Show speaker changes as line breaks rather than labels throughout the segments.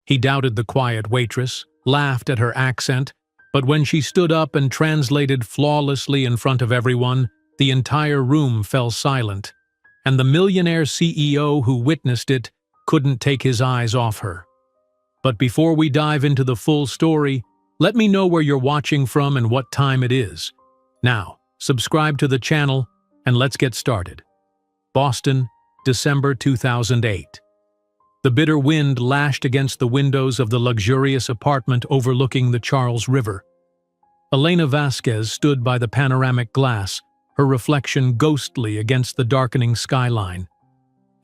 He doubted the quiet waitress, laughed at her accent, but when she stood up and translated flawlessly in front of everyone, the entire room fell silent, and the millionaire CEO who witnessed it couldn't take his eyes off her. But before we dive into the full story, let me know where you're watching from and what time it is. Now, subscribe to the channel and let's get started. Boston, December 2008. The bitter wind lashed against the windows of the luxurious apartment overlooking the Charles River. Elena Vasquez stood by the panoramic glass, her reflection ghostly against the darkening skyline.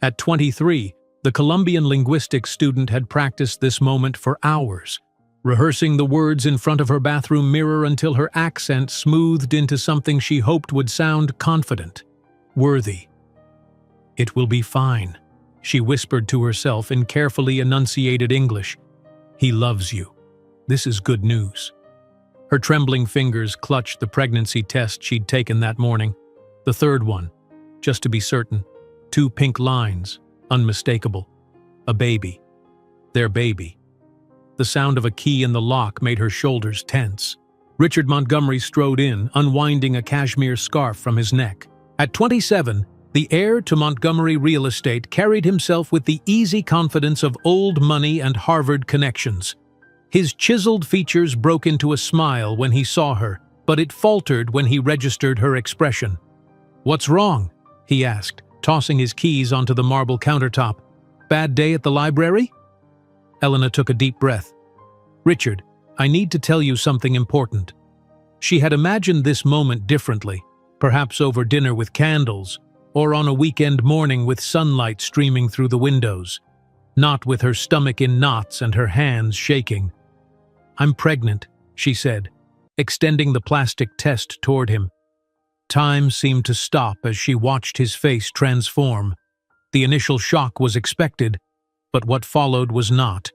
At 23, the Colombian linguistics student had practiced this moment for hours, rehearsing the words in front of her bathroom mirror until her accent smoothed into something she hoped would sound confident, worthy. "It will be fine," she whispered to herself in carefully enunciated English. "He loves you. This is good news." Her trembling fingers clutched the pregnancy test she'd taken that morning. The third one, just to be certain. 2 pink lines, unmistakable. A baby. Their baby. The sound of a key in the lock made her shoulders tense. Richard Montgomery strode in, unwinding a cashmere scarf from his neck. At 27, the heir to Montgomery real estate carried himself with the easy confidence of old money and Harvard connections. His chiseled features broke into a smile when he saw her, but it faltered when he registered her expression. "What's wrong?" he asked, tossing his keys onto the marble countertop. "Bad day at the library?" Elena took a deep breath. "Richard, I need to tell you something important." She had imagined this moment differently, perhaps over dinner with candles, or on a weekend morning with sunlight streaming through the windows, not with her stomach in knots and her hands shaking. "I'm pregnant," she said, extending the plastic test toward him. Time seemed to stop as she watched his face transform. The initial shock was expected, but what followed was not.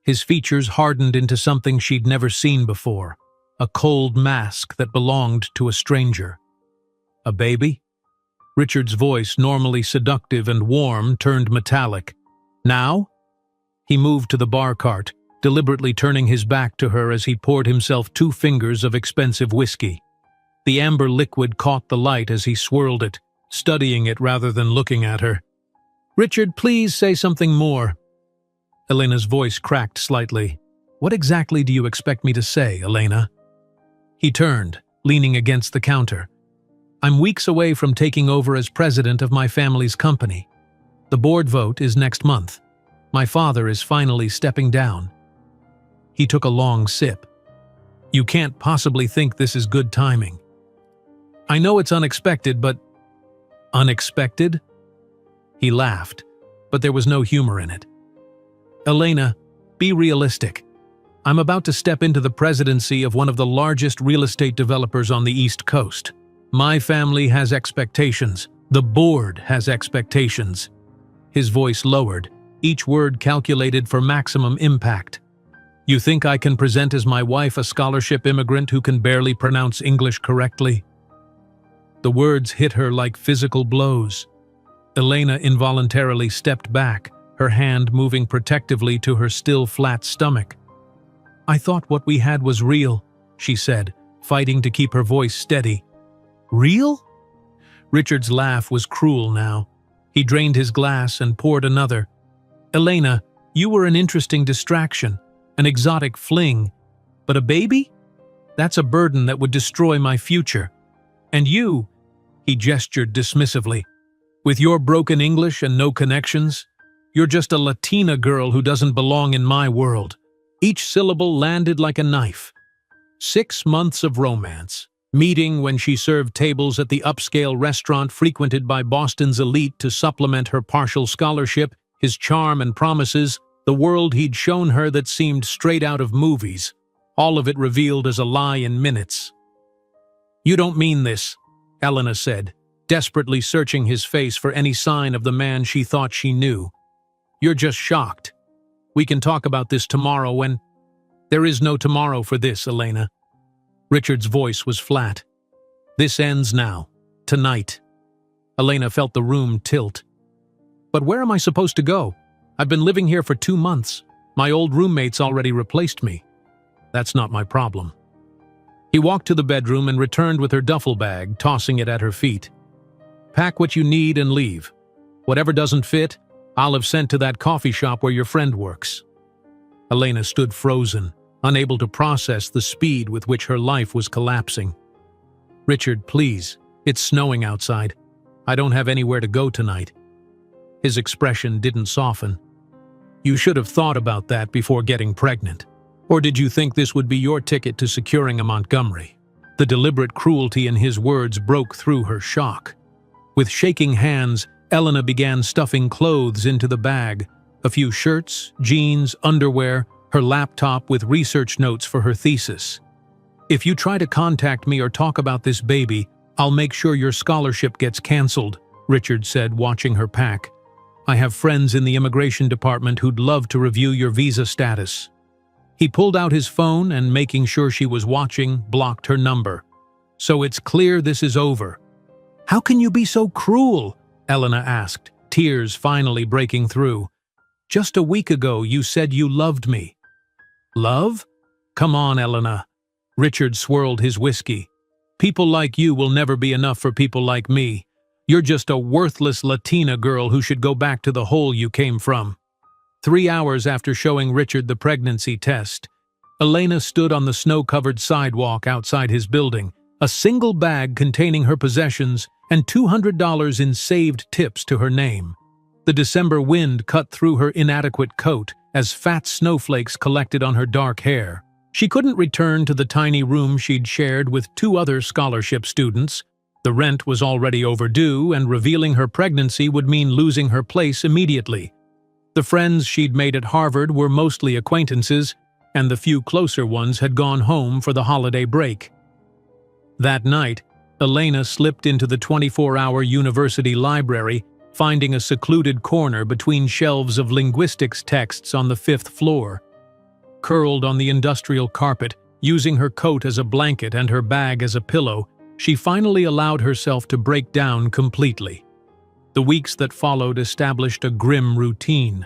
His features hardened into something she'd never seen before, a cold mask that belonged to a stranger. "A baby?" Richard's voice, normally seductive and warm, turned metallic. "Now?" He moved to the bar cart, deliberately turning his back to her as he poured himself 2 fingers of expensive whiskey. The amber liquid caught the light as he swirled it, studying it rather than looking at her. "Richard, please say something more." Elena's voice cracked slightly. "What exactly do you expect me to say, Elena?" He turned, leaning against the counter. "I'm weeks away from taking over as president of my family's company. The board vote is next month. My father is finally stepping down." He took a long sip. "You can't possibly think this is good timing." "I know it's unexpected, but—" "Unexpected?" He laughed, but there was no humor in it. "Elena, be realistic. I'm about to step into the presidency of one of the largest real estate developers on the East Coast. My family has expectations. The board has expectations." His voice lowered, each word calculated for maximum impact. "You think I can present as my wife a scholarship immigrant who can barely pronounce English correctly?" The words hit her like physical blows. Elena involuntarily stepped back, her hand moving protectively to her still flat stomach. "I thought what we had was real," she said, fighting to keep her voice steady. "Real?" Richard's laugh was cruel now. He drained his glass and poured another. "Elena, you were an interesting distraction, an exotic fling. But a baby? That's a burden that would destroy my future. And you," he gestured dismissively, "with your broken English and no connections, you're just a Latina girl who doesn't belong in my world." Each syllable landed like a knife. 6 months of romance. Meeting when she served tables at the upscale restaurant frequented by Boston's elite to supplement her partial scholarship, his charm and promises, the world he'd shown her that seemed straight out of movies, all of it revealed as a lie in minutes. "You don't mean this," Elena said, desperately searching his face for any sign of the man she thought she knew. "You're just shocked. We can talk about this tomorrow when—" "There is no tomorrow for this, Elena." Richard's voice was flat. "This ends now. Tonight." Elena felt the room tilt. "But where am I supposed to go? I've been living here for 2 months. My old roommates already replaced me. That's not my problem." He walked to the bedroom and returned with her duffel bag, tossing it at her feet. "Pack what you need and leave. Whatever doesn't fit, I'll have sent to that coffee shop where your friend works." Elena stood frozen, unable to process the speed with which her life was collapsing. "Richard, please. It's snowing outside. I don't have anywhere to go tonight." His expression didn't soften. "You should have thought about that before getting pregnant. Or did you think this would be your ticket to securing a Montgomery?" The deliberate cruelty in his words broke through her shock. With shaking hands, Elena began stuffing clothes into the bag, a few shirts, jeans, underwear, her laptop with research notes for her thesis. "If you try to contact me or talk about this baby, I'll make sure your scholarship gets canceled," Richard said, watching her pack. "I have friends in the immigration department who'd love to review your visa status." He pulled out his phone and, making sure she was watching, blocked her number. "So it's clear this is over." "How can you be so cruel?" Elena asked, tears finally breaking through. "Just a week ago you said you loved me." "Love? Come on, Elena." Richard swirled his whiskey. "People like you will never be enough for people like me. You're just a worthless Latina girl who should go back to the hole you came from." 3 hours after showing Richard the pregnancy test, Elena stood on the snow-covered sidewalk outside his building, a single bag containing her possessions and $200 in saved tips to her name. The December wind cut through her inadequate coat as fat snowflakes collected on her dark hair. She couldn't return to the tiny room she'd shared with 2 other scholarship students. The rent was already overdue, and revealing her pregnancy would mean losing her place immediately. The friends she'd made at Harvard were mostly acquaintances, and the few closer ones had gone home for the holiday break. That night, Elena slipped into the 24-hour university library, finding a secluded corner between shelves of linguistics texts on the 5th floor. Curled on the industrial carpet, using her coat as a blanket and her bag as a pillow, she finally allowed herself to break down completely. The weeks that followed established a grim routine.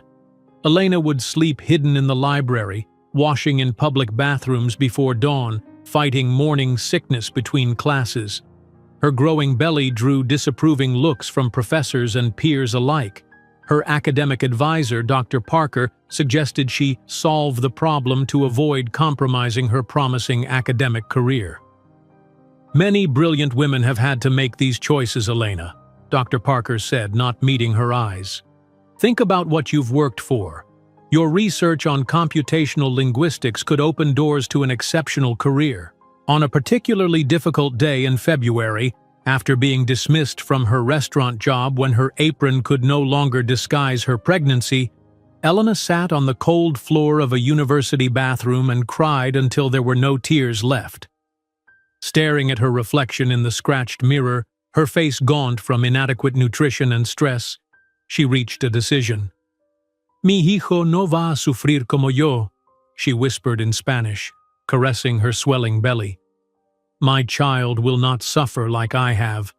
Elena would sleep hidden in the library, washing in public bathrooms before dawn, fighting morning sickness between classes. Her growing belly drew disapproving looks from professors and peers alike. Her academic advisor, Dr. Parker, suggested she solve the problem to avoid compromising her promising academic career. "Many brilliant women have had to make these choices, Elena," Dr. Parker said, not meeting her eyes. "Think about what you've worked for. Your research on computational linguistics could open doors to an exceptional career." On a particularly difficult day in February, after being dismissed from her restaurant job when her apron could no longer disguise her pregnancy, Elena sat on the cold floor of a university bathroom and cried until there were no tears left. Staring at her reflection in the scratched mirror, her face gaunt from inadequate nutrition and stress, she reached a decision. "Mi hijo no va a sufrir como yo," she whispered in Spanish, caressing her swelling belly. "My child will not suffer like I have."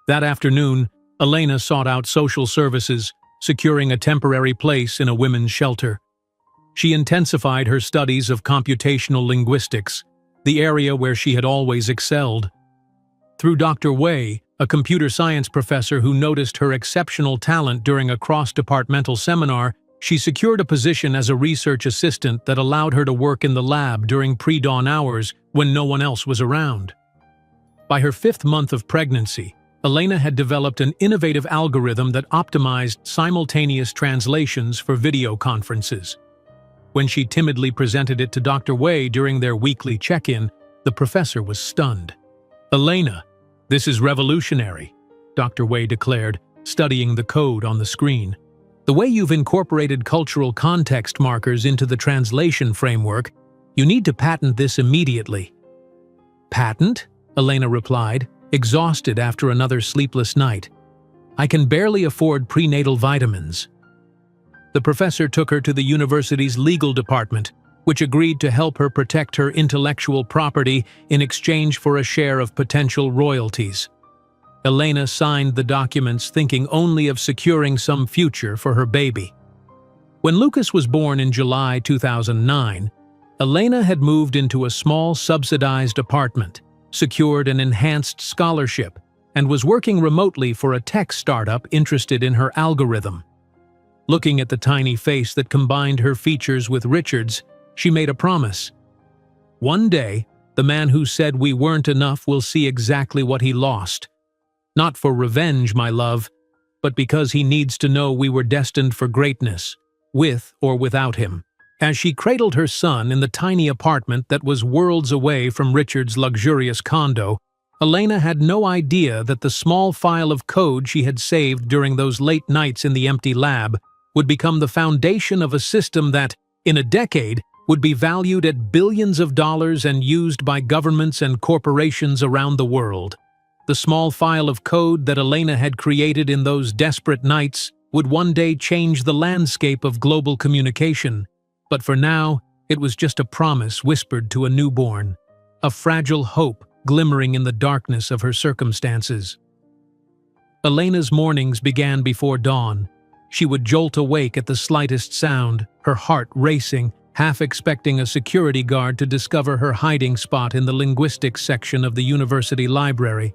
That afternoon, Elena sought out social services, securing a temporary place in a women's shelter. She intensified her studies of computational linguistics, the area where she had always excelled. Through Dr. Wei, a computer science professor who noticed her exceptional talent during a cross-departmental seminar, she secured a position as a research assistant that allowed her to work in the lab during pre-dawn hours when no one else was around. By her 5th month of pregnancy, Elena had developed an innovative algorithm that optimized simultaneous translations for video conferences. When she timidly presented it to Dr. Wei during their weekly check-in, the professor was stunned. "Elena, this is revolutionary," Dr. Wei declared, studying the code on the screen. "The way you've incorporated cultural context markers into the translation framework, you need to patent this immediately." "Patent?" Elena replied, exhausted after another sleepless night. "I can barely afford prenatal vitamins." The professor took her to the university's legal department, which agreed to help her protect her intellectual property in exchange for a share of potential royalties. Elena signed the documents thinking only of securing some future for her baby. When Lucas was born in July 2009, Elena had moved into a small subsidized apartment, secured an enhanced scholarship, and was working remotely for a tech startup interested in her algorithm. Looking at the tiny face that combined her features with Richard's, she made a promise. One day, the man who said we weren't enough will see exactly what he lost. Not for revenge, my love, but because he needs to know we were destined for greatness, with or without him. As she cradled her son in the tiny apartment that was worlds away from Richard's luxurious condo, Elena had no idea that the small file of code she had saved during those late nights in the empty lab would become the foundation of a system that, in a decade, would be valued at billions of dollars and used by governments and corporations around the world. The small file of code that Elena had created in those desperate nights would one day change the landscape of global communication, but for now, it was just a promise whispered to a newborn, a fragile hope glimmering in the darkness of her circumstances. Elena's mornings began before dawn. She would jolt awake at the slightest sound, her heart racing, half expecting a security guard to discover her hiding spot in the linguistics section of the university library.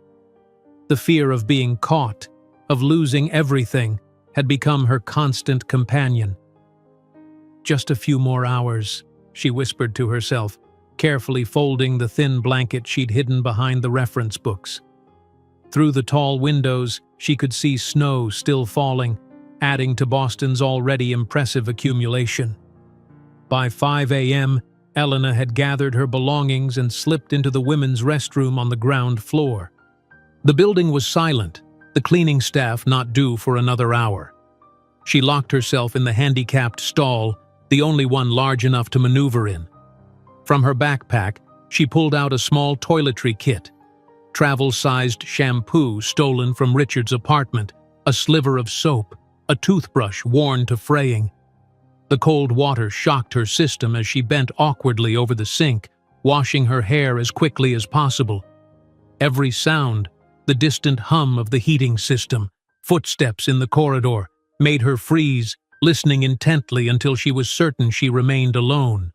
The fear of being caught, of losing everything, had become her constant companion. Just a few more hours, she whispered to herself, carefully folding the thin blanket she'd hidden behind the reference books. Through the tall windows, she could see snow still falling, adding to Boston's already impressive accumulation. By 5 a.m., Elena had gathered her belongings and slipped into the women's restroom on the ground floor. The building was silent, the cleaning staff not due for another hour. She locked herself in the handicapped stall, the only one large enough to maneuver in. From her backpack, she pulled out a small toiletry kit, travel-sized shampoo stolen from Richard's apartment, a sliver of soap, a toothbrush worn to fraying. The cold water shocked her system as she bent awkwardly over the sink, washing her hair as quickly as possible. Every sound, the distant hum of the heating system, footsteps in the corridor, made her freeze, listening intently until she was certain she remained alone.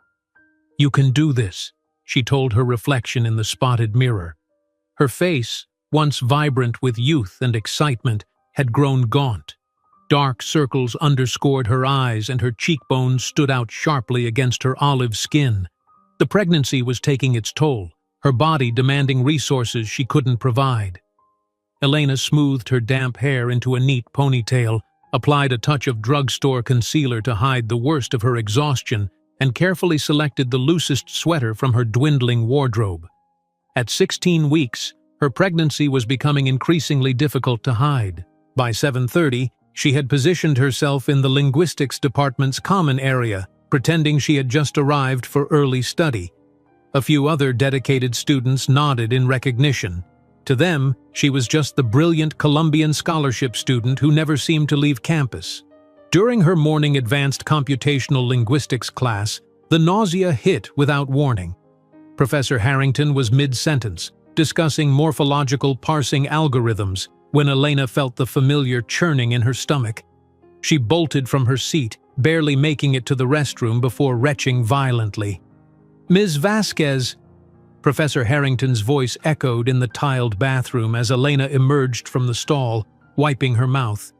"You can do this," she told her reflection in the spotted mirror. Her face, once vibrant with youth and excitement, had grown gaunt. Dark circles underscored her eyes and her cheekbones stood out sharply against her olive skin. The pregnancy was taking its toll, her body demanding resources she couldn't provide. Elena smoothed her damp hair into a neat ponytail, applied a touch of drugstore concealer to hide the worst of her exhaustion, and carefully selected the loosest sweater from her dwindling wardrobe. At 16 weeks, her pregnancy was becoming increasingly difficult to hide. By 7:30, she had positioned herself in the linguistics department's common area, pretending she had just arrived for early study. A few other dedicated students nodded in recognition. To them, she was just the brilliant Columbian scholarship student who never seemed to leave campus. During her morning advanced computational linguistics class, the nausea hit without warning. Professor Harrington was mid-sentence, discussing morphological parsing algorithms, when Elena felt the familiar churning in her stomach. She bolted from her seat, barely making it to the restroom before retching violently. "Ms. Vasquez," Professor Harrington's voice echoed in the tiled bathroom as Elena emerged from the stall, wiping her mouth.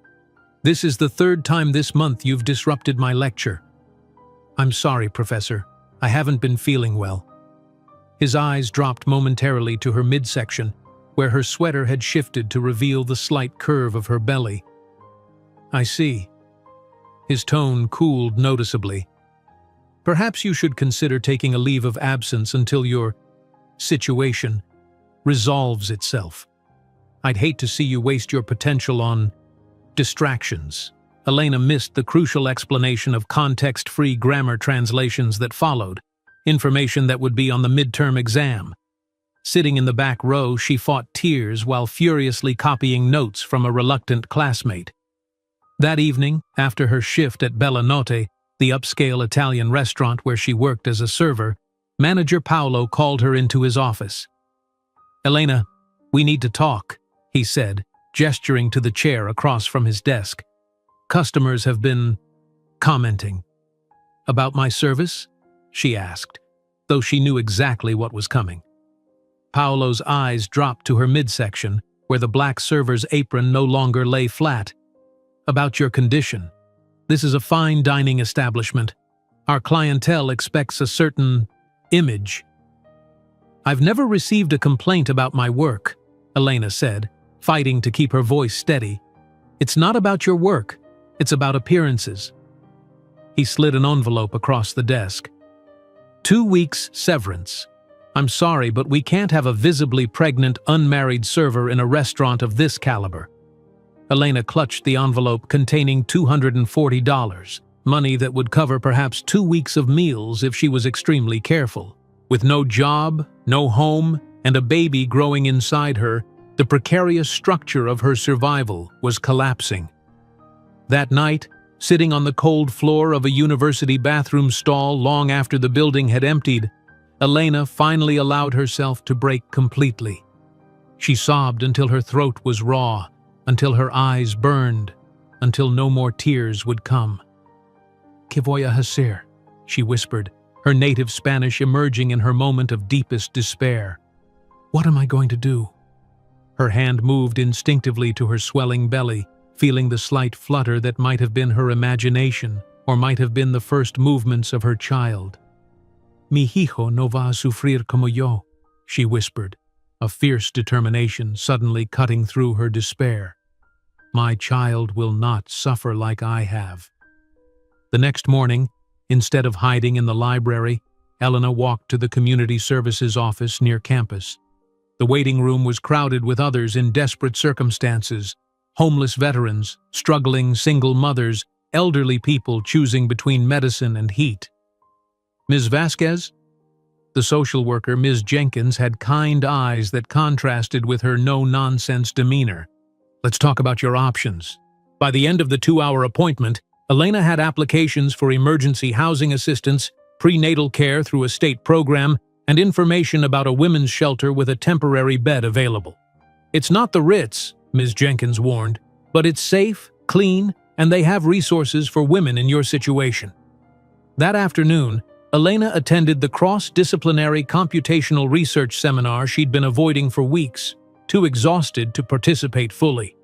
"This is the third time this month you've disrupted my lecture." "I'm sorry, Professor. I haven't been feeling well." His eyes dropped momentarily to her midsection, where her sweater had shifted to reveal the slight curve of her belly. "I see." His tone cooled noticeably. "Perhaps you should consider taking a leave of absence until your situation resolves itself. I'd hate to see you waste your potential on distractions." Elena missed the crucial explanation of context-free grammar translations that followed, information that would be on the midterm exam. Sitting in the back row, she fought tears while furiously copying notes from a reluctant classmate. That evening, after her shift at Bella Notte, the upscale Italian restaurant where she worked as a server, Manager Paolo called her into his office. "Elena, we need to talk," he said, gesturing to the chair across from his desk. "Customers have been commenting. "About my service?" she asked, though she knew exactly what was coming. Paolo's eyes dropped to her midsection, where the black server's apron no longer lay flat. "About your condition. This is a fine dining establishment. Our clientele expects a certain image." "I've never received a complaint about my work," Elena said, fighting to keep her voice steady. "It's not about your work. It's about appearances." He slid an envelope across the desk. 2 weeks severance. I'm sorry, but we can't have a visibly pregnant, unmarried server in a restaurant of this caliber." Elena clutched the envelope containing $240, money that would cover perhaps 2 weeks of meals if she was extremely careful. With no job, no home, and a baby growing inside her, the precarious structure of her survival was collapsing. That night, sitting on the cold floor of a university bathroom stall long after the building had emptied, Elena finally allowed herself to break completely. She sobbed until her throat was raw, until her eyes burned, until no more tears would come. "Que voy a hacer?" she whispered, her native Spanish emerging in her moment of deepest despair. "What am I going to do?" Her hand moved instinctively to her swelling belly, feeling the slight flutter that might have been her imagination or might have been the first movements of her child. "Mi hijo no va a sufrir como yo," she whispered, a fierce determination suddenly cutting through her despair. "My child will not suffer like I have." The next morning, instead of hiding in the library, Elena walked to the community services office near campus. The waiting room was crowded with others in desperate circumstances: homeless veterans, struggling single mothers, elderly people choosing between medicine and heat. "Ms. Vasquez?" The social worker, Ms. Jenkins, had kind eyes that contrasted with her no-nonsense demeanor. "Let's talk about your options." By the end of the 2-hour appointment, Elena had applications for emergency housing assistance, prenatal care through a state program, and information about a women's shelter with a temporary bed available. "It's not the Ritz," Ms. Jenkins warned, "but it's safe, clean, and they have resources for women in your situation." That afternoon, Elena attended the cross-disciplinary computational research seminar she'd been avoiding for weeks, too exhausted to participate fully.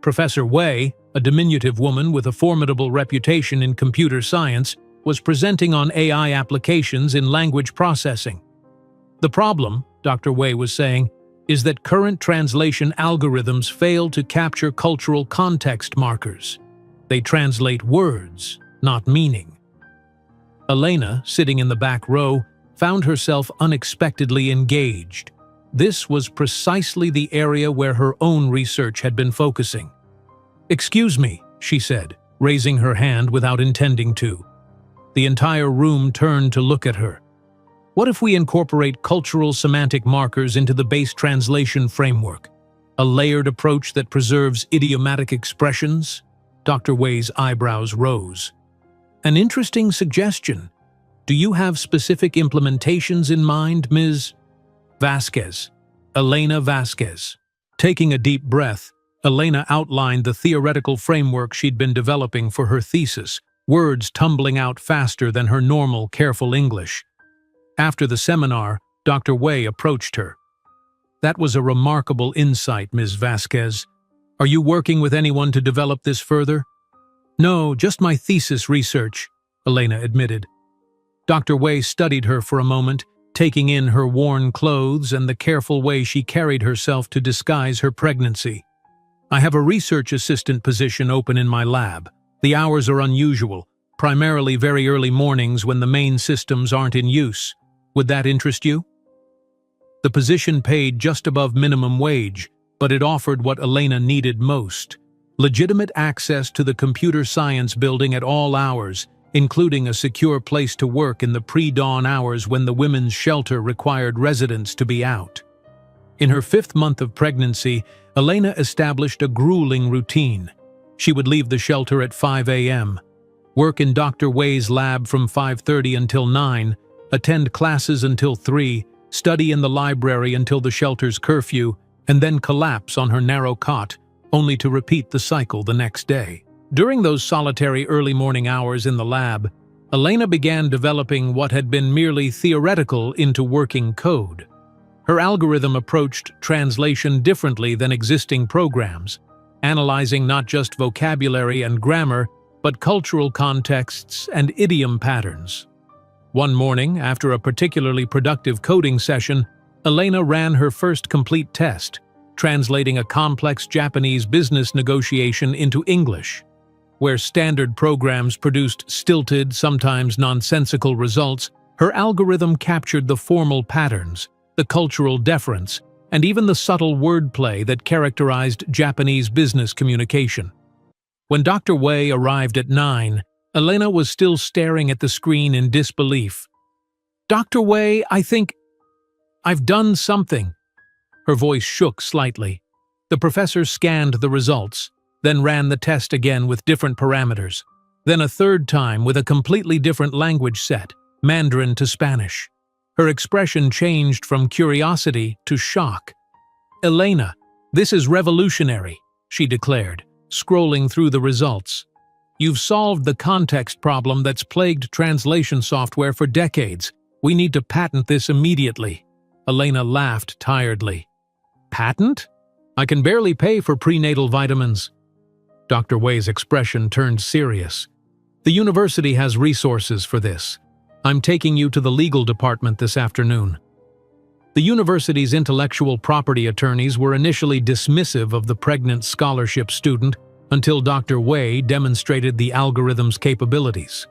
Professor Wei, a diminutive woman with a formidable reputation in computer science, was presenting on AI applications in language processing. "The problem," Dr. Wei was saying, "is that current translation algorithms fail to capture cultural context markers. They translate words, not meaning." Elena, sitting in the back row, found herself unexpectedly engaged. This was precisely the area where her own research had been focusing. "Excuse me," she said, raising her hand without intending to. The entire room turned to look at her. "What if we incorporate cultural semantic markers into the base translation framework? A layered approach that preserves idiomatic expressions?" Dr. Wei's eyebrows rose. "An interesting suggestion. Do you have specific implementations in mind, Ms. Vasquez?" Elena Vasquez. Taking a deep breath, Elena outlined the theoretical framework she'd been developing for her thesis, words tumbling out faster than her normal, careful English. After the seminar, Dr. Wei approached her. "That was a remarkable insight, Ms. Vasquez. Are you working with anyone to develop this further?" "No, just my thesis research," Elena admitted. Dr. Wei studied her for a moment, taking in her worn clothes and the careful way she carried herself to disguise her pregnancy. "I have a research assistant position open in my lab. The hours are unusual, primarily very early mornings when the main systems aren't in use. Would that interest you?" The position paid just above minimum wage, but it offered what Elena needed most: legitimate access to the computer science building at all hours, including a secure place to work in the pre-dawn hours when the women's shelter required residents to be out. In her 5th month of pregnancy, Elena established a grueling routine. She would leave the shelter at 5 a.m., work in Dr. Wei's lab from 5:30 until 9, attend classes until 3, study in the library until the shelter's curfew, and then collapse on her narrow cot, only to repeat the cycle the next day. During those solitary early morning hours in the lab, Elena began developing what had been merely theoretical into working code. Her algorithm approached translation differently than existing programs, analyzing not just vocabulary and grammar, but cultural contexts and idiom patterns. One morning, after a particularly productive coding session, Elena ran her first complete test, translating a complex Japanese business negotiation into English. Where standard programs produced stilted, sometimes nonsensical results, her algorithm captured the formal patterns, the cultural deference, and even the subtle wordplay that characterized Japanese business communication. When Dr. Wei arrived at 9, Elena was still staring at the screen in disbelief. "Dr. Wei, I think I've done something." Her voice shook slightly. The professor scanned the results, then ran the test again with different parameters, then a third time with a completely different language set, Mandarin to Spanish. Her expression changed from curiosity to shock. "Elena, this is revolutionary," she declared, scrolling through the results. "You've solved the context problem that's plagued translation software for decades. We need to patent this immediately." Elena laughed tiredly. "Patent? I can barely pay for prenatal vitamins." Dr. Wei's expression turned serious. "The university has resources for this. I'm taking you to the legal department this afternoon." The university's intellectual property attorneys were initially dismissive of the pregnant scholarship student until Dr. Wei demonstrated the algorithm's capabilities.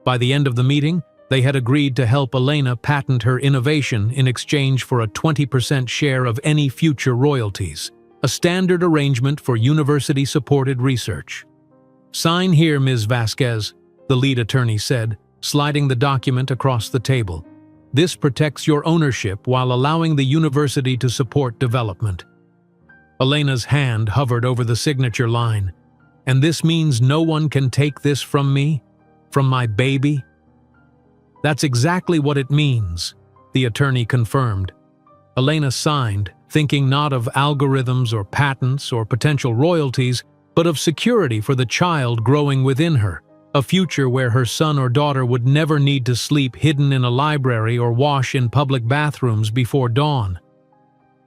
By the end of the meeting, they had agreed to help Elena patent her innovation in exchange for a 20% share of any future royalties, a standard arrangement for university-supported research. "Sign here, Ms. Vasquez," the lead attorney said, sliding the document across the table. "This protects your ownership while allowing the university to support development." Elena's hand hovered over the signature line. "And this means no one can take this from me? From my baby?" "That's exactly what it means," the attorney confirmed. Elena signed, thinking not of algorithms or patents or potential royalties, but of security for the child growing within her, a future where her son or daughter would never need to sleep hidden in a library or wash in public bathrooms before dawn.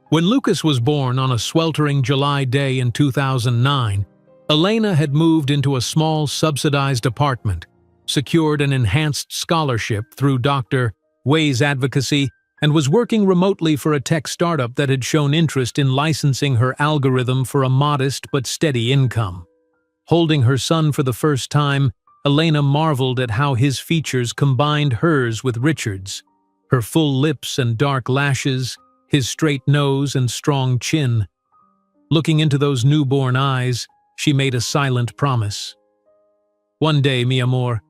When Lucas was born on a sweltering July day in 2009, Elena had moved into a small subsidized apartment, secured an enhanced scholarship through Dr. Wei's advocacy, and was working remotely for a tech startup that had shown interest in licensing her algorithm for a modest but steady income. Holding her son for the first time, Elena marveled at how his features combined hers with Richard's. Her full lips and dark lashes, his straight nose and strong chin. Looking into those newborn eyes, she made a silent promise. "One day, mi amor,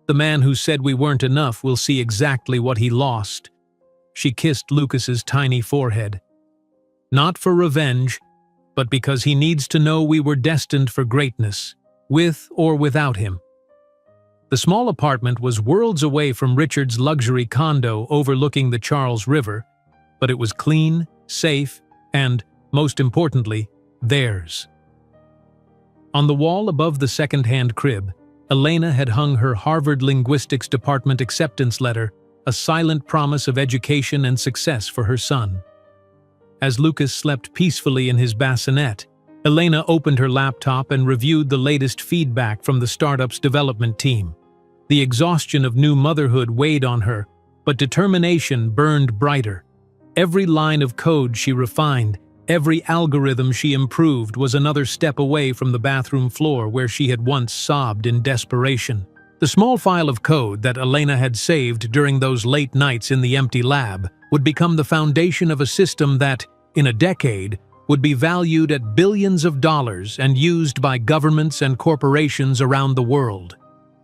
the man who said we weren't enough will see exactly what he lost." She kissed Lucas's tiny forehead. "Not for revenge, but because he needs to know we were destined for greatness, with or without him." The small apartment was worlds away from Richard's luxury condo overlooking the Charles River, but it was clean, safe, and, most importantly, theirs. On the wall above the second-hand crib, Elena had hung her Harvard Linguistics Department acceptance letter, a silent promise of education and success for her son. As Lucas slept peacefully in his bassinet, Elena opened her laptop and reviewed the latest feedback from the startup's development team. The exhaustion of new motherhood weighed on her, but determination burned brighter. Every line of code she refined, every algorithm she improved was another step away from the bathroom floor where she had once sobbed in desperation. The small file of code that Elena had saved during those late nights in the empty lab would become the foundation of a system that, in a decade, would be valued at billions of dollars and used by governments and corporations around the world.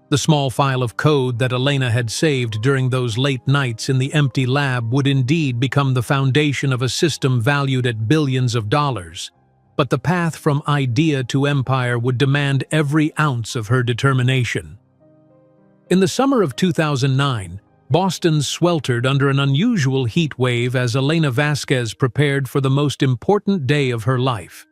The small file of code that Elena had saved during those late nights in the empty lab would indeed become the foundation of a system valued at billions of dollars. But the path from idea to empire would demand every ounce of her determination. In the summer of 2009, Boston sweltered under an unusual heat wave as Elena Vasquez prepared for the most important day of her life.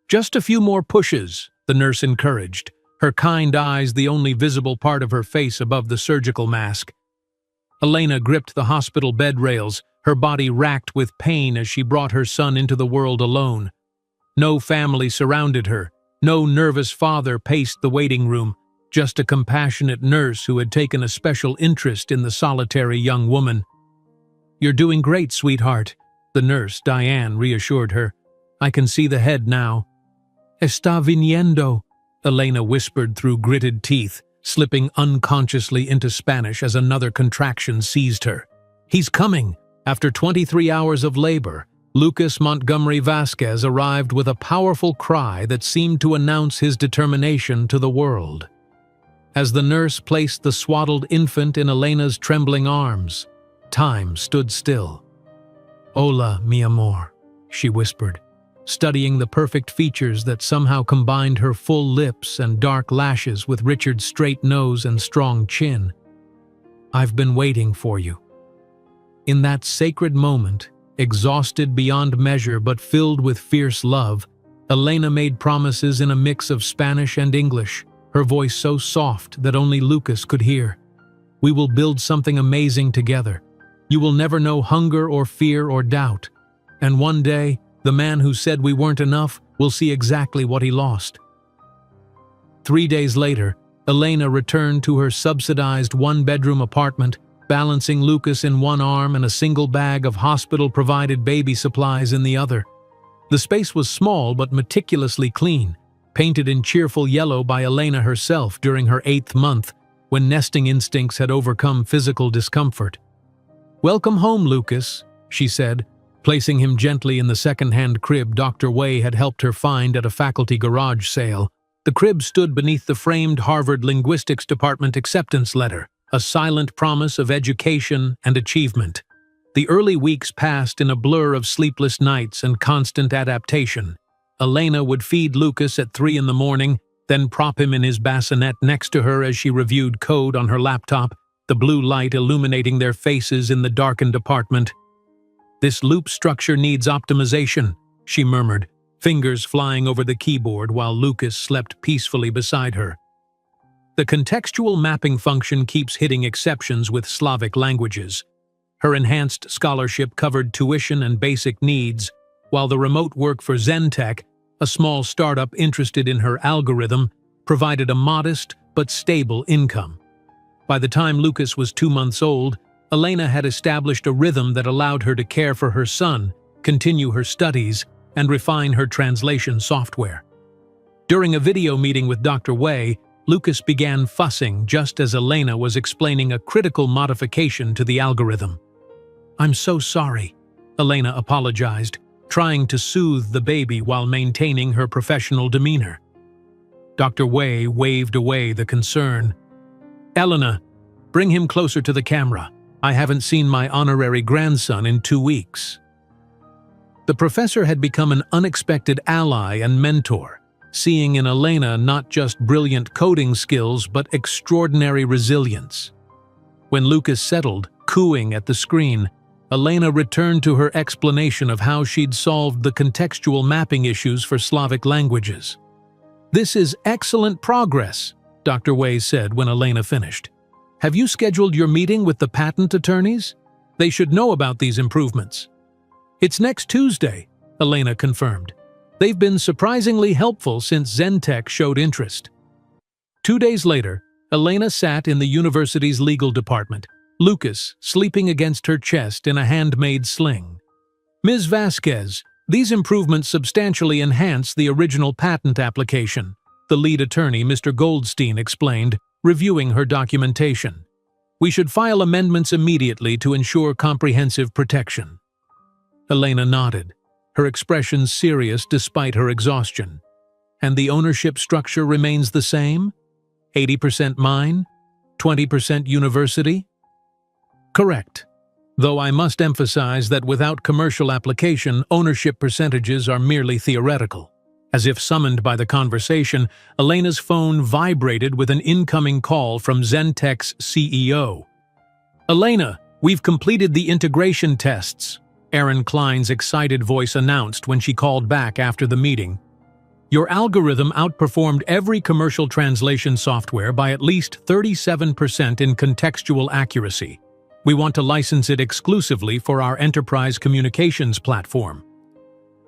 "Just a few more pushes," the nurse encouraged, her kind eyes the only visible part of her face above the surgical mask. Elena gripped the hospital bed rails, her body racked with pain as she brought her son into the world alone. No family surrounded her, no nervous father paced the waiting room, just a compassionate nurse who had taken a special interest in the solitary young woman. "You're doing great, sweetheart," the nurse, Diane, reassured her. "I can see the head now." "Está viniendo," Elena whispered through gritted teeth, slipping unconsciously into Spanish as another contraction seized her. "He's coming!" After 23 hours of labor, Lucas Montgomery Vasquez arrived with a powerful cry that seemed to announce his determination to the world. As the nurse placed the swaddled infant in Elena's trembling arms, time stood still. "Hola, mi amor," she whispered, studying the perfect features that somehow combined her full lips and dark lashes with Richard's straight nose and strong chin. "I've been waiting for you." In that sacred moment, exhausted beyond measure but filled with fierce love, Elena made promises in a mix of Spanish and English, her voice so soft that only Lucas could hear. "We will build something amazing together. You will never know hunger or fear or doubt. And one day, the man who said we weren't enough will see exactly what he lost." 3 days later, Elena returned to her subsidized one-bedroom apartment, balancing Lucas in one arm and a single bag of hospital-provided baby supplies in the other. The space was small but meticulously clean, painted in cheerful yellow by Elena herself during her 8th month, when nesting instincts had overcome physical discomfort. "Welcome home, Lucas," she said, placing him gently in the second-hand crib Dr. Way had helped her find at a faculty garage sale. The crib stood beneath the framed Harvard Linguistics Department acceptance letter, a silent promise of education and achievement. The early weeks passed in a blur of sleepless nights and constant adaptation. Elena would feed Lucas at 3 in the morning, then prop him in his bassinet next to her as she reviewed code on her laptop, the blue light illuminating their faces in the darkened apartment. "This loop structure needs optimization," she murmured, fingers flying over the keyboard while Lucas slept peacefully beside her. The contextual mapping function keeps hitting exceptions with Slavic languages. Her enhanced scholarship covered tuition and basic needs, while the remote work for Zentech, a small startup interested in her algorithm, provided a modest but stable income. By the time Lucas was 2 months old, Elena had established a rhythm that allowed her to care for her son, continue her studies, and refine her translation software. During a video meeting with Dr. Way, Lucas began fussing just as Elena was explaining a critical modification to the algorithm. "I'm so sorry," Elena apologized, trying to soothe the baby while maintaining her professional demeanor. Dr. Way waved away the concern. "Elena, bring him closer to the camera. I haven't seen my honorary grandson in 2 weeks." The professor had become an unexpected ally and mentor, seeing in Elena not just brilliant coding skills but extraordinary resilience. When Lucas settled, cooing at the screen, Elena returned to her explanation of how she'd solved the contextual mapping issues for Slavic languages. "This is excellent progress," Dr. Way said when Elena finished. "Have you scheduled your meeting with the patent attorneys? They should know about these improvements." "It's next Tuesday," Elena confirmed. "They've been surprisingly helpful since Zentech showed interest." 2 days later, Elena sat in the university's legal department, Lucas sleeping against her chest in a handmade sling. "Ms. Vasquez, these improvements substantially enhance the original patent application," the lead attorney, Mr. Goldstein, explained, reviewing her documentation. "We should file amendments immediately to ensure comprehensive protection." Elena nodded, her expression serious despite her exhaustion. "And the ownership structure remains the same? 80% mine? 20% university?" "Correct. Though I must emphasize that without commercial application, ownership percentages are merely theoretical." As if summoned by the conversation, Elena's phone vibrated with an incoming call from Zentech's CEO. "Elena, we've completed the integration tests," Aaron Klein's excited voice announced when she called back after the meeting. Your algorithm outperformed every commercial translation software by at least 37% in contextual accuracy. We want to license it exclusively for our enterprise communications platform.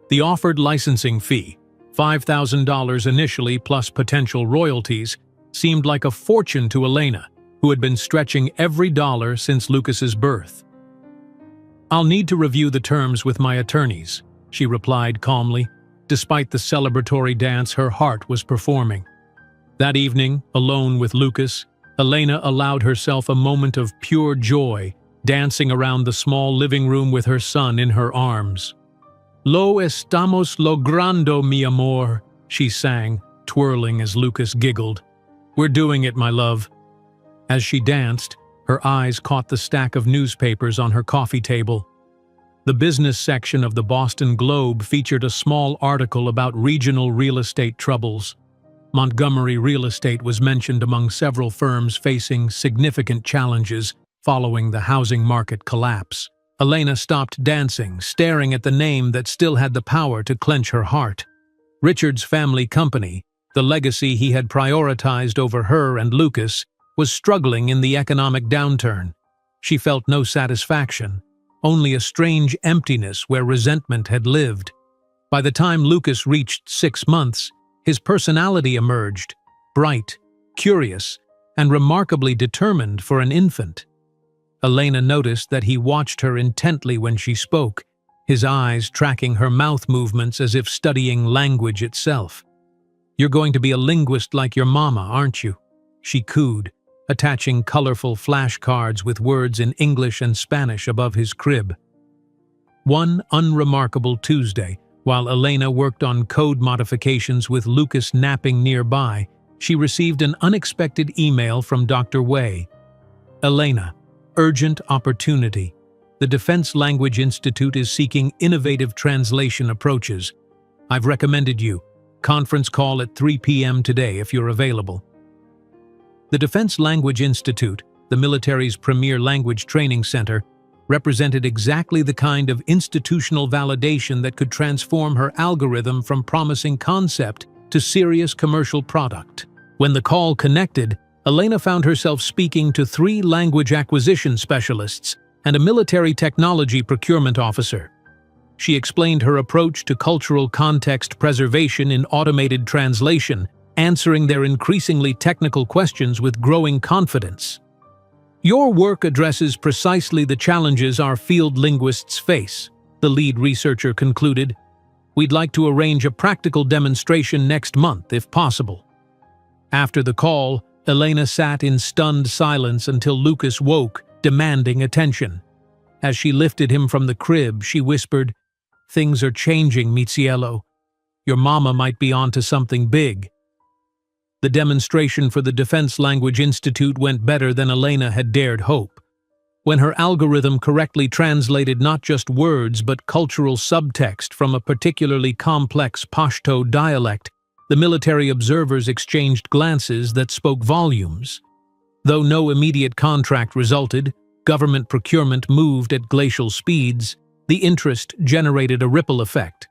The offered licensing fee, $5,000 initially plus potential royalties, seemed like a fortune to Elena, who had been stretching every dollar since Lucas's birth. "I'll need to review the terms with my attorneys," she replied calmly. Despite the celebratory dance her heart was performing. That evening, alone with Lucas, Elena allowed herself a moment of pure joy, dancing around the small living room with her son in her arms. "Lo estamos logrando, mi amor," she sang, twirling as Lucas giggled. "We're doing it, my love." As she danced, her eyes caught the stack of newspapers on her coffee table. The business section of the Boston Globe featured a small article about regional real estate troubles. Montgomery Real Estate was mentioned among several firms facing significant challenges following the housing market collapse. Elena stopped dancing, staring at the name that still had the power to clench her heart. Richard's family company, the legacy he had prioritized over her and Lucas, was struggling in the economic downturn. She felt no satisfaction, only a strange emptiness where resentment had lived. By the time Lucas reached 6 months, his personality emerged, bright, curious, and remarkably determined for an infant. Elena noticed that he watched her intently when she spoke, his eyes tracking her mouth movements as if studying language itself. "You're going to be a linguist like your mama, aren't you?" she cooed, attaching colorful flashcards with words in English and Spanish above his crib. One unremarkable Tuesday, while Elena worked on code modifications with Lucas napping nearby, she received an unexpected email from Dr. Wei. "Elena, urgent opportunity. The Defense Language Institute is seeking innovative translation approaches. I've recommended you. Conference call at 3 p.m. today if you're available." The Defense Language Institute, the military's premier language training center, represented exactly the kind of institutional validation that could transform her algorithm from promising concept to serious commercial product. When the call connected, Elena found herself speaking to 3 language acquisition specialists and a military technology procurement officer. She explained her approach to cultural context preservation in automated translation, answering their increasingly technical questions with growing confidence. "Your work addresses precisely the challenges our field linguists face," the lead researcher concluded. "We'd like to arrange a practical demonstration next month, if possible." After the call, Elena sat in stunned silence until Lucas woke, demanding attention. As she lifted him from the crib, she whispered, "Things are changing, Miziello. Your mama might be onto something big." The demonstration for the Defense Language Institute went better than Elena had dared hope. When her algorithm correctly translated not just words but cultural subtext from a particularly complex Pashto dialect, the military observers exchanged glances that spoke volumes. Though no immediate contract resulted, government procurement moved at glacial speeds. The interest generated a ripple effect.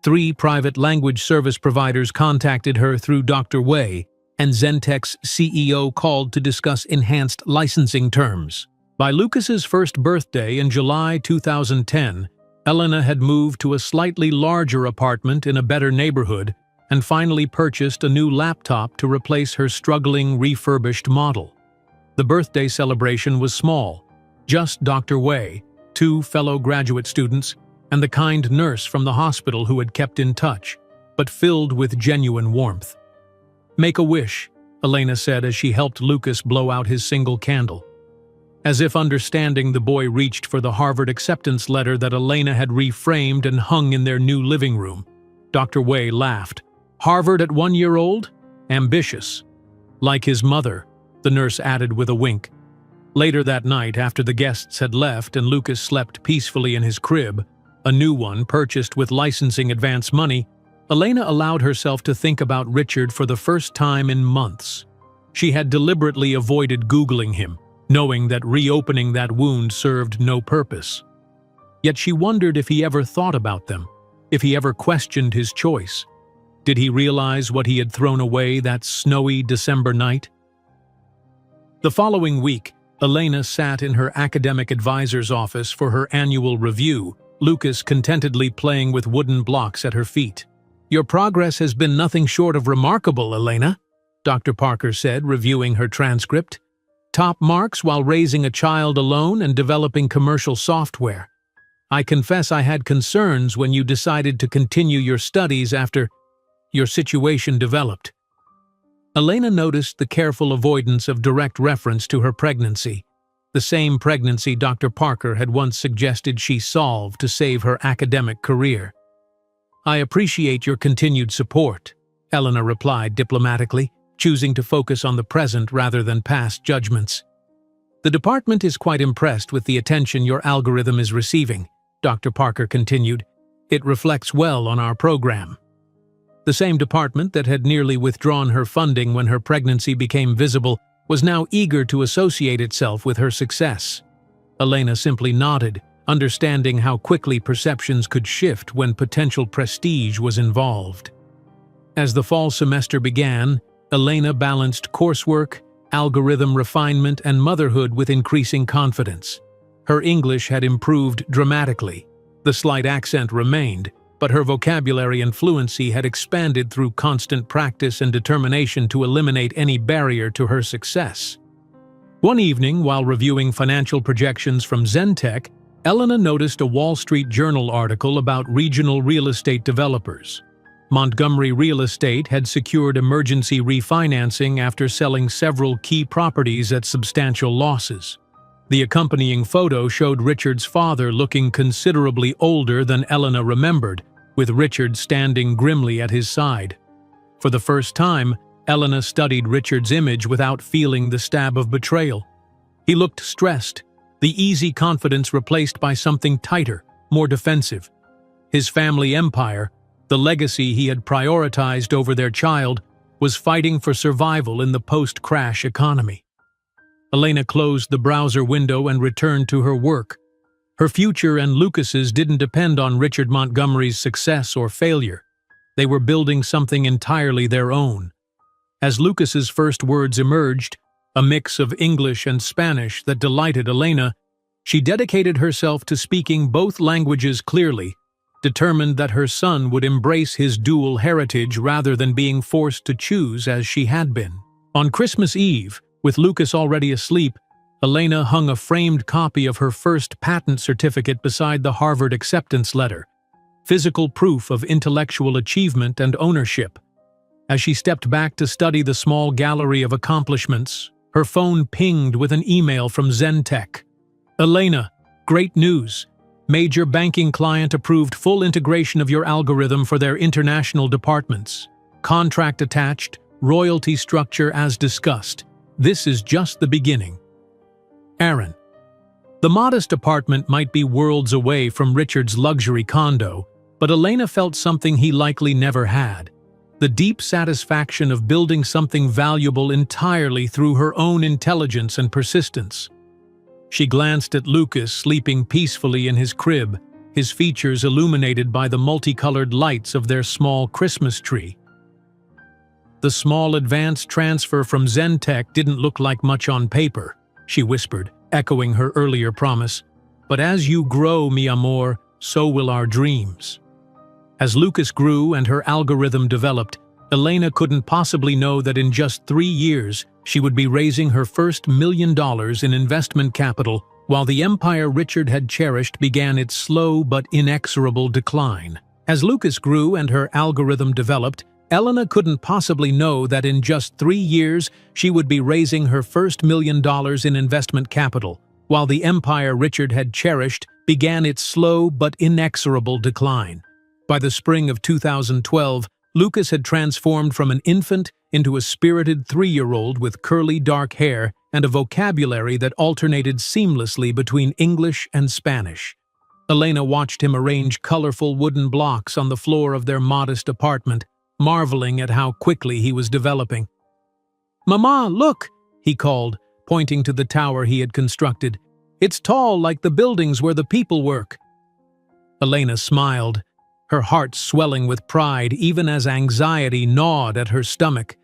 3 private language service providers contacted her through Dr. Wei, and Zentech's CEO called to discuss enhanced licensing terms. By Lucas's first birthday in July 2010, Elena had moved to a slightly larger apartment in a better neighborhood and finally purchased a new laptop to replace her struggling refurbished model. The birthday celebration was small, just Dr. Wei, 2 fellow graduate students, and the kind nurse from the hospital who had kept in touch, but filled with genuine warmth. "Make a wish," Elena said as she helped Lucas blow out his single candle. As if understanding, the boy reached for the Harvard acceptance letter that Elena had reframed and hung in their new living room. Dr. Wei laughed. "Harvard at 1 year old? Ambitious." "Like his mother," the nurse added with a wink. Later that night, after the guests had left and Lucas slept peacefully in his crib, a new one purchased with licensing advance money, Elena allowed herself to think about Richard for the first time in months. She had deliberately avoided Googling him, knowing that reopening that wound served no purpose. Yet she wondered if he ever thought about them, if he ever questioned his choice. Did he realize what he had thrown away that snowy December night? The following week, Elena sat in her academic advisor's office for her annual review, Lucas contentedly playing with wooden blocks at her feet. "Your progress has been nothing short of remarkable, Elena," Dr. Parker said, reviewing her transcript. "Top marks while raising a child alone and developing commercial software. I confess I had concerns when you decided to continue your studies after your situation developed." Elena noticed the careful avoidance of direct reference to her pregnancy, the same pregnancy Dr. Parker had once suggested she solve to save her academic career. "I appreciate your continued support," Elena replied diplomatically, choosing to focus on the present rather than past judgments. "The department is quite impressed with the attention your algorithm is receiving," Dr. Parker continued. "It reflects well on our program." The same department that had nearly withdrawn her funding when her pregnancy became visible was now eager to associate itself with her success. Elena simply nodded, understanding how quickly perceptions could shift when potential prestige was involved. As the fall semester began, Elena balanced coursework, algorithm refinement, and motherhood with increasing confidence. Her English had improved dramatically. The slight accent remained, but her vocabulary and fluency had expanded through constant practice and determination to eliminate any barrier to her success. One evening, while reviewing financial projections from Zentech, Elena noticed a Wall Street Journal article about regional real estate developers. Montgomery Real Estate had secured emergency refinancing after selling several key properties at substantial losses. The accompanying photo showed Richard's father looking considerably older than Elena remembered, with Richard standing grimly at his side. For the first time, Elena studied Richard's image without feeling the stab of betrayal. He looked stressed, the easy confidence replaced by something tighter, more defensive. His family empire, the legacy he had prioritized over their child, was fighting for survival in the post-crash economy. Elena closed the browser window and returned to her work. Her future and Lucas's didn't depend on Richard Montgomery's success or failure. They were building something entirely their own. As Lucas's first words emerged, a mix of English and Spanish that delighted Elena, she dedicated herself to speaking both languages clearly, determined that her son would embrace his dual heritage rather than being forced to choose as she had been. On Christmas Eve, with Lucas already asleep, Elena hung a framed copy of her first patent certificate beside the Harvard acceptance letter, physical proof of intellectual achievement and ownership. As she stepped back to study the small gallery of accomplishments, her phone pinged with an email from Zentech. "Elena, great news. Major banking client approved full integration of your algorithm for their international departments. Contract attached, royalty structure as discussed. This is just the beginning. Aaron." The modest apartment might be worlds away from Richard's luxury condo, but Elena felt something he likely never had: the deep satisfaction of building something valuable entirely through her own intelligence and persistence. She glanced at Lucas sleeping peacefully in his crib, his features illuminated by the multicolored lights of their small Christmas tree. "The small advance transfer from Zentech didn't look like much on paper," she whispered, echoing her earlier promise. "But as you grow, mi amor, so will our dreams." As Lucas grew and her algorithm developed, Elena couldn't possibly know that in just 3 years, she would be raising her first $1 million in investment capital, while the empire Richard had cherished began its slow but inexorable decline. As Lucas grew and her algorithm developed, Elena couldn't possibly know that in just 3 years she would be raising her first $1 million in investment capital, while the empire Richard had cherished began its slow but inexorable decline. By the spring of 2012, Lucas had transformed from an infant into a spirited 3-year-old with curly dark hair and a vocabulary that alternated seamlessly between English and Spanish. Elena watched him arrange colorful wooden blocks on the floor of their modest apartment, marveling at how quickly he was developing. "Mama, look!" he called, pointing to the tower he had constructed. "It's tall like the buildings where the people work." Elena smiled. her heart swelling with pride even as anxiety gnawed at her stomach.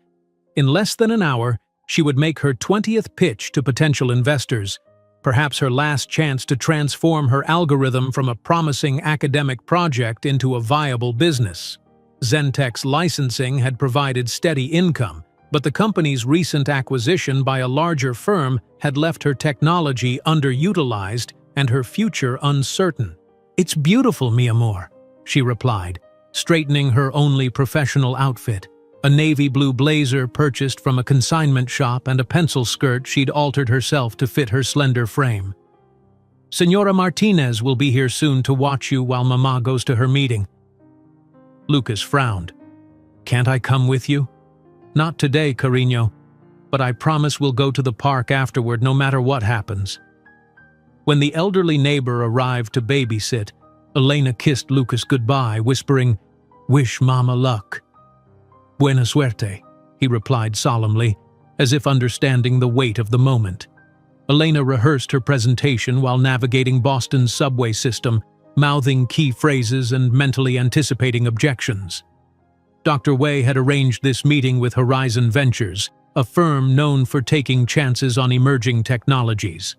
In less than an hour, she would make her 20th pitch to potential investors, perhaps her last chance to transform her algorithm from a promising academic project into a viable business. Zentech's licensing had provided steady income, but the company's recent acquisition by a larger firm had left her technology underutilized and her future uncertain. "It's beautiful, mi amor," she replied, straightening her only professional outfit, a navy blue blazer purchased from a consignment shop and a pencil skirt she'd altered herself to fit her slender frame. "Senora Martinez will be here soon to watch you while Mama goes to her meeting." Lucas frowned. "Can't I come with you?" "Not today, cariño, but I promise we'll go to the park afterward no matter what happens." When the elderly neighbor arrived to babysit, Elena kissed Lucas goodbye, whispering, "Wish Mama luck." "Buena suerte," he replied solemnly, as if understanding the weight of the moment. Elena rehearsed her presentation while navigating Boston's subway system, mouthing key phrases and mentally anticipating objections. Dr. Wei had arranged this meeting with Horizon Ventures, a firm known for taking chances on emerging technologies.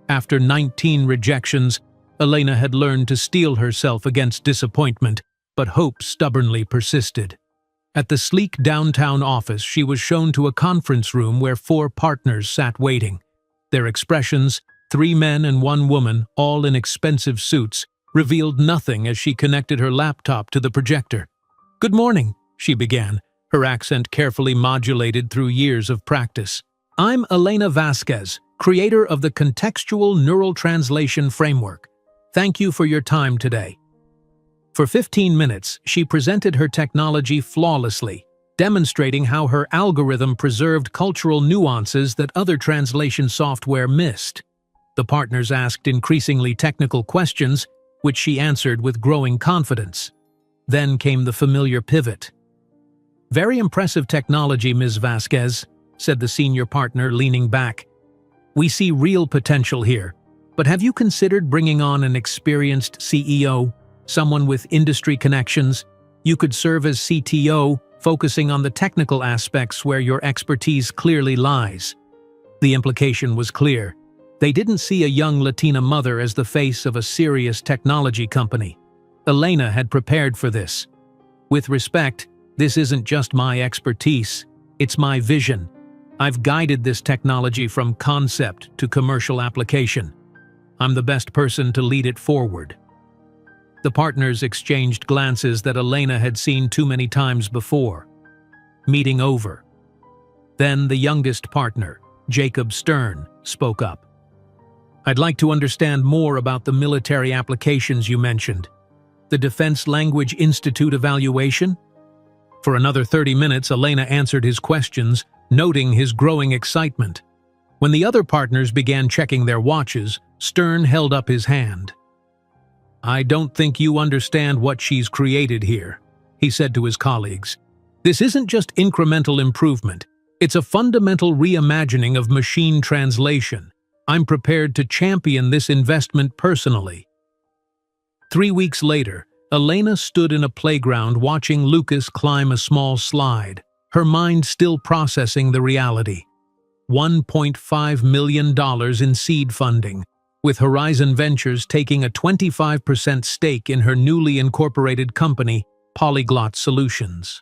After 19 rejections, Elena had learned to steel herself against disappointment, but hope stubbornly persisted. At the sleek downtown office, she was shown to a conference room where 4 partners sat waiting. Their expressions, 3 men and 1 woman, all in expensive suits, revealed nothing as she connected her laptop to the projector. "Good morning," she began, her accent carefully modulated through years of practice. "I'm Elena Vasquez, creator of the Contextual Neural Translation Framework. Thank you for your time today." For 15 minutes, she presented her technology flawlessly, demonstrating how her algorithm preserved cultural nuances that other translation software missed. The partners asked increasingly technical questions, which she answered with growing confidence. Then came the familiar pivot. "Very impressive technology, Ms. Vasquez," said the senior partner, leaning back. "We see real potential here, but have you considered bringing on an experienced CEO, someone with industry connections? You could serve as CTO, focusing on the technical aspects where your expertise clearly lies." The implication was clear. They didn't see a young Latina mother as the face of a serious technology company. Elena had prepared for this. "With respect, this isn't just my expertise, it's my vision. I've guided this technology from concept to commercial application. I'm the best person to lead it forward." The partners exchanged glances that Elena had seen too many times before. Meeting over. Then the youngest partner, Jacob Stern, spoke up. "I'd like to understand more about the military applications you mentioned. The Defense Language Institute evaluation?" For another 30 minutes, Elena answered his questions, noting his growing excitement. When the other partners began checking their watches, Stern held up his hand. "I don't think you understand what she's created here," he said to his colleagues. "This isn't just incremental improvement. It's a fundamental reimagining of machine translation. I'm prepared to champion this investment personally." 3 weeks later, Elena stood in a playground watching Lucas climb a small slide, her mind still processing the reality. $1.5 million in seed funding, with Horizon Ventures taking a 25% stake in her newly incorporated company, Polyglot Solutions.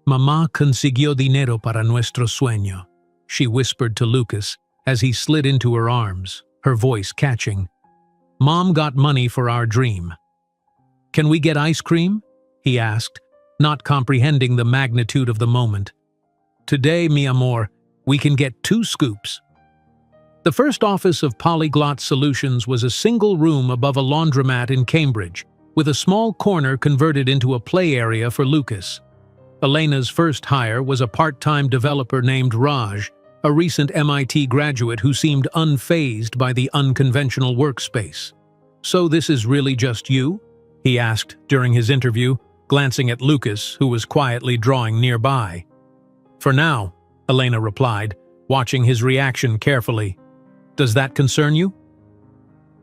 "Mamá consiguió dinero para nuestro sueño," she whispered to Lucas as he slid into her arms, her voice catching. "Mom got money for our dream." "Can we get ice cream?" he asked, not comprehending the magnitude of the moment. "Today, mi amor, we can get 2 scoops." The first office of Polyglot Solutions was a single room above a laundromat in Cambridge, with a small corner converted into a play area for Lucas. Elena's first hire was a part-time developer named Raj, a recent MIT graduate who seemed unfazed by the unconventional workspace. "So this is really just you?" he asked during his interview, glancing at Lucas, who was quietly drawing nearby. "For now," Elena replied, watching his reaction carefully. "Does that concern you?"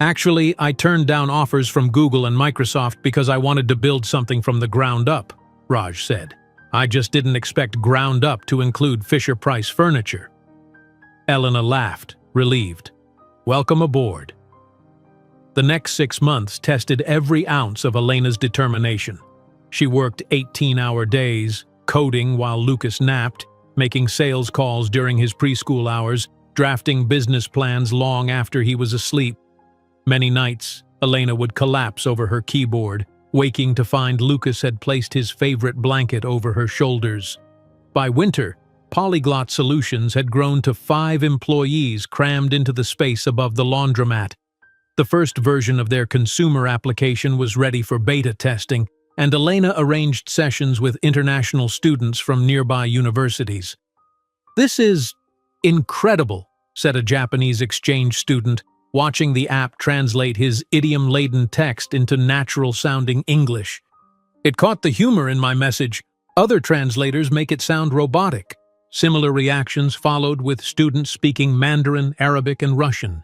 Actually, I turned down offers from Google and Microsoft because I wanted to build something from the ground up, Raj said. I just didn't expect ground up to include Fisher-Price furniture. Elena laughed, relieved. Welcome aboard. The next 6 months tested every ounce of Elena's determination. She worked 18-hour days, coding while Lucas napped, making sales calls during his preschool hours, drafting business plans long after he was asleep. Many nights, Elena would collapse over her keyboard, waking to find Lucas had placed his favorite blanket over her shoulders. By winter, Polyglot Solutions had grown to 5 employees crammed into the space above the laundromat. The first version of their consumer application was ready for beta testing, and Elena arranged sessions with international students from nearby universities. "This is incredible," said a Japanese exchange student, watching the app translate his idiom-laden text into natural-sounding English. "It caught the humor in my message. Other translators make it sound robotic." Similar reactions followed with students speaking Mandarin, Arabic, and Russian.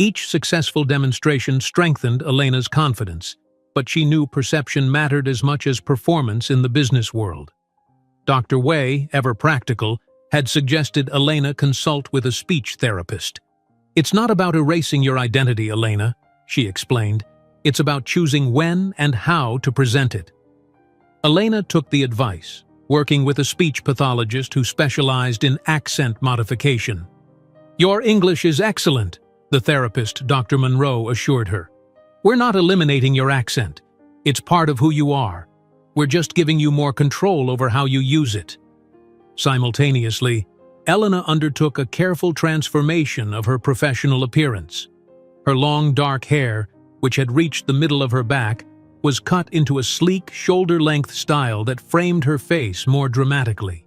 Each successful demonstration strengthened Elena's confidence, but she knew perception mattered as much as performance in the business world. Dr. Wei, ever practical, had suggested Elena consult with a speech therapist. "It's not about erasing your identity, Elena," she explained. "It's about choosing when and how to present it." Elena took the advice, working with a speech pathologist who specialized in accent modification. "Your English is excellent," the therapist, Dr. Monroe, assured her. "We're not eliminating your accent. It's part of who you are. We're just giving you more control over how you use it." Simultaneously, Elena undertook a careful transformation of her professional appearance. Her long dark hair, which had reached the middle of her back, was cut into a sleek, shoulder-length style that framed her face more dramatically.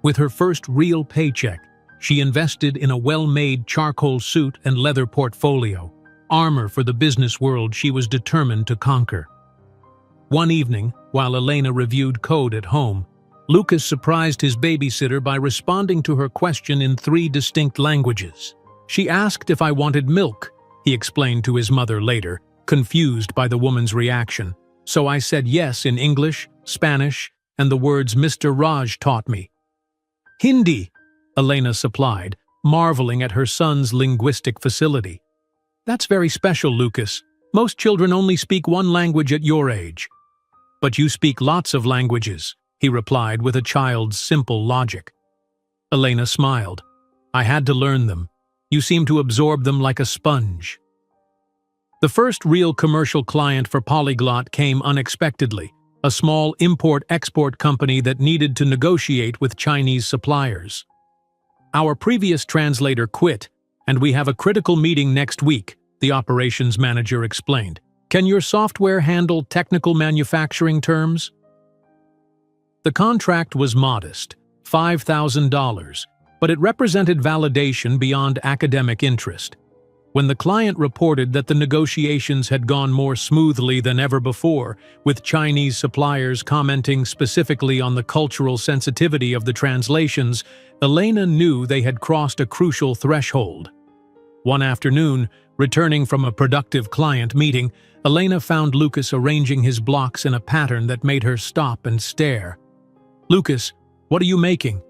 With her first real paycheck, she invested in a well-made charcoal suit and leather portfolio, armor for the business world she was determined to conquer. One evening, while Elena reviewed code at home, Lucas surprised his babysitter by responding to her question in 3 distinct languages. "She asked if I wanted milk," he explained to his mother later, confused by the woman's reaction. "So I said yes in English, Spanish, and the words Mr. Raj taught me." "Hindi," Elena supplied, marveling at her son's linguistic facility. "That's very special, Lucas. Most children only speak one language at your age." "But you speak lots of languages," he replied with a child's simple logic. Elena smiled. "I had to learn them. You seem to absorb them like a sponge." The first real commercial client for Polyglot came unexpectedly, a small import-export company that needed to negotiate with Chinese suppliers. "Our previous translator quit, and we have a critical meeting next week," the operations manager explained. "Can your software handle technical manufacturing terms?" The contract was modest, $5,000, but it represented validation beyond academic interest. When the client reported that the negotiations had gone more smoothly than ever before, with Chinese suppliers commenting specifically on the cultural sensitivity of the translations, Elena knew they had crossed a crucial threshold. One afternoon, returning from a productive client meeting, Elena found Lucas arranging his blocks in a pattern that made her stop and stare. "Lucas, what are you making?"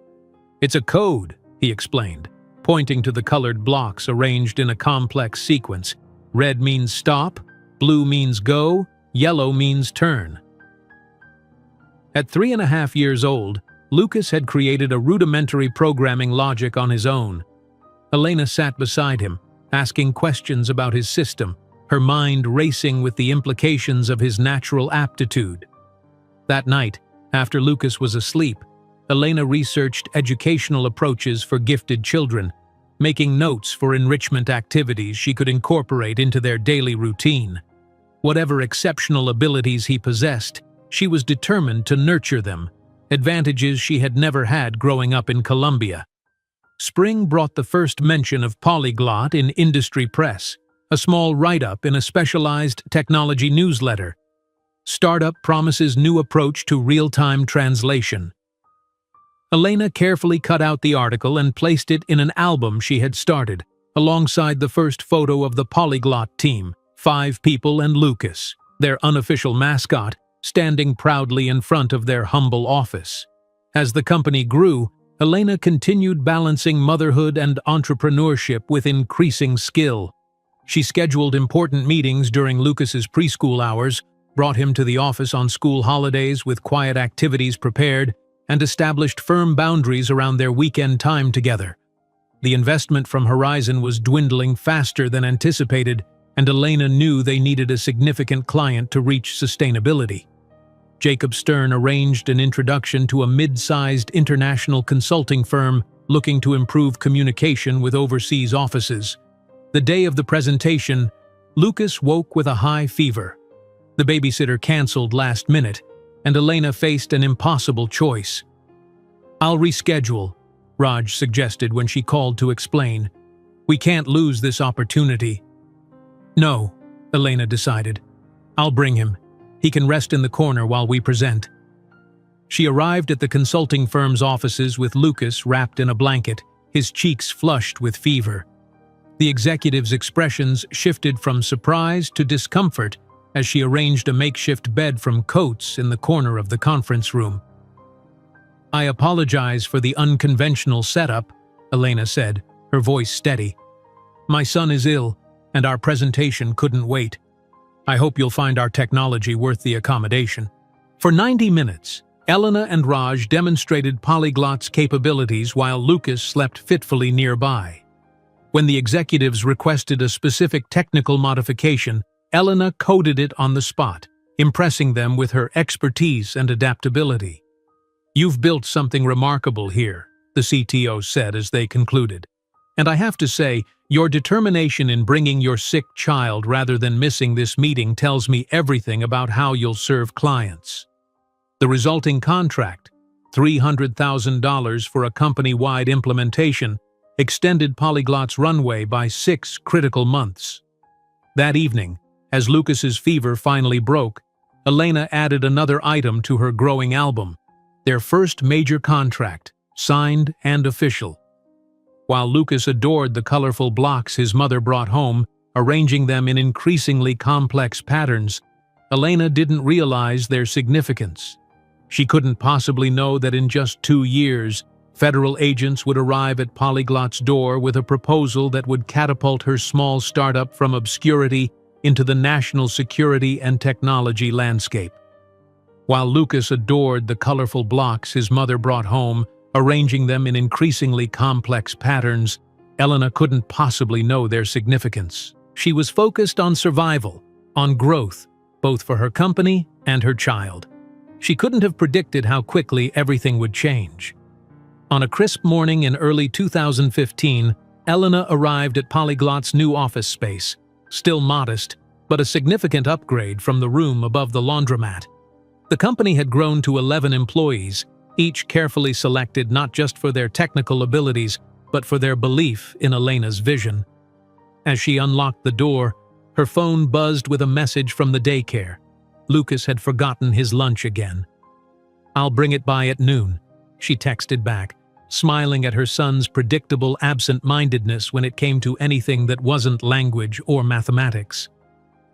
"It's a code," he explained, pointing to the colored blocks arranged in a complex sequence. Red means stop, blue means go, yellow means turn. At 3.5 years old, Lucas had created a rudimentary programming logic on his own. Elena sat beside him, asking questions about his system, her mind racing with the implications of his natural aptitude. That night, after Lucas was asleep, Elena researched educational approaches for gifted children, making notes for enrichment activities she could incorporate into their daily routine. Whatever exceptional abilities he possessed, she was determined to nurture them, advantages she had never had growing up in Colombia. Spring brought the first mention of Polyglot in industry press, a small write-up in a specialized technology newsletter. Startup promises new approach to real-time translation. Elena carefully cut out the article and placed it in an album she had started, alongside the first photo of the polyglot team, 5 people and Lucas, their unofficial mascot, standing proudly in front of their humble office. As the company grew, Elena continued balancing motherhood and entrepreneurship with increasing skill. She scheduled important meetings during Lucas's preschool hours, brought him to the office on school holidays with quiet activities prepared, and established firm boundaries around their weekend time together. The investment from Horizon was dwindling faster than anticipated, and Elena knew they needed a significant client to reach sustainability. Jacob Stern arranged an introduction to a mid-sized international consulting firm looking to improve communication with overseas offices. The day of the presentation, Lucas woke with a high fever. The babysitter canceled last minute, and Elena faced an impossible choice. "I'll reschedule," Raj suggested when she called to explain. "We can't lose this opportunity." "No," Elena decided. "I'll bring him. He can rest in the corner while we present." She arrived at the consulting firm's offices with Lucas wrapped in a blanket, his cheeks flushed with fever. The executive's expressions shifted from surprise to discomfort as she arranged a makeshift bed from coats in the corner of the conference room. "I apologize for the unconventional setup," Elena said, her voice steady. "My son is ill, and our presentation couldn't wait. I hope you'll find our technology worth the accommodation." For 90 minutes, Elena and Raj demonstrated Polyglot's capabilities while Lucas slept fitfully nearby. When the executives requested a specific technical modification, Elena coded it on the spot, impressing them with her expertise and adaptability. "You've built something remarkable here," the CTO said as they concluded. "And I have to say, your determination in bringing your sick child rather than missing this meeting tells me everything about how you'll serve clients." The resulting contract, $300,000 for a company-wide implementation, extended Polyglot's runway by 6 critical months. That evening, as Lucas's fever finally broke, Elena added another item to her growing album, their first major contract, signed and official. While Lucas adored the colorful blocks his mother brought home, arranging them in increasingly complex patterns, Elena didn't realize their significance. She couldn't possibly know that in just 2 years, federal agents would arrive at Polyglot's door with a proposal that would catapult her small startup from obscurity into the national security and technology landscape. While Lucas adored the colorful blocks his mother brought home, arranging them in increasingly complex patterns, Elena couldn't possibly know their significance. She was focused on survival, on growth, both for her company and her child. She couldn't have predicted how quickly everything would change. On a crisp morning in early 2015, Elena arrived at Polyglot's new office space, still modest, but a significant upgrade from the room above the laundromat. The company had grown to 11 employees, each carefully selected not just for their technical abilities, but for their belief in Elena's vision. As she unlocked the door, her phone buzzed with a message from the daycare. Lucas had forgotten his lunch again. "I'll bring it by at noon," she texted back, smiling at her son's predictable absent-mindedness when it came to anything that wasn't language or mathematics.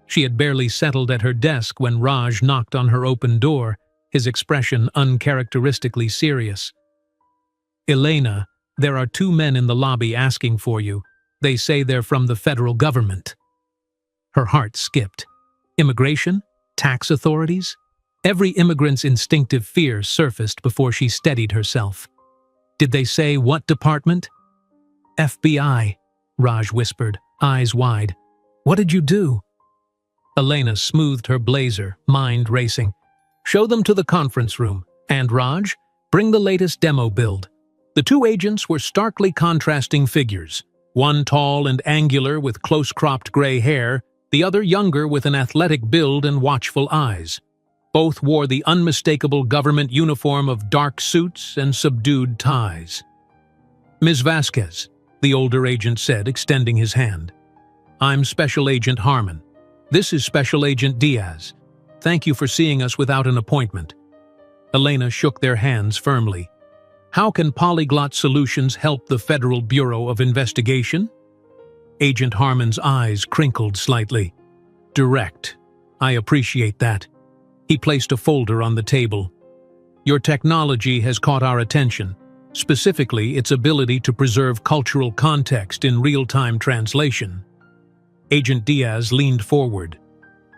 She had barely settled at her desk when Raj knocked on her open door, his expression uncharacteristically serious. "Elena, there are 2 men in the lobby asking for you. They say they're from the federal government." Her heart skipped. Immigration? Tax authorities? Every immigrant's instinctive fear surfaced before she steadied herself. "Did they say what department?" "FBI," Raj whispered, eyes wide. "What did you do?" Elena smoothed her blazer, mind racing. "Show them to the conference room. And Raj, bring the latest demo build." The 2 agents were starkly contrasting figures, one tall and angular with close-cropped gray hair, the other younger with an athletic build and watchful eyes. Both wore the unmistakable government uniform of dark suits and subdued ties. "Ms. Vasquez," the older agent said, extending his hand. "I'm Special Agent Harmon. This is Special Agent Diaz. Thank you for seeing us without an appointment." Elena shook their hands firmly. "How can Polyglot Solutions help the Federal Bureau of Investigation?" Agent Harmon's eyes crinkled slightly. Direct. I appreciate that. He placed a folder on the table. Your technology has caught our attention, specifically its ability to preserve cultural context in real-time translation. Agent Diaz leaned forward.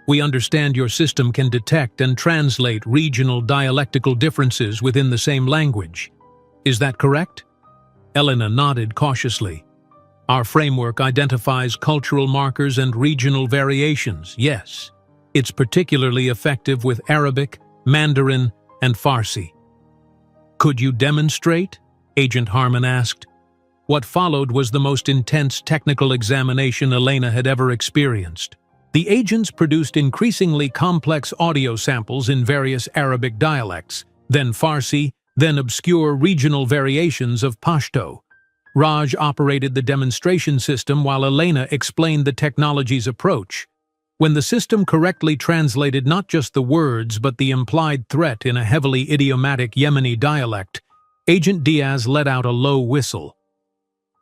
We understand your system can detect and translate regional dialectical differences within the same language. Is that correct? Elena nodded cautiously. Our framework identifies cultural markers and regional variations, yes. It's particularly effective with Arabic, Mandarin, and Farsi. Could you demonstrate? Agent Harmon asked. What followed was the most intense technical examination Elena had ever experienced. The agents produced increasingly complex audio samples in various Arabic dialects, then Farsi, then obscure regional variations of Pashto. Raj operated the demonstration system while Elena explained the technology's approach. When the system correctly translated not just the words but the implied threat in a heavily idiomatic Yemeni dialect, Agent Diaz let out a low whistle.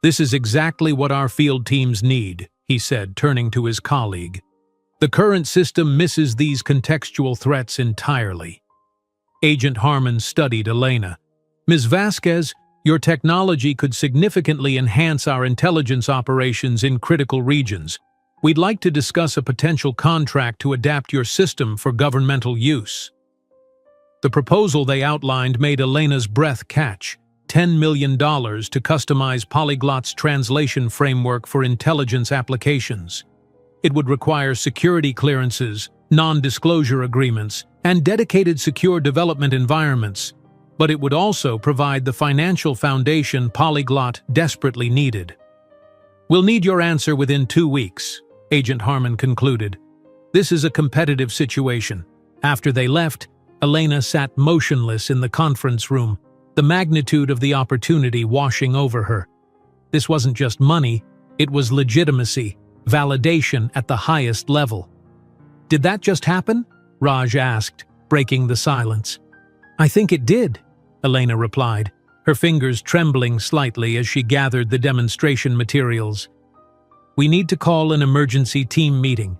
This is exactly what our field teams need, he said, turning to his colleague. The current system misses these contextual threats entirely. Agent Harmon studied Elena. Ms. Vasquez, your technology could significantly enhance our intelligence operations in critical regions. We'd like to discuss a potential contract to adapt your system for governmental use. The proposal they outlined made Elena's breath catch. $10 million to customize Polyglot's translation framework for intelligence applications. It would require security clearances, non-disclosure agreements, and dedicated secure development environments, but it would also provide the financial foundation Polyglot desperately needed. We'll need your answer within 2 weeks, Agent Harmon concluded. This is a competitive situation. After they left, Elena sat motionless in the conference room, the magnitude of the opportunity washing over her. This wasn't just money, it was legitimacy, validation at the highest level. Did that just happen? Raj asked, breaking the silence. I think it did, Elena replied, her fingers trembling slightly as she gathered the demonstration materials. We need to call an emergency team meeting.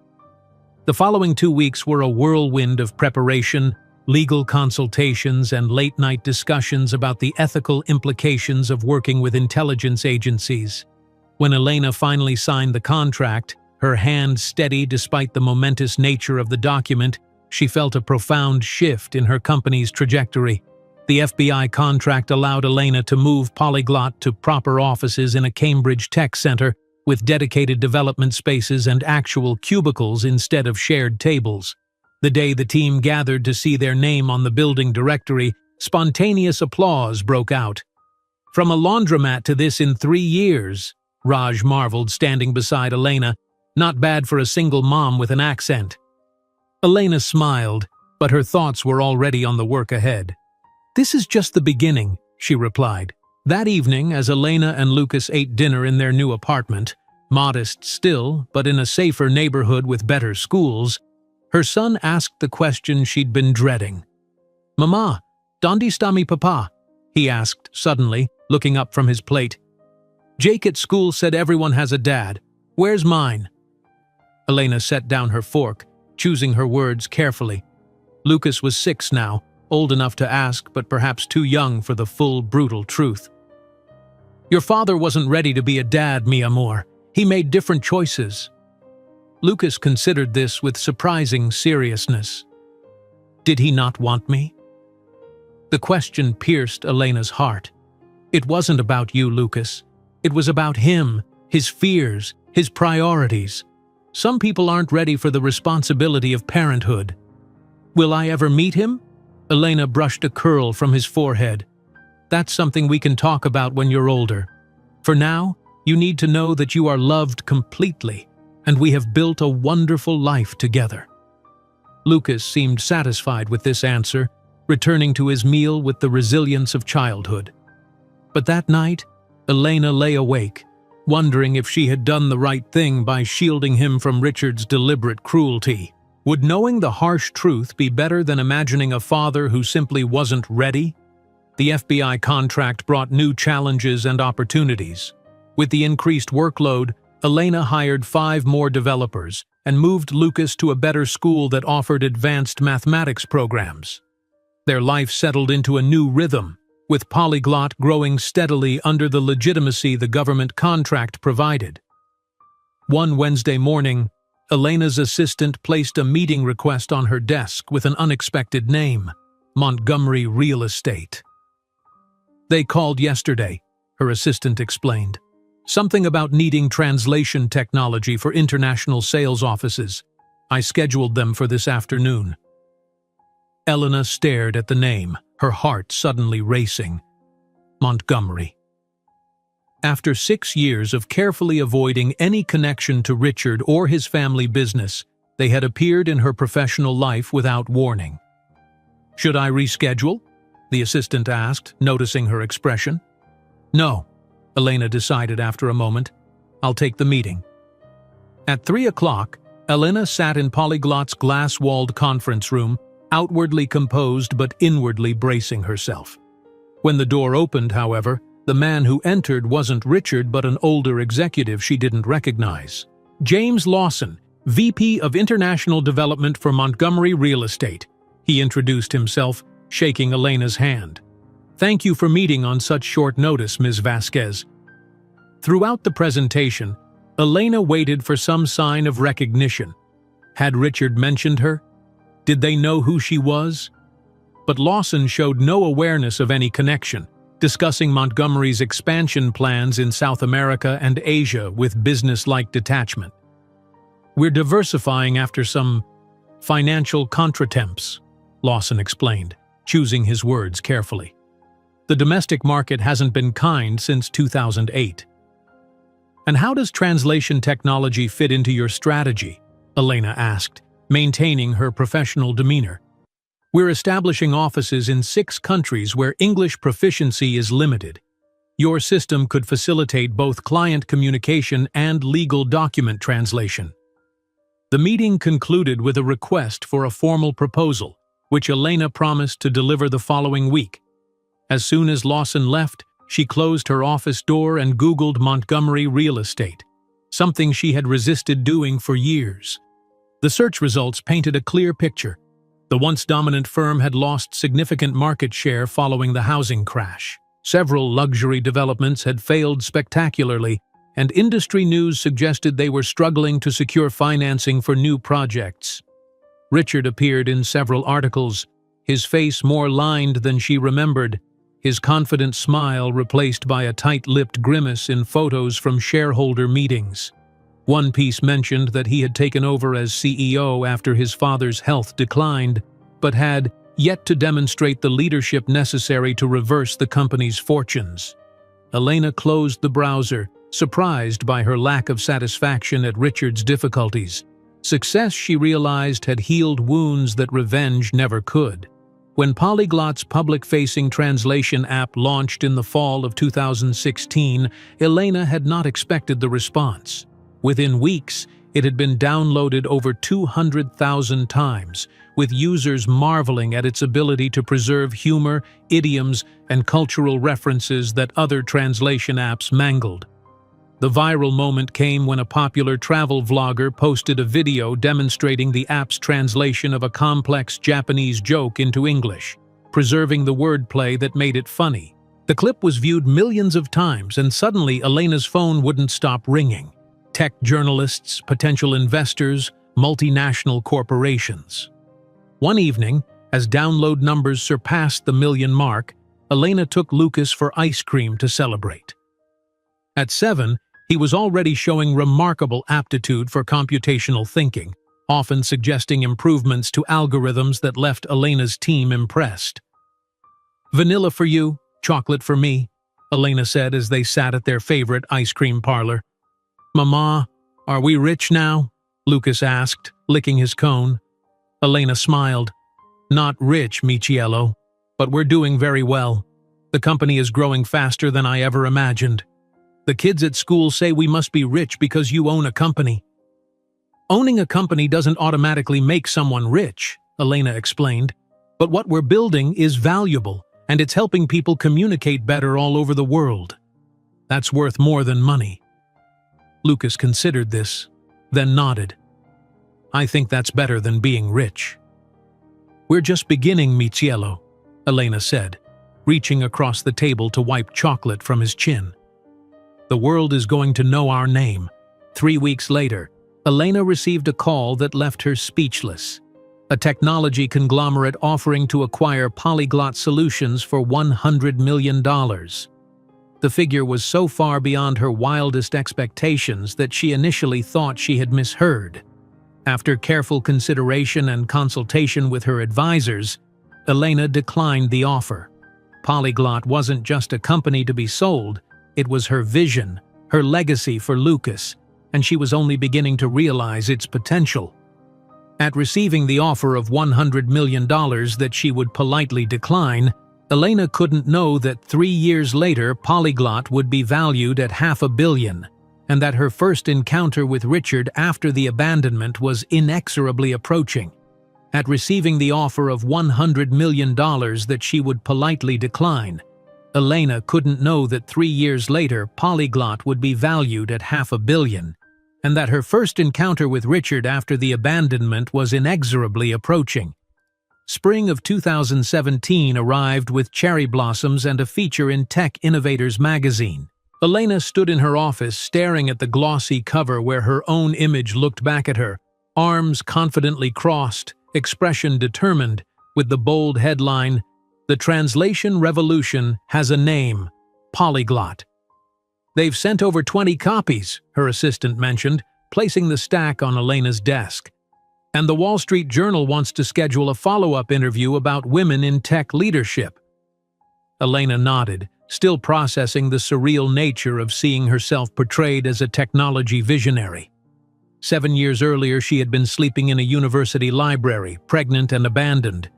The following 2 weeks were a whirlwind of preparation, legal consultations, and late-night discussions about the ethical implications of working with intelligence agencies. When Elena finally signed the contract, her hand steady despite the momentous nature of the document, she felt a profound shift in her company's trajectory. The FBI contract allowed Elena to move Polyglot to proper offices in a Cambridge tech center, with dedicated development spaces and actual cubicles instead of shared tables. The day the team gathered to see their name on the building directory, spontaneous applause broke out. From a laundromat to this in 3 years, Raj marveled, standing beside Elena. Not bad for a single mom with an accent. Elena smiled, but her thoughts were already on the work ahead. This is just the beginning, she replied. That evening, as Elena and Lucas ate dinner in their new apartment, modest still, but in a safer neighborhood with better schools, her son asked the question she'd been dreading. Mama, ¿dónde está mi papá? He asked suddenly, looking up from his plate. Jake at school said everyone has a dad. Where's mine? Elena set down her fork, choosing her words carefully. Lucas was 6 now, old enough to ask, but perhaps too young for the full, brutal truth. Your father wasn't ready to be a dad, mi amor. He made different choices. Lucas considered this with surprising seriousness. Did he not want me? The question pierced Elena's heart. It wasn't about you, Lucas. It was about him, his fears, his priorities. Some people aren't ready for the responsibility of parenthood. Will I ever meet him? Elena brushed a curl from his forehead. That's something we can talk about when you're older. For now, you need to know that you are loved completely, and we have built a wonderful life together. Lucas seemed satisfied with this answer, returning to his meal with the resilience of childhood. But that night, Elena lay awake, wondering if she had done the right thing by shielding him from Richard's deliberate cruelty. Would knowing the harsh truth be better than imagining a father who simply wasn't ready? The FBI contract brought new challenges and opportunities. With the increased workload, Elena hired 5 more developers and moved Lucas to a better school that offered advanced mathematics programs. Their life settled into a new rhythm, with Polyglot growing steadily under the legitimacy the government contract provided. One Wednesday morning, Elena's assistant placed a meeting request on her desk with an unexpected name: Montgomery Real Estate. "They called yesterday," her assistant explained. "Something about needing translation technology for international sales offices. I scheduled them for this afternoon." Elena stared at the name, her heart suddenly racing. Montgomery. After 6 years of carefully avoiding any connection to Richard or his family business, they had appeared in her professional life without warning. "Should I reschedule?" the assistant asked, noticing her expression. "No," Elena decided after a moment. "I'll take the meeting." At 3 o'clock, Elena sat in Polyglot's glass-walled conference room, outwardly composed but inwardly bracing herself. When the door opened, however, the man who entered wasn't Richard but an older executive she didn't recognize. "James Lawson, VP of International Development for Montgomery Real Estate," he introduced himself, shaking Elena's hand. "Thank you for meeting on such short notice, Ms. Vasquez." Throughout the presentation, Elena waited for some sign of recognition. Had Richard mentioned her? Did they know who she was? But Lawson showed no awareness of any connection, discussing Montgomery's expansion plans in South America and Asia with business-like detachment. "We're diversifying after some financial contretemps," Lawson explained, choosing his words carefully. "The domestic market hasn't been kind since 2008. "And how does translation technology fit into your strategy?" Elena asked, maintaining her professional demeanor. "We're establishing offices in 6 countries where English proficiency is limited. Your system could facilitate both client communication and legal document translation." The meeting concluded with a request for a formal proposal, which Elena promised to deliver the following week. As soon as Lawson left, she closed her office door and Googled Montgomery Real Estate, something she had resisted doing for years. The search results painted a clear picture. The once dominant firm had lost significant market share following the housing crash. Several luxury developments had failed spectacularly, and industry news suggested they were struggling to secure financing for new projects. Richard appeared in several articles, his face more lined than she remembered, his confident smile replaced by a tight-lipped grimace in photos from shareholder meetings. One piece mentioned that he had taken over as CEO after his father's health declined, but had yet to demonstrate the leadership necessary to reverse the company's fortunes. Elena closed the browser, surprised by her lack of satisfaction at Richard's difficulties. Success, she realized, had healed wounds that revenge never could. When Polyglot's public-facing translation app launched in the fall of 2016, Elena had not expected the response. Within weeks, it had been downloaded over 200,000 times, with users marveling at its ability to preserve humor, idioms, and cultural references that other translation apps mangled. The viral moment came when a popular travel vlogger posted a video demonstrating the app's translation of a complex Japanese joke into English, preserving the wordplay that made it funny. The clip was viewed millions of times, and suddenly Elena's phone wouldn't stop ringing. Tech journalists, potential investors, multinational corporations. One evening, as download numbers surpassed the 1,000,000 mark, Elena took Lucas for ice cream to celebrate. At 7, he was already showing remarkable aptitude for computational thinking, often suggesting improvements to algorithms that left Elena's team impressed. "Vanilla for you, chocolate for me," Elena said as they sat at their favorite ice cream parlor. "Mama, are we rich now?" Lucas asked, licking his cone. Elena smiled. "Not rich, Michiello, but we're doing very well. The company is growing faster than I ever imagined. The kids at school say we must be rich because you own a company." "Owning a company doesn't automatically make someone rich," Elena explained. "But what we're building is valuable, and it's helping people communicate better all over the world. That's worth more than money." Lucas considered this, then nodded. I think that's better than being rich. We're just beginning, mi cielo, Elena said, reaching across the table to wipe chocolate from his chin. The world is going to know our name. 3 weeks later, Elena received a call that left her speechless. A technology conglomerate offering to acquire Polyglot Solutions for $100 million. The figure was so far beyond her wildest expectations that she initially thought she had misheard. After careful consideration and consultation with her advisors, Elena declined the offer. Polyglot wasn't just a company to be sold, it was her vision, her legacy for Lucas, and she was only beginning to realize its potential. At receiving the offer of $100 million that she would politely decline, Elena couldn't know that 3 years later Polyglot would be valued at $500 million, and that her first encounter with Richard after the abandonment was inexorably approaching. At receiving the offer of $100 million that she would politely decline, Elena couldn't know that 3 years later Polyglot would be valued at $500 million, and that her first encounter with Richard after the abandonment was inexorably approaching. Spring of 2017 arrived with cherry blossoms and a feature in Tech Innovators magazine. Elena stood in her office staring at the glossy cover where her own image looked back at her, arms confidently crossed, expression determined, with the bold headline, "The Translation Revolution has a name, Polyglot." "They've sent over 20 copies," her assistant mentioned, placing the stack on Elena's desk. "And the Wall Street Journal wants to schedule a follow-up interview about women in tech leadership." Elena nodded, still processing the surreal nature of seeing herself portrayed as a technology visionary. 7 years earlier, she had been sleeping in a university library, pregnant and abandoned.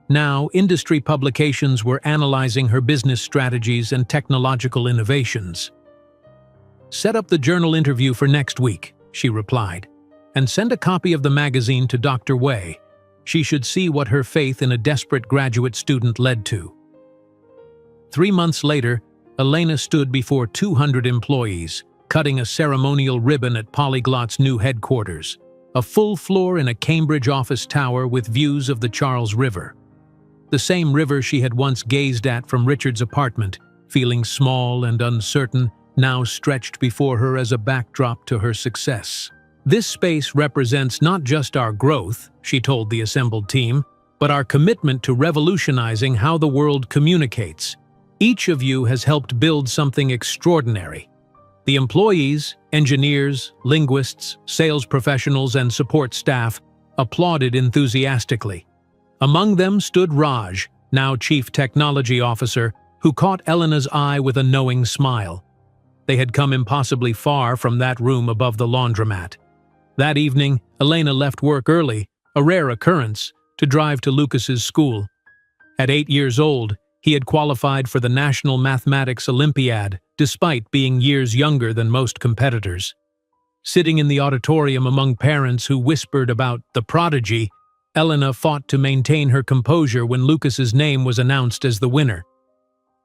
Now, industry publications were analyzing her business strategies and technological innovations. "Set up the journal interview for next week," she replied, "and send a copy of the magazine to Dr. Wei. She should see what her faith in a desperate graduate student led to." 3 months later, Elena stood before 200 employees, cutting a ceremonial ribbon at Polyglot's new headquarters, a full floor in a Cambridge office tower with views of the Charles River. The same river she had once gazed at from Richard's apartment, feeling small and uncertain, now stretched before her as a backdrop to her success. "This space represents not just our growth," she told the assembled team, "but our commitment to revolutionizing how the world communicates. Each of you has helped build something extraordinary." The employees, engineers, linguists, sales professionals, and support staff applauded enthusiastically. Among them stood Raj, now Chief Technology Officer, who caught Elena's eye with a knowing smile. They had come impossibly far from that room above the laundromat. That evening, Elena left work early, a rare occurrence, to drive to Lucas's school. At 8 years old, he had qualified for the National Mathematics Olympiad, despite being years younger than most competitors. Sitting in the auditorium among parents who whispered about the prodigy, Elena fought to maintain her composure when Lucas's name was announced as the winner.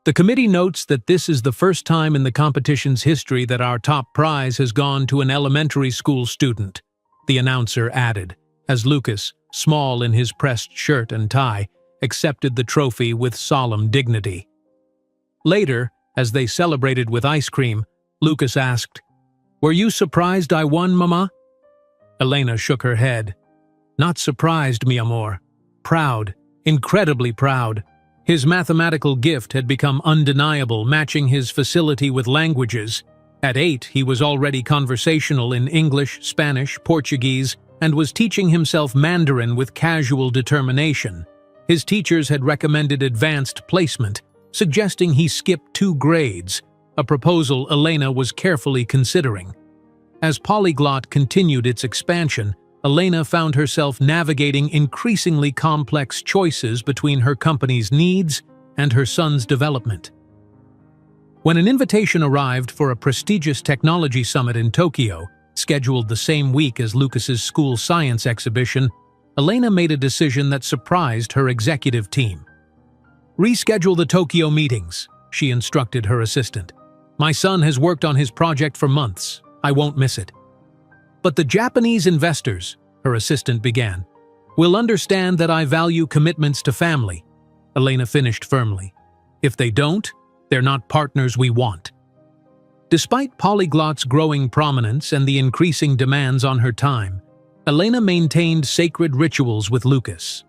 "The committee notes that this is the first time in the competition's history that our top prize has gone to an elementary school student," the announcer added, as Lucas, small in his pressed shirt and tie, accepted the trophy with solemn dignity. Later, as they celebrated with ice cream, Lucas asked, "Were you surprised I won, Mama?" Elena shook her head. "Not surprised, mi amor. Proud, incredibly proud." His mathematical gift had become undeniable, matching his facility with languages. At 8, he was already conversational in English, Spanish, Portuguese, and was teaching himself Mandarin with casual determination. His teachers had recommended advanced placement, suggesting he skip 2 grades, a proposal Elena was carefully considering. As Polyglot continued its expansion, Elena found herself navigating increasingly complex choices between her company's needs and her son's development. When an invitation arrived for a prestigious technology summit in Tokyo, scheduled the same week as Lucas's school science exhibition, Elena made a decision that surprised her executive team. "Reschedule the Tokyo meetings," she instructed her assistant. "My son has worked on his project for months. I won't miss it. But the Japanese investors, her assistant began, will understand that I value commitments to family, Elena finished firmly. If they don't, they're not partners we want. Despite Polyglot's growing prominence and the increasing demands on her time, Elena maintained sacred rituals with Lucas.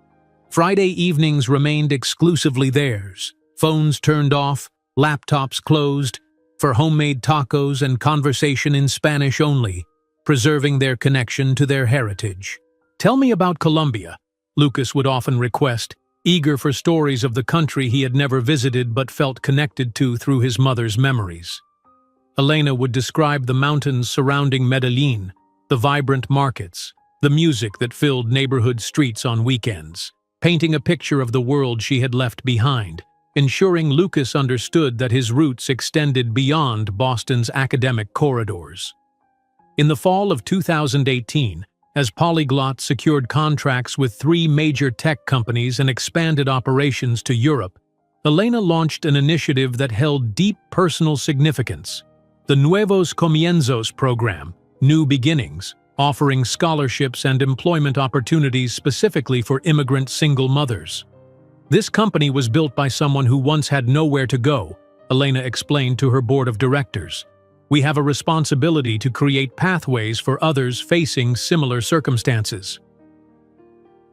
Friday evenings remained exclusively theirs, phones turned off, laptops closed, for homemade tacos and conversation in Spanish only, preserving their connection to their heritage. Tell me about Colombia, Lucas would often request, eager for stories of the country he had never visited but felt connected to through his mother's memories. Elena would describe the mountains surrounding Medellin, the vibrant markets, the music that filled neighborhood streets on weekends, painting a picture of the world she had left behind, ensuring Lucas understood that his roots extended beyond Boston's academic corridors. In the fall of 2018, as Polyglot secured contracts with 3 major tech companies and expanded operations to Europe, Elena launched an initiative that held deep personal significance: the Nuevos Comienzos program, New Beginnings, offering scholarships and employment opportunities specifically for immigrant single mothers. This company was built by someone who once had nowhere to go, Elena explained to her board of directors. We have a responsibility to create pathways for others facing similar circumstances.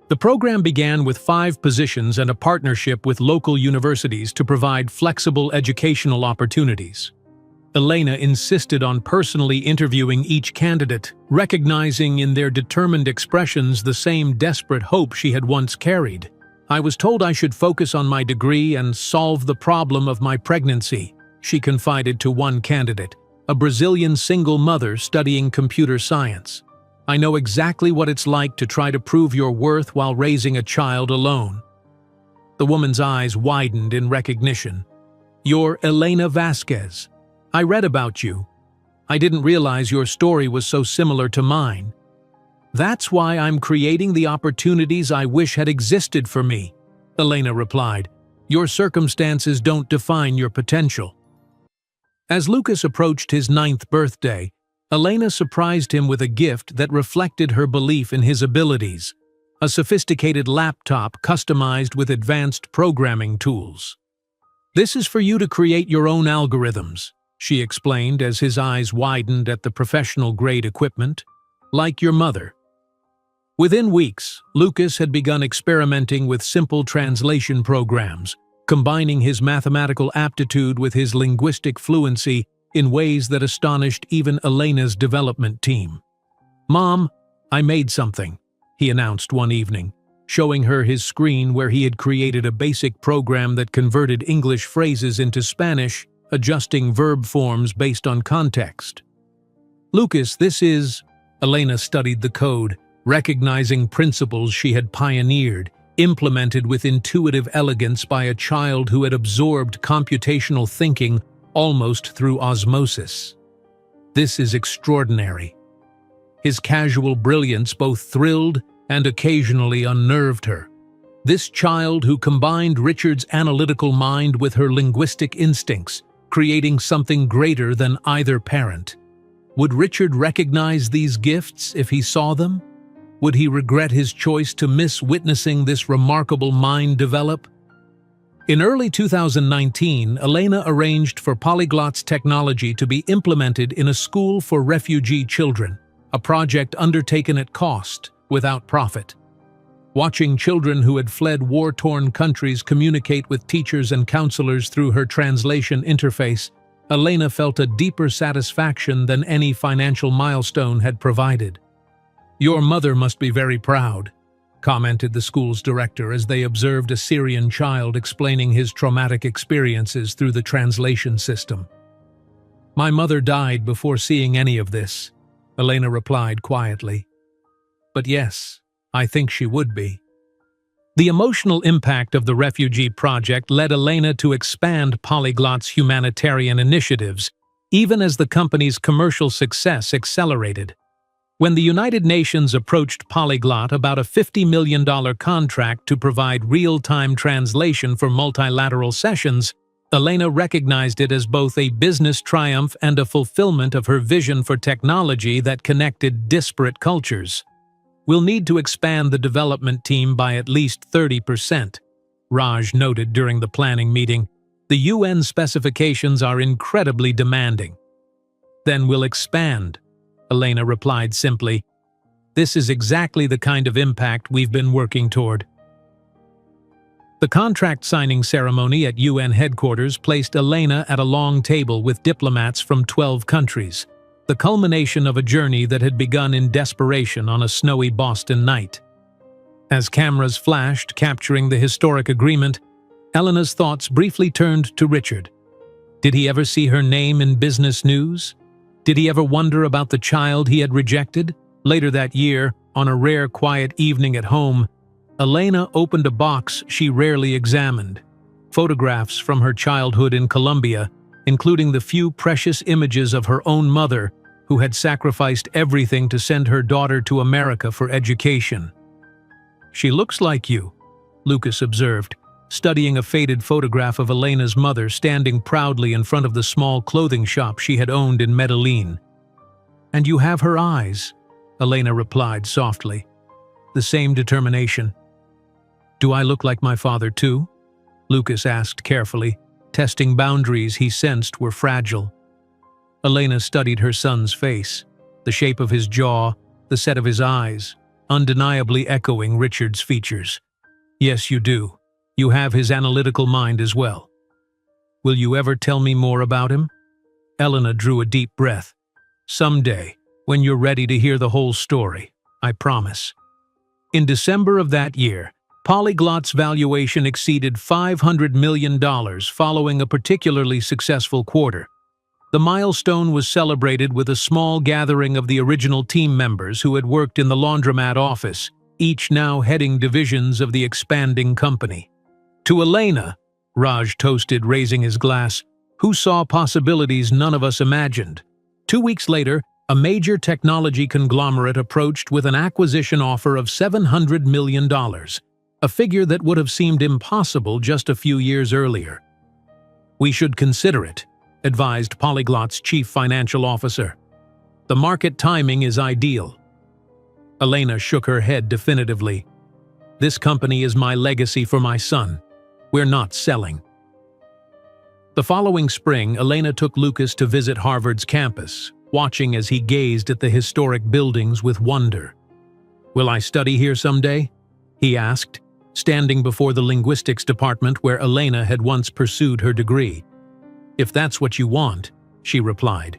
The program began with 5 positions and a partnership with local universities to provide flexible educational opportunities. Elena insisted on personally interviewing each candidate, recognizing in their determined expressions the same desperate hope she had once carried. I was told I should focus on my degree and solve the problem of my pregnancy, she confided to one candidate, a Brazilian single mother studying computer science. I know exactly what it's like to try to prove your worth while raising a child alone. The woman's eyes widened in recognition. You're Elena Vasquez. I read about you. I didn't realize your story was so similar to mine. That's why I'm creating the opportunities I wish had existed for me, Elena replied. Your circumstances don't define your potential. As Lucas approached his 9th birthday, Elena surprised him with a gift that reflected her belief in his abilities: a sophisticated laptop customized with advanced programming tools. This is for you to create your own algorithms, she explained as his eyes widened at the professional-grade equipment. Like your mother. Within weeks, Lucas had begun experimenting with simple translation programs, combining his mathematical aptitude with his linguistic fluency in ways that astonished even Elena's development team. Mom, I made something, he announced one evening, showing her his screen where he had created a basic program that converted English phrases into Spanish, adjusting verb forms based on context. Lucas, this is... Elena studied the code, recognizing principles she had pioneered, implemented with intuitive elegance by a child who had absorbed computational thinking almost through osmosis. This is extraordinary. His casual brilliance both thrilled and occasionally unnerved her. This child who combined Richard's analytical mind with her linguistic instincts, creating something greater than either parent. Would Richard recognize these gifts if he saw them? Would he regret his choice to miss witnessing this remarkable mind develop? In early 2019, Elena arranged for Polyglot's technology to be implemented in a school for refugee children, a project undertaken at cost, without profit. Watching children who had fled war-torn countries communicate with teachers and counselors through her translation interface, Elena felt a deeper satisfaction than any financial milestone had provided. Your mother must be very proud, commented the school's director as they observed a Syrian child explaining his traumatic experiences through the translation system. My mother died before seeing any of this, Elena replied quietly. But yes, I think she would be. The emotional impact of the refugee project led Elena to expand Polyglot's humanitarian initiatives, even as the company's commercial success accelerated. When the United Nations approached Polyglot about a $50 million contract to provide real-time translation for multilateral sessions, Elena recognized it as both a business triumph and a fulfillment of her vision for technology that connected disparate cultures. "We'll need to expand the development team by at least 30%, Raj noted during the planning meeting. "The UN specifications are incredibly demanding." "Then we'll expand," Elena replied simply. "This is exactly the kind of impact we've been working toward." The contract signing ceremony at UN headquarters placed Elena at a long table with diplomats from 12 countries, the culmination of a journey that had begun in desperation on a snowy Boston night. As cameras flashed, capturing the historic agreement, Elena's thoughts briefly turned to Richard. Did he ever see her name in business news? Did he ever wonder about the child he had rejected? Later that year, on a rare quiet evening at home, Elena opened a box she rarely examined. Photographs from her childhood in Colombia, including the few precious images of her own mother, who had sacrificed everything to send her daughter to America for education. "She looks like you," Lucas observed, studying a faded photograph of Elena's mother standing proudly in front of the small clothing shop she had owned in Medellin. "And you have her eyes," Elena replied softly. "The same determination." "Do I look like my father too?" Lucas asked carefully, testing boundaries he sensed were fragile. Elena studied her son's face, the shape of his jaw, the set of his eyes, undeniably echoing Richard's features. "Yes, you do. You have his analytical mind as well." "Will you ever tell me more about him?" Elena drew a deep breath. "Someday, when you're ready to hear the whole story, I promise." In December of that year, Polyglot's valuation exceeded $500 million following a particularly successful quarter. The milestone was celebrated with a small gathering of the original team members who had worked in the laundromat office, each now heading divisions of the expanding company. "To Elena," Raj toasted, raising his glass, "who saw possibilities none of us imagined." 2 weeks later, a major technology conglomerate approached with an acquisition offer of $700 million, a figure that would have seemed impossible just a few years earlier. "We should consider it," advised Polyglot's chief financial officer. "The market timing is ideal." Elena shook her head definitively. "This company is my legacy for my son. We're not selling." The following spring, Elena took Lucas to visit Harvard's campus, watching as he gazed at the historic buildings with wonder. "Will I study here someday?" he asked, standing before the linguistics department where Elena had once pursued her degree. "If that's what you want," she replied.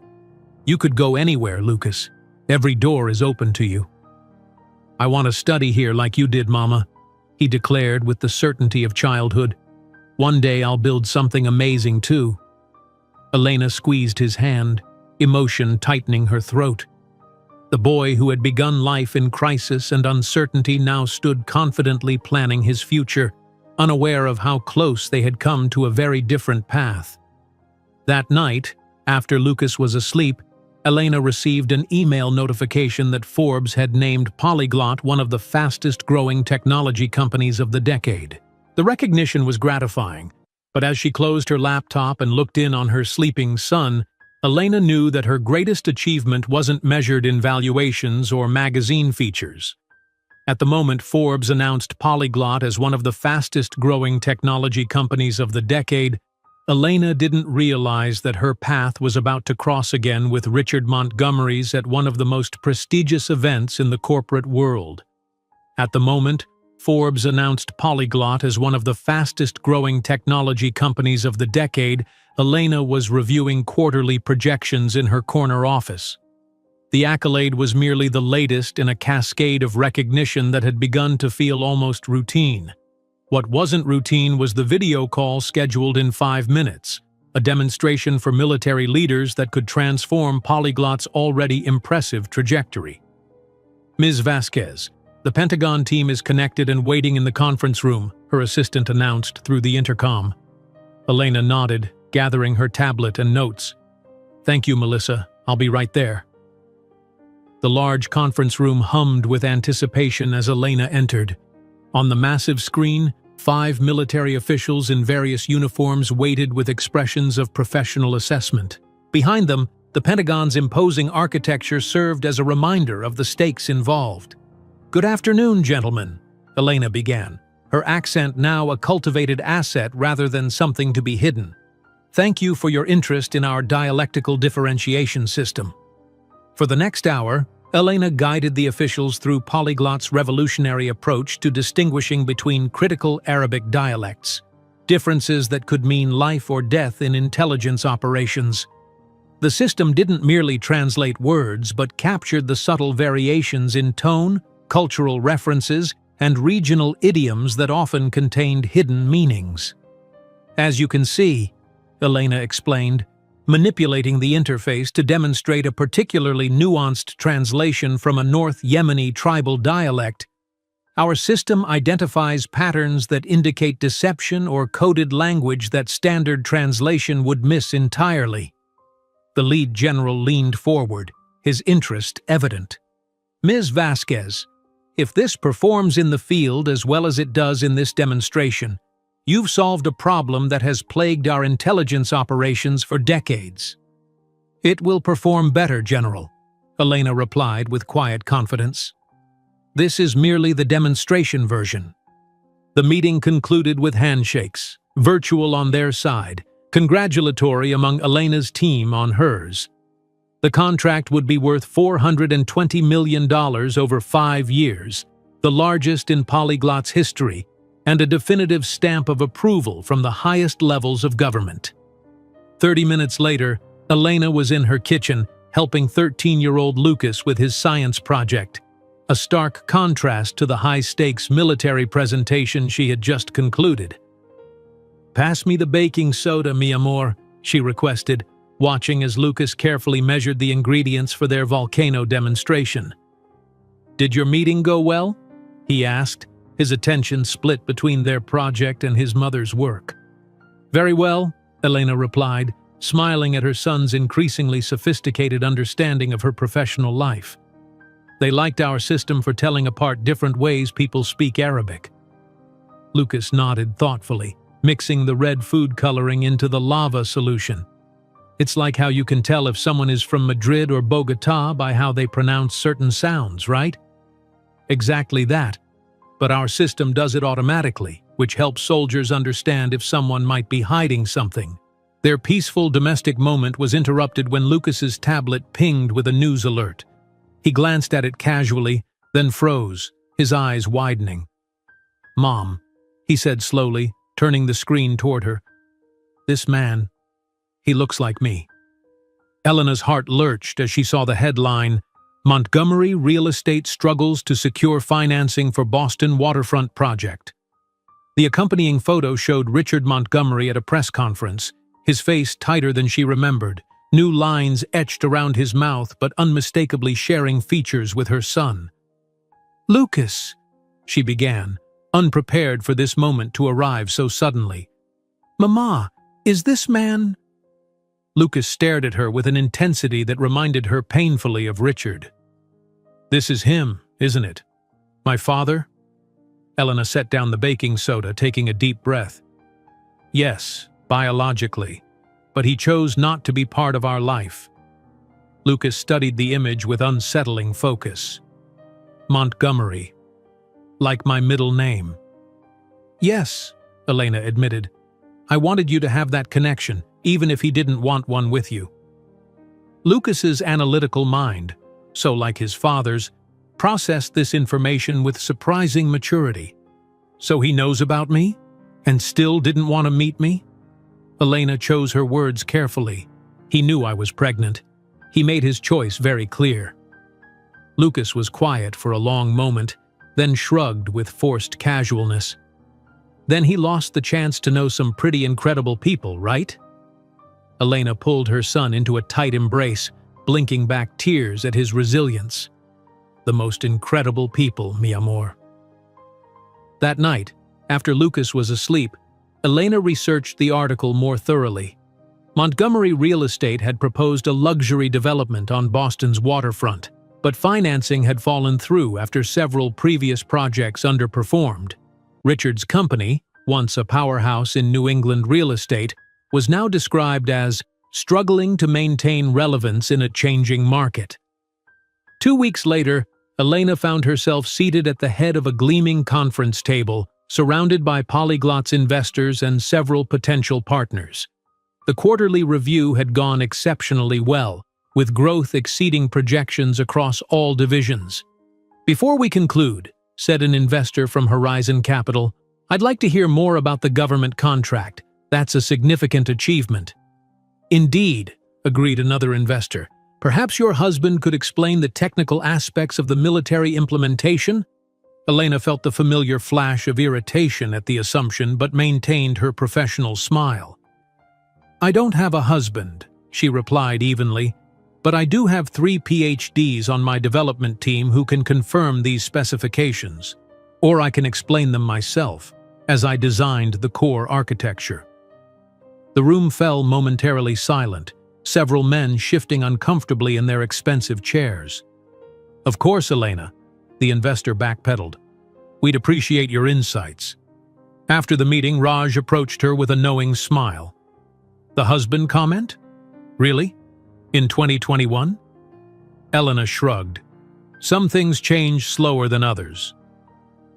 "You could go anywhere, Lucas. Every door is open to you." "I want to study here like you did, Mama," he declared with the certainty of childhood. "One day I'll build something amazing too." Elena squeezed his hand, emotion tightening her throat. The boy who had begun life in crisis and uncertainty now stood confidently planning his future, unaware of how close they had come to a very different path. That night, after Lucas was asleep, Elena received an email notification that Forbes had named Polyglot one of the fastest-growing technology companies of the decade. The recognition was gratifying, but as she closed her laptop and looked in on her sleeping son, Elena knew that her greatest achievement wasn't measured in valuations or magazine features. At the moment Forbes announced Polyglot as one of the fastest-growing technology companies of the decade, Elena didn't realize that her path was about to cross again with Richard Montgomery's at one of the most prestigious events in the corporate world. At the moment, Forbes announced Polyglot as one of the fastest-growing technology companies of the decade. Elena was reviewing quarterly projections in her corner office. The accolade was merely the latest in a cascade of recognition that had begun to feel almost routine. What wasn't routine was the video call scheduled in 5 minutes, a demonstration for military leaders that could transform Polyglot's already impressive trajectory. "Ms. Vasquez, the Pentagon team is connected and waiting in the conference room," her assistant announced through the intercom. Elena nodded, gathering her tablet and notes. "Thank you, Melissa. I'll be right there." The large conference room hummed with anticipation as Elena entered. On the massive screen, 5 military officials in various uniforms waited with expressions of professional assessment. Behind them, the Pentagon's imposing architecture served as a reminder of the stakes involved. "Good afternoon, gentlemen," Elena began, her accent now a cultivated asset rather than something to be hidden. "Thank you for your interest in our dialectical differentiation system." For the next hour, Elena guided the officials through Polyglot's revolutionary approach to distinguishing between critical Arabic dialects, differences that could mean life or death in intelligence operations. The system didn't merely translate words but captured the subtle variations in tone, cultural references, and regional idioms that often contained hidden meanings. "As you can see," Elena explained, manipulating the interface to demonstrate a particularly nuanced translation from a North Yemeni tribal dialect, "our system identifies patterns that indicate deception or coded language that standard translation would miss entirely." The lead general leaned forward, his interest evident. "Ms. Vasquez, if this performs in the field as well as it does in this demonstration, you've solved a problem that has plagued our intelligence operations for decades." "It will perform better, General," Elena replied with quiet confidence. "This is merely the demonstration version." The meeting concluded with handshakes, virtual on their side, congratulatory among Elena's team on hers. The contract would be worth $420 million over 5 years, the largest in Polyglot's history, and a definitive stamp of approval from the highest levels of government. 30 minutes later, Elena was in her kitchen, helping 13-year-old Lucas with his science project, a stark contrast to the high-stakes military presentation she had just concluded. "Pass me the baking soda, mi amor," she requested, watching as Lucas carefully measured the ingredients for their volcano demonstration. "Did your meeting go well?" he asked, his attention split between their project and his mother's work. "Very well," Elena replied, smiling at her son's increasingly sophisticated understanding of her professional life. "They liked our system for telling apart different ways people speak Arabic." Lucas nodded thoughtfully, mixing the red food coloring into the lava solution. "It's like how you can tell if someone is from Madrid or Bogotá by how they pronounce certain sounds, right?" "Exactly that. But our system does it automatically, which helps soldiers understand if someone might be hiding something." Their peaceful domestic moment was interrupted when Lucas's tablet pinged with a news alert. He glanced at it casually, then froze, his eyes widening. "Mom," he said slowly, turning the screen toward her. "This man, he looks like me." Elena's heart lurched as she saw the headline, "Montgomery Real Estate Struggles to Secure Financing for Boston Waterfront Project." The accompanying photo showed Richard Montgomery at a press conference, his face tighter than she remembered, new lines etched around his mouth but unmistakably sharing features with her son. "Lucas," she began, unprepared for this moment to arrive so suddenly. "Mama, is this man—" Lucas stared at her with an intensity that reminded her painfully of Richard. "This is him, isn't it? My father?" Elena set down the baking soda, taking a deep breath. "Yes, biologically, but he chose not to be part of our life." Lucas studied the image with unsettling focus. "Montgomery. Like my middle name." "Yes," Elena admitted. "I wanted you to have that connection, even if he didn't want one with you." Lucas's analytical mind, so like his father's, processed this information with surprising maturity. "So he knows about me? And still didn't want to meet me?" Elena chose her words carefully. "He knew I was pregnant. He made his choice very clear." Lucas was quiet for a long moment, then shrugged with forced casualness. "Then he lost the chance to know some pretty incredible people, right?" Elena pulled her son into a tight embrace, blinking back tears at his resilience. "The most incredible people, mi amor." That night, after Lucas was asleep, Elena researched the article more thoroughly. Montgomery Real Estate had proposed a luxury development on Boston's waterfront, but financing had fallen through after several previous projects underperformed. Richard's company, once a powerhouse in New England real estate, was now described as struggling to maintain relevance in a changing market. 2 weeks later, Elena found herself seated at the head of a gleaming conference table, surrounded by polyglot investors and several potential partners. The quarterly review had gone exceptionally well, with growth exceeding projections across all divisions. "Before we conclude," said an investor from Horizon Capital, "I'd like to hear more about the government contract. That's a significant achievement." "Indeed," agreed another investor. "Perhaps your husband could explain the technical aspects of the military implementation?" Elena felt the familiar flash of irritation at the assumption but maintained her professional smile. "I don't have a husband," she replied evenly, "but I do have 3 PhDs on my development team who can confirm these specifications. Or I can explain them myself, as I designed the core architecture." The room fell momentarily silent, several men shifting uncomfortably in their expensive chairs. "Of course, Elena," the investor backpedaled. "We'd appreciate your insights." After the meeting, Raj approached her with a knowing smile. "The husband comment? Really? In 2021? Elena shrugged. "Some things change slower than others."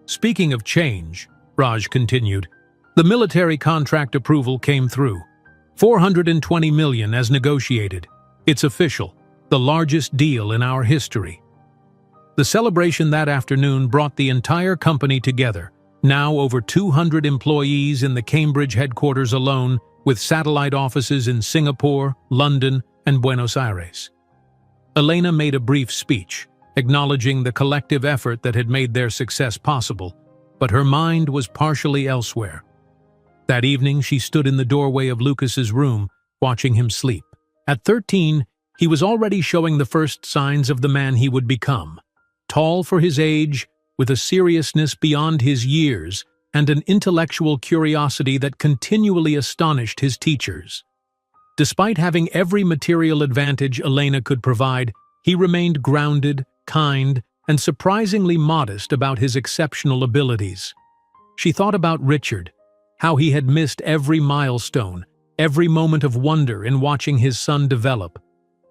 "Speaking of change," Raj continued, "the military contract approval came through. 420 million as negotiated. It's official, the largest deal in our history." The celebration that afternoon brought the entire company together, now over 200 employees in the Cambridge headquarters alone, with satellite offices in Singapore, London, and Buenos Aires. Elena made a brief speech, acknowledging the collective effort that had made their success possible, but her mind was partially elsewhere. That evening, she stood in the doorway of Lucas's room, watching him sleep. At 13, he was already showing the first signs of the man he would become. Tall for his age, with a seriousness beyond his years, and an intellectual curiosity that continually astonished his teachers. Despite having every material advantage Elena could provide, he remained grounded, kind, and surprisingly modest about his exceptional abilities. She thought about Richard, how he had missed every milestone, every moment of wonder in watching his son develop.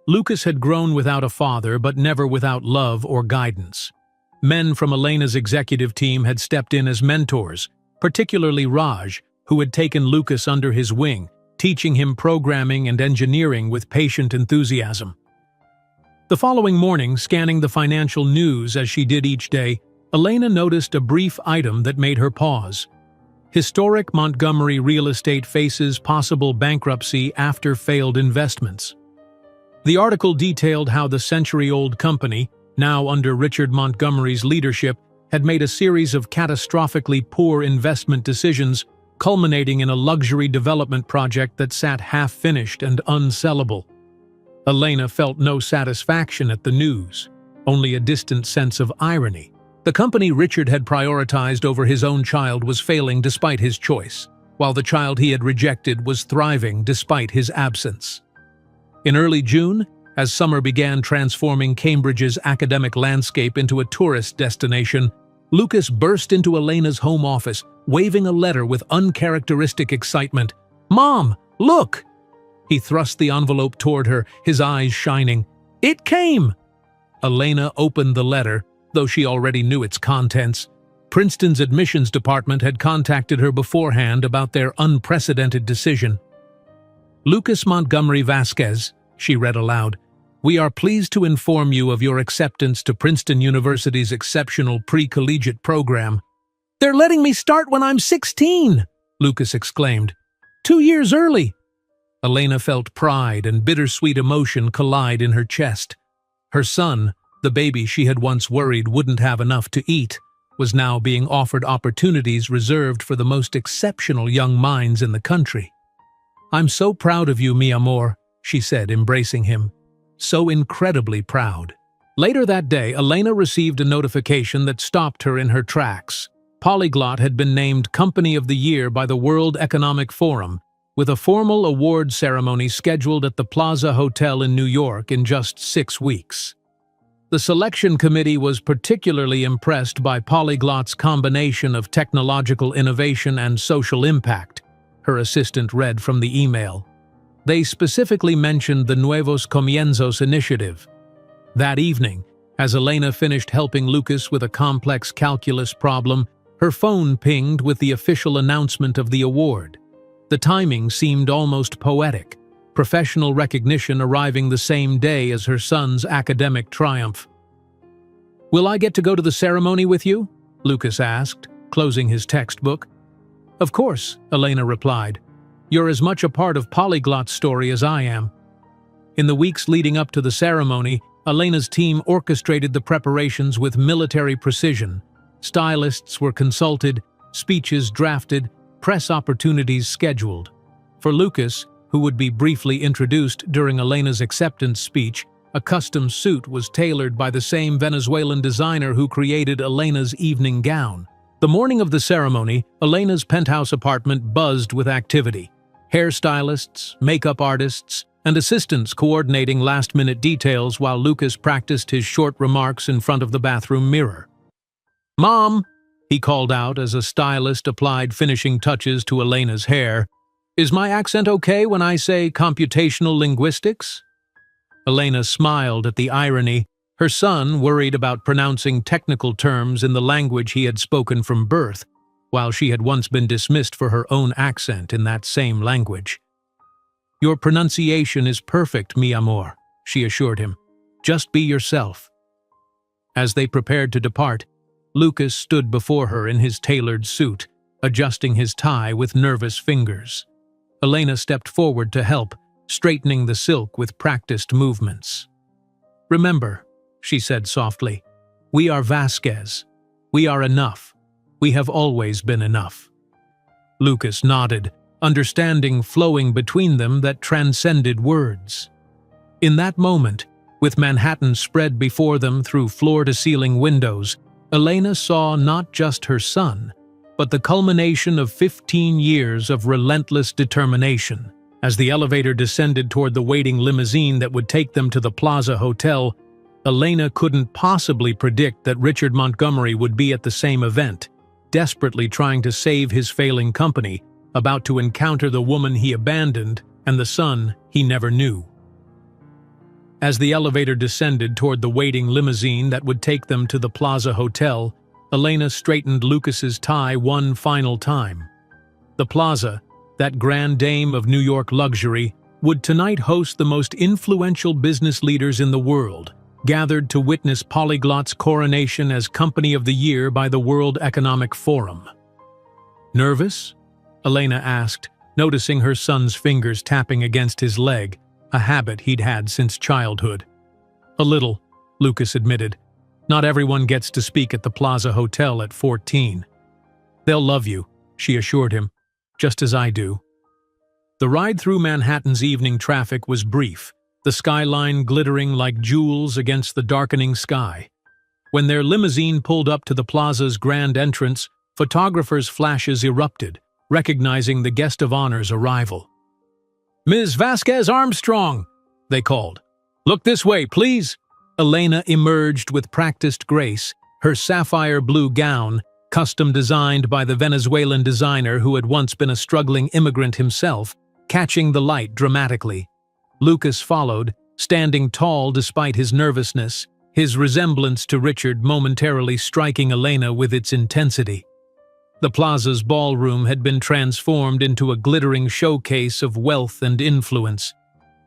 Lucas had grown without a father, but never without love or guidance. Men from Elena's executive team had stepped in as mentors, particularly Raj, who had taken Lucas under his wing, teaching him programming and engineering with patient enthusiasm. The following morning, scanning the financial news as she did each day, Elena noticed a brief item that made her pause. Historic Montgomery real estate faces possible bankruptcy after failed investments. The article detailed how the century-old company, now under Richard Montgomery's leadership, had made a series of catastrophically poor investment decisions, culminating in a luxury development project that sat half-finished and unsellable. Elena felt no satisfaction at the news, only a distant sense of irony. The company Richard had prioritized over his own child was failing despite his choice, while the child he had rejected was thriving despite his absence. In early June, as summer began transforming Cambridge's academic landscape into a tourist destination, Lucas burst into Elena's home office, waving a letter with uncharacteristic excitement. "Mom, look!" He thrust the envelope toward her, his eyes shining. "It came!" Elena opened the letter, though she already knew its contents. Princeton's admissions department had contacted her beforehand about their unprecedented decision. "Lucas Montgomery Vasquez," she read aloud, "we are pleased to inform you of your acceptance to Princeton University's exceptional pre-collegiate program." "They're letting me start when I'm 16!" Lucas exclaimed. 2 years early!" Elena felt pride and bittersweet emotion collide in her chest. Her son, the baby she had once worried wouldn't have enough to eat, was now being offered opportunities reserved for the most exceptional young minds in the country. "I'm so proud of you, mi amor," she said, embracing him. "So incredibly proud." Later that day, Elena received a notification that stopped her in her tracks. Polyglot had been named Company of the Year by the World Economic Forum, with a formal award ceremony scheduled at the Plaza Hotel in New York in just 6 weeks. The selection committee was particularly impressed by Polyglot's combination of technological innovation and social impact, her assistant read from the email. They specifically mentioned the Nuevos Comienzos initiative. That evening, as Elena finished helping Lucas with a complex calculus problem, her phone pinged with the official announcement of the award. The timing seemed almost poetic, professional recognition arriving the same day as her son's academic triumph. "Will I get to go to the ceremony with you?" Lucas asked, closing his textbook. "Of course," Elena replied. "You're as much a part of Polyglot's story as I am." In the weeks leading up to the ceremony, Elena's team orchestrated the preparations with military precision. Stylists were consulted, speeches drafted, press opportunities scheduled. For Lucas, who would be briefly introduced during Elena's acceptance speech, a custom suit was tailored by the same Venezuelan designer who created Elena's evening gown. The morning of the ceremony, Elena's penthouse apartment buzzed with activity. Hairstylists, makeup artists, and assistants coordinating last-minute details while Lucas practiced his short remarks in front of the bathroom mirror. "Mom," he called out as a stylist applied finishing touches to Elena's hair, "is my accent okay when I say computational linguistics?" Elena smiled at the irony. Her son worried about pronouncing technical terms in the language he had spoken from birth, while she had once been dismissed for her own accent in that same language. "Your pronunciation is perfect, mi amor," she assured him. "Just be yourself." As they prepared to depart, Lucas stood before her in his tailored suit, adjusting his tie with nervous fingers. Elena stepped forward to help, straightening the silk with practiced movements. "Remember," she said softly, "we are Vasquez. We are enough. We have always been enough." Lucas nodded, understanding flowing between them that transcended words. In that moment, with Manhattan spread before them through floor-to-ceiling windows, Elena saw not just her son, but the culmination of 15 years of relentless determination. As the elevator descended toward the waiting limousine that would take them to the Plaza Hotel, Elena couldn't possibly predict that Richard Montgomery would be at the same event, desperately trying to save his failing company, about to encounter the woman he abandoned and the son he never knew. As the elevator descended toward the waiting limousine that would take them to the Plaza Hotel, Elena straightened Lucas's tie one final time. The Plaza, that grand dame of New York luxury, would tonight host the most influential business leaders in the world, gathered to witness Polyglot's coronation as Company of the Year by the World Economic Forum. "Nervous?" Elena asked, noticing her son's fingers tapping against his leg, a habit he'd had since childhood. "A little," Lucas admitted. "Not everyone gets to speak at the Plaza Hotel at 14. "They'll love you," she assured him, "just as I do." The ride through Manhattan's evening traffic was brief, the skyline glittering like jewels against the darkening sky. When their limousine pulled up to the plaza's grand entrance, photographers' flashes erupted, recognizing the guest of honor's arrival. "Ms. Vasquez Armstrong," they called. "Look this way, please." Elena emerged with practiced grace, her sapphire blue gown, custom designed by the Venezuelan designer who had once been a struggling immigrant himself, catching the light dramatically. Lucas followed, standing tall despite his nervousness, his resemblance to Richard momentarily striking Elena with its intensity. The plaza's ballroom had been transformed into a glittering showcase of wealth and influence.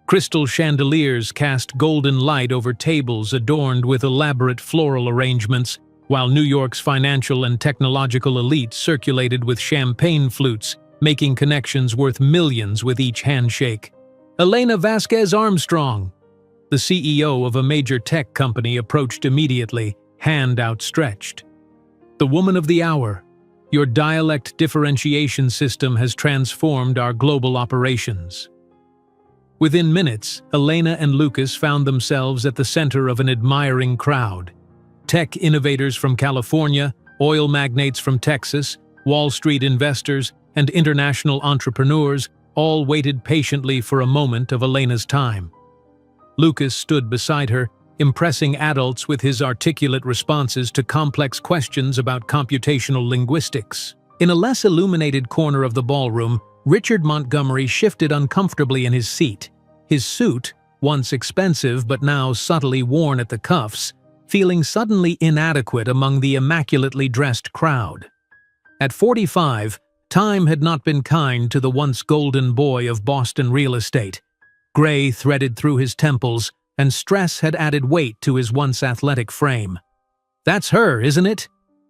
Crystal chandeliers cast golden light over tables adorned with elaborate floral arrangements, while New York's financial and technological elite circulated with champagne flutes, making connections worth millions with each handshake. "Elena Vasquez Armstrong!" The CEO of a major tech company approached immediately, hand outstretched. "The woman of the hour. Your dialect differentiation system has transformed our global operations." Within minutes, Elena and Lucas found themselves at the center of an admiring crowd. Tech innovators from California, oil magnates from Texas, Wall Street investors, and international entrepreneurs all waited patiently for a moment of Elena's time. Lucas stood beside her, impressing adults with his articulate responses to complex questions about computational linguistics. In a less illuminated corner of the ballroom, Richard Montgomery shifted uncomfortably in his seat, his suit, once expensive but now subtly worn at the cuffs, feeling suddenly inadequate among the immaculately dressed crowd. At 45, time had not been kind to the once golden boy of Boston real estate. Gray threaded through his temples, and stress had added weight to his once athletic frame. "That's her, isn't it?"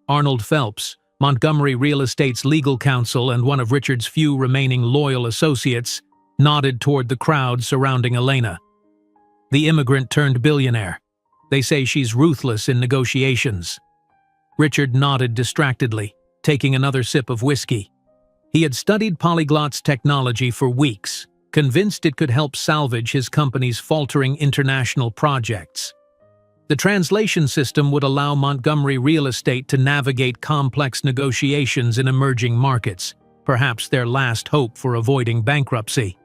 Arnold Phelps, Montgomery Real Estate's legal counsel and one of Richard's few remaining loyal associates, nodded toward the crowd surrounding Elena. "The immigrant-turned-billionaire. They say she's ruthless in negotiations." Richard nodded distractedly, taking another sip of whiskey. He had studied Polyglot's technology for weeks, convinced it could help salvage his company's faltering international projects. The translation system would allow Montgomery Real Estate to navigate complex negotiations in emerging markets, perhaps their last hope for avoiding bankruptcy.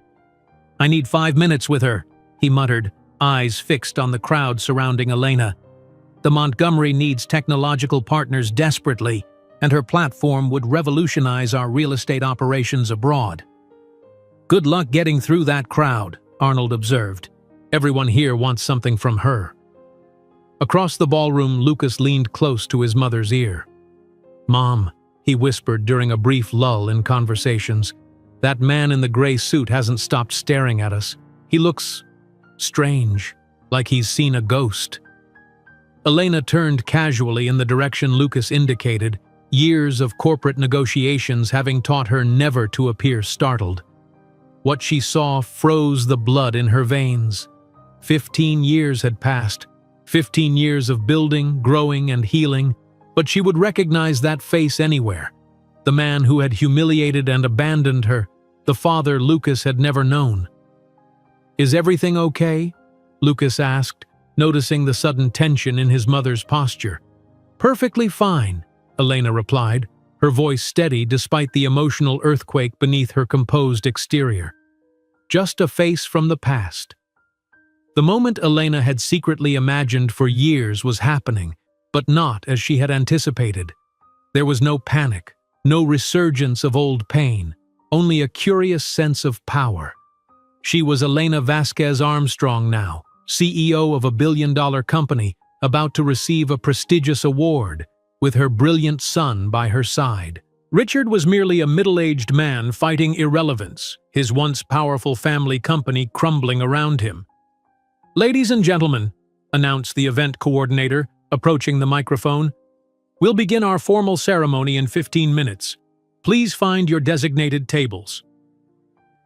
"I need 5 minutes with her," he muttered, eyes fixed on the crowd surrounding Elena. "The Montgomery needs technological partners desperately, and her platform would revolutionize our real estate operations abroad." "Good luck getting through that crowd," Arnold observed. "Everyone here wants something from her." Across the ballroom, Lucas leaned close to his mother's ear. "Mom," he whispered during a brief lull in conversations, "that man in the gray suit hasn't stopped staring at us. He looks strange, like he's seen a ghost." Elena turned casually in the direction Lucas indicated, years of corporate negotiations having taught her never to appear startled. What she saw froze the blood in her veins. 15 years had passed, 15 years of building, growing, and healing, but she would recognize that face anywhere. The man who had humiliated and abandoned her, the father Lucas had never known. "Is everything okay?" Lucas asked, noticing the sudden tension in his mother's posture. "Perfectly fine," Elena replied, her voice steady despite the emotional earthquake beneath her composed exterior. "Just a face from the past." The moment Elena had secretly imagined for years was happening, but not as she had anticipated. There was no panic, no resurgence of old pain, only a curious sense of power. She was Elena Vasquez Armstrong now, CEO of a billion-dollar company, about to receive a prestigious award, with her brilliant son by her side. Richard was merely a middle-aged man fighting irrelevance, his once powerful family company crumbling around him. "Ladies and gentlemen," announced the event coordinator, approaching the microphone, "we'll begin our formal ceremony in 15 minutes. Please find your designated tables."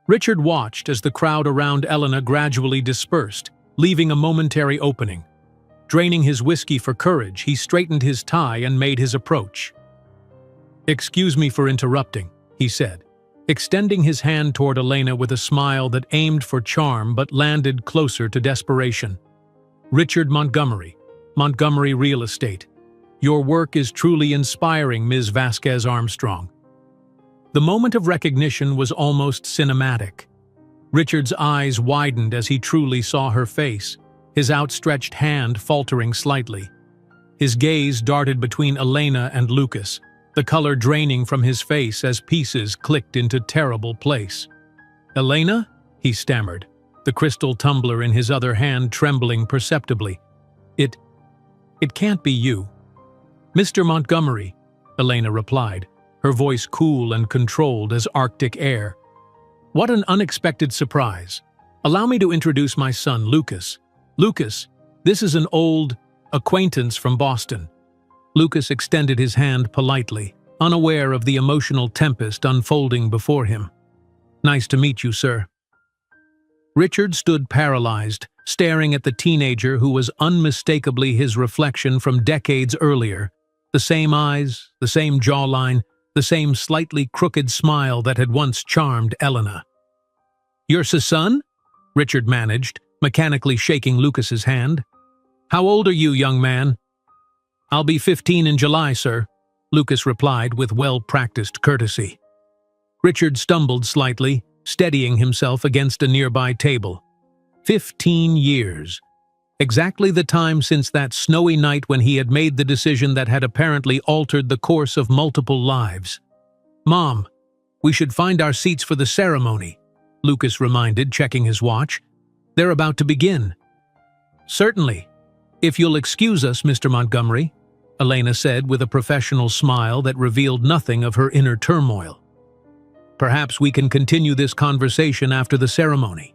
Richard watched as the crowd around Elena gradually dispersed, leaving a momentary opening. Draining his whiskey for courage, he straightened his tie and made his approach. "Excuse me for interrupting," he said, extending his hand toward Elena with a smile that aimed for charm but landed closer to desperation. "Richard Montgomery, Montgomery Real Estate. Your work is truly inspiring, Ms. Vasquez Armstrong." The moment of recognition was almost cinematic. Richard's eyes widened as he truly saw her face, his outstretched hand faltering slightly. His gaze darted between Elena and Lucas, the color draining from his face as pieces clicked into terrible place. "Elena?" he stammered, the crystal tumbler in his other hand trembling perceptibly. It can't be you." "Mr. Montgomery," Elena replied, her voice cool and controlled as Arctic air. "What an unexpected surprise. Allow me to introduce my son, Lucas. Lucas, this is an old acquaintance from Boston." Lucas extended his hand politely, unaware of the emotional tempest unfolding before him. "Nice to meet you, sir." Richard stood paralyzed, staring at the teenager who was unmistakably his reflection from decades earlier. The same eyes, the same jawline, the same slightly crooked smile that had once charmed Elena. "Your son?" Richard managed, mechanically shaking Lucas's hand. "How old are you, young man?" "I'll be 15 in July, sir," Lucas replied with well-practiced courtesy. Richard stumbled slightly, steadying himself against a nearby table. 15 years. Exactly the time since that snowy night when he had made the decision that had apparently altered the course of multiple lives. "Mom, we should find our seats for the ceremony," Lucas reminded, checking his watch. "They're about to begin." "Certainly. If you'll excuse us, Mr. Montgomery," Elena said with a professional smile that revealed nothing of her inner turmoil. "Perhaps we can continue this conversation after the ceremony."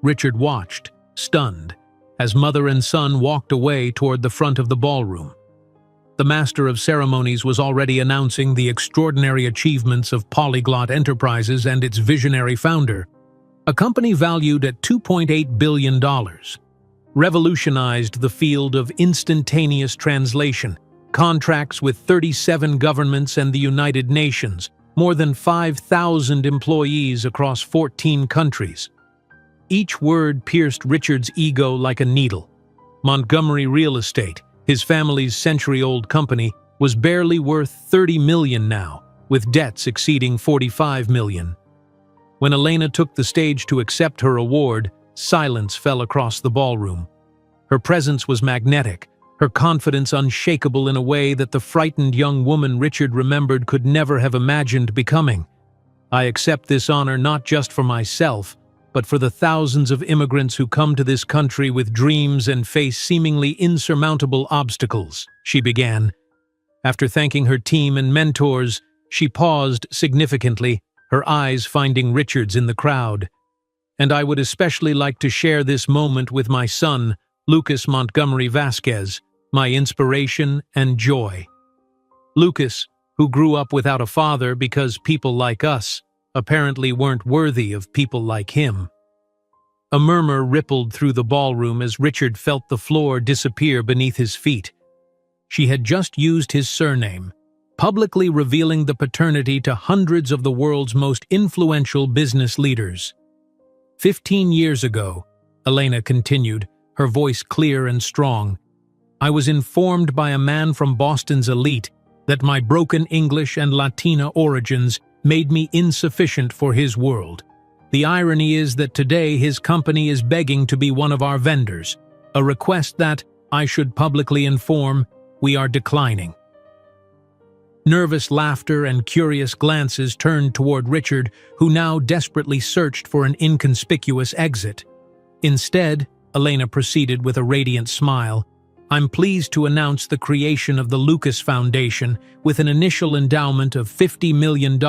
Richard watched, stunned, as mother and son walked away toward the front of the ballroom. The master of ceremonies was already announcing the extraordinary achievements of Polyglot Enterprises and its visionary founder, a company valued at $2.8 billion. Revolutionized the field of instantaneous translation, contracts with 37 governments and the United Nations, more than 5,000 employees across 14 countries. Each word pierced Richard's ego like a needle. Montgomery Real Estate, his family's century-old company, was barely worth $30 million now, with debts exceeding $45 million. When Elena took the stage to accept her award, silence fell across the ballroom. Her presence was magnetic, her confidence unshakable in a way that the frightened young woman Richard remembered could never have imagined becoming. "I accept this honor not just for myself, but for the thousands of immigrants who come to this country with dreams and face seemingly insurmountable obstacles," she began. After thanking her team and mentors, she paused significantly, her eyes finding Richard's in the crowd. "And I would especially like to share this moment with my son, Lucas Montgomery Vasquez, my inspiration and joy." Lucas, who grew up without a father because people like us apparently weren't worthy of people like him. A murmur rippled through the ballroom as Richard felt the floor disappear beneath his feet. She had just used his surname, publicly revealing the paternity to hundreds of the world's most influential business leaders. 15 years ago, Elena continued, her voice clear and strong, "I was informed by a man from Boston's elite that my broken English and Latina origins made me insufficient for his world. The irony is that today his company is begging to be one of our vendors, a request that, I should publicly inform, we are declining." Nervous laughter and curious glances turned toward Richard, who now desperately searched for an inconspicuous exit. Instead, Elena proceeded with a radiant smile, "I'm pleased to announce the creation of the Lucas Foundation with an initial endowment of $50 million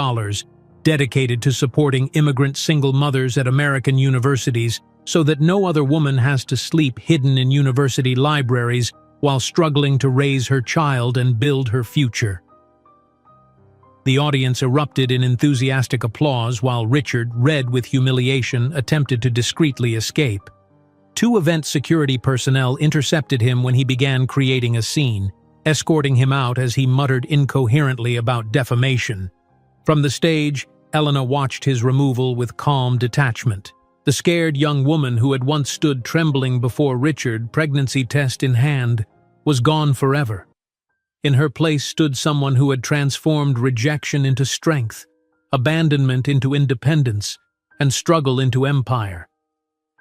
dedicated to supporting immigrant single mothers at American universities so that no other woman has to sleep hidden in university libraries while struggling to raise her child and build her future." The audience erupted in enthusiastic applause while Richard, red with humiliation, attempted to discreetly escape. 2 event security personnel intercepted him when he began creating a scene, escorting him out as he muttered incoherently about defamation. From the stage, Elena watched his removal with calm detachment. The scared young woman who had once stood trembling before Richard, pregnancy test in hand, was gone forever. In her place stood someone who had transformed rejection into strength, abandonment into independence, and struggle into empire.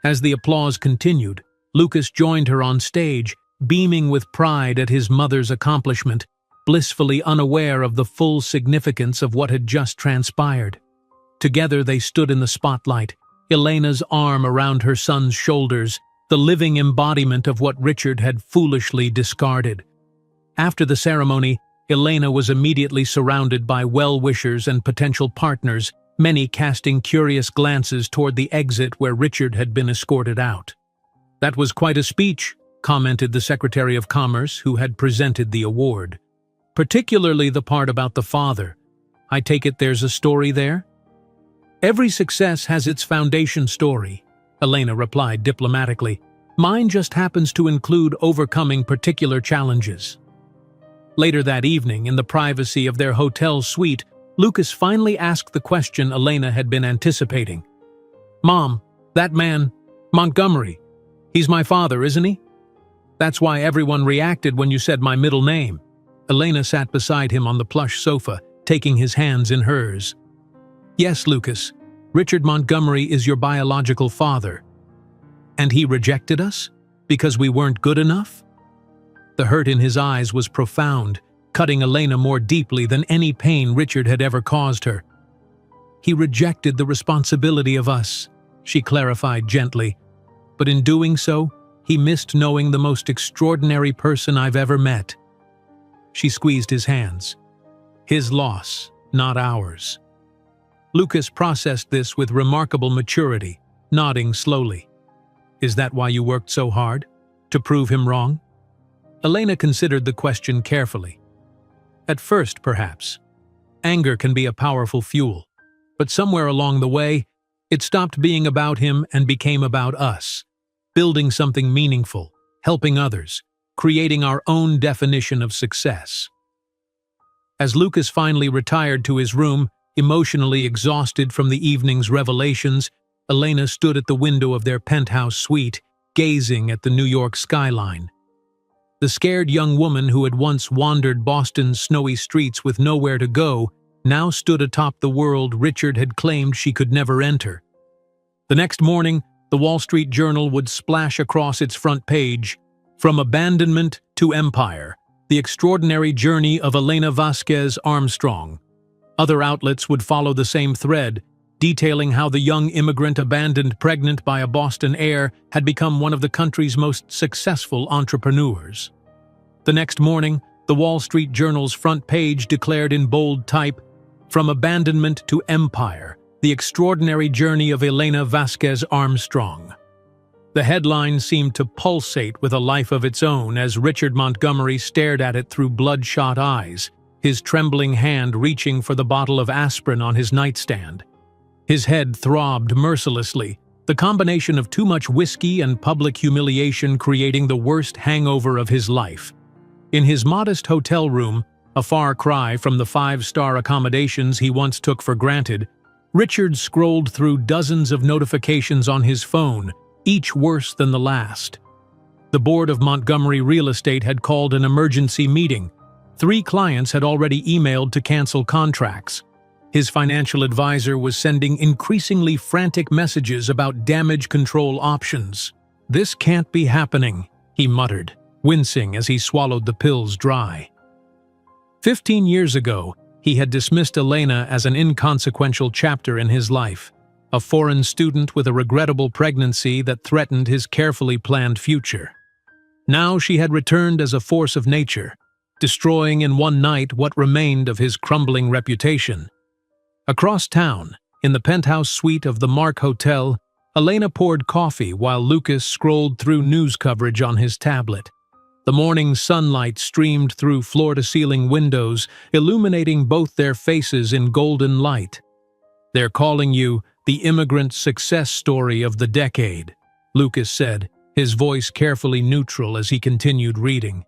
As the applause continued, Lucas joined her on stage, beaming with pride at his mother's accomplishment, blissfully unaware of the full significance of what had just transpired. Together they stood in the spotlight, Elena's arm around her son's shoulders, the living embodiment of what Richard had foolishly discarded. After the ceremony, Elena was immediately surrounded by well-wishers and potential partners, many casting curious glances toward the exit where Richard had been escorted out. "That was quite a speech," commented the Secretary of Commerce who had presented the award. "Particularly the part about the father. I take it there's a story there?" "Every success has its foundation story," Elena replied diplomatically. "Mine just happens to include overcoming particular challenges." Later that evening, in the privacy of their hotel suite, Lucas finally asked the question Elena had been anticipating. "Mom, that man, Montgomery, he's my father, isn't he? That's why everyone reacted when you said my middle name." Elena sat beside him on the plush sofa, taking his hands in hers. "Yes, Lucas, Richard Montgomery is your biological father." "And he rejected us?" Because we weren't good enough? The hurt in his eyes was profound, cutting Elena more deeply than any pain Richard had ever caused her. He rejected the responsibility of us, she clarified gently, but in doing so, he missed knowing the most extraordinary person I've ever met. She squeezed his hands. His loss, not ours. Lucas processed this with remarkable maturity, nodding slowly. Is that why you worked so hard? To prove him wrong? Elena considered the question carefully. At first, perhaps. Anger can be a powerful fuel, but somewhere along the way, it stopped being about him and became about us, building something meaningful, helping others, creating our own definition of success. As Lucas finally retired to his room, emotionally exhausted from the evening's revelations, Elena stood at the window of their penthouse suite, gazing at the New York skyline. The scared young woman who had once wandered Boston's snowy streets with nowhere to go now stood atop the world Richard had claimed she could never enter. The next morning, the Wall Street Journal would splash across its front page, "From Abandonment to Empire, the Extraordinary Journey of Elena Vasquez Armstrong." Other outlets would follow the same thread, detailing how the young immigrant abandoned pregnant by a Boston heir had become one of the country's most successful entrepreneurs. The next morning, the Wall Street Journal's front page declared in bold type, "From Abandonment to Empire, the Extraordinary Journey of Elena Vasquez Armstrong." The headline seemed to pulsate with a life of its own as Richard Montgomery stared at it through bloodshot eyes, his trembling hand reaching for the bottle of aspirin on his nightstand. His head throbbed mercilessly, the combination of too much whiskey and public humiliation creating the worst hangover of his life. In his modest hotel room, a far cry from the five-star accommodations he once took for granted, Richard scrolled through dozens of notifications on his phone, each worse than the last. The board of Montgomery Real Estate had called an emergency meeting. 3 clients had already emailed to cancel contracts. His financial advisor was sending increasingly frantic messages about damage control options. "This can't be happening," he muttered, wincing as he swallowed the pills dry. 15 years ago, he had dismissed Elena as an inconsequential chapter in his life, a foreign student with a regrettable pregnancy that threatened his carefully planned future. Now she had returned as a force of nature, destroying in one night what remained of his crumbling reputation. Across town, in the penthouse suite of the Mark Hotel, Elena poured coffee while Lucas scrolled through news coverage on his tablet. The morning sunlight streamed through floor-to-ceiling windows, illuminating both their faces in golden light. "They're calling you the immigrant success story of the decade," Lucas said, his voice carefully neutral as he continued reading.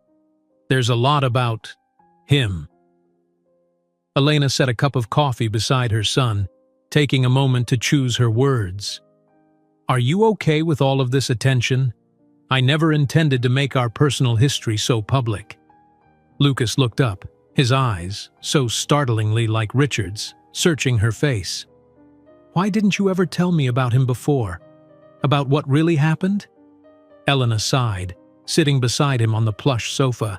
"There's a lot about him." Elena set a cup of coffee beside her son, taking a moment to choose her words. "Are you okay with all of this attention? I never intended to make our personal history so public." Lucas looked up, his eyes, so startlingly like Richard's, searching her face. "Why didn't you ever tell me about him before? About what really happened?" Elena sighed, sitting beside him on the plush sofa.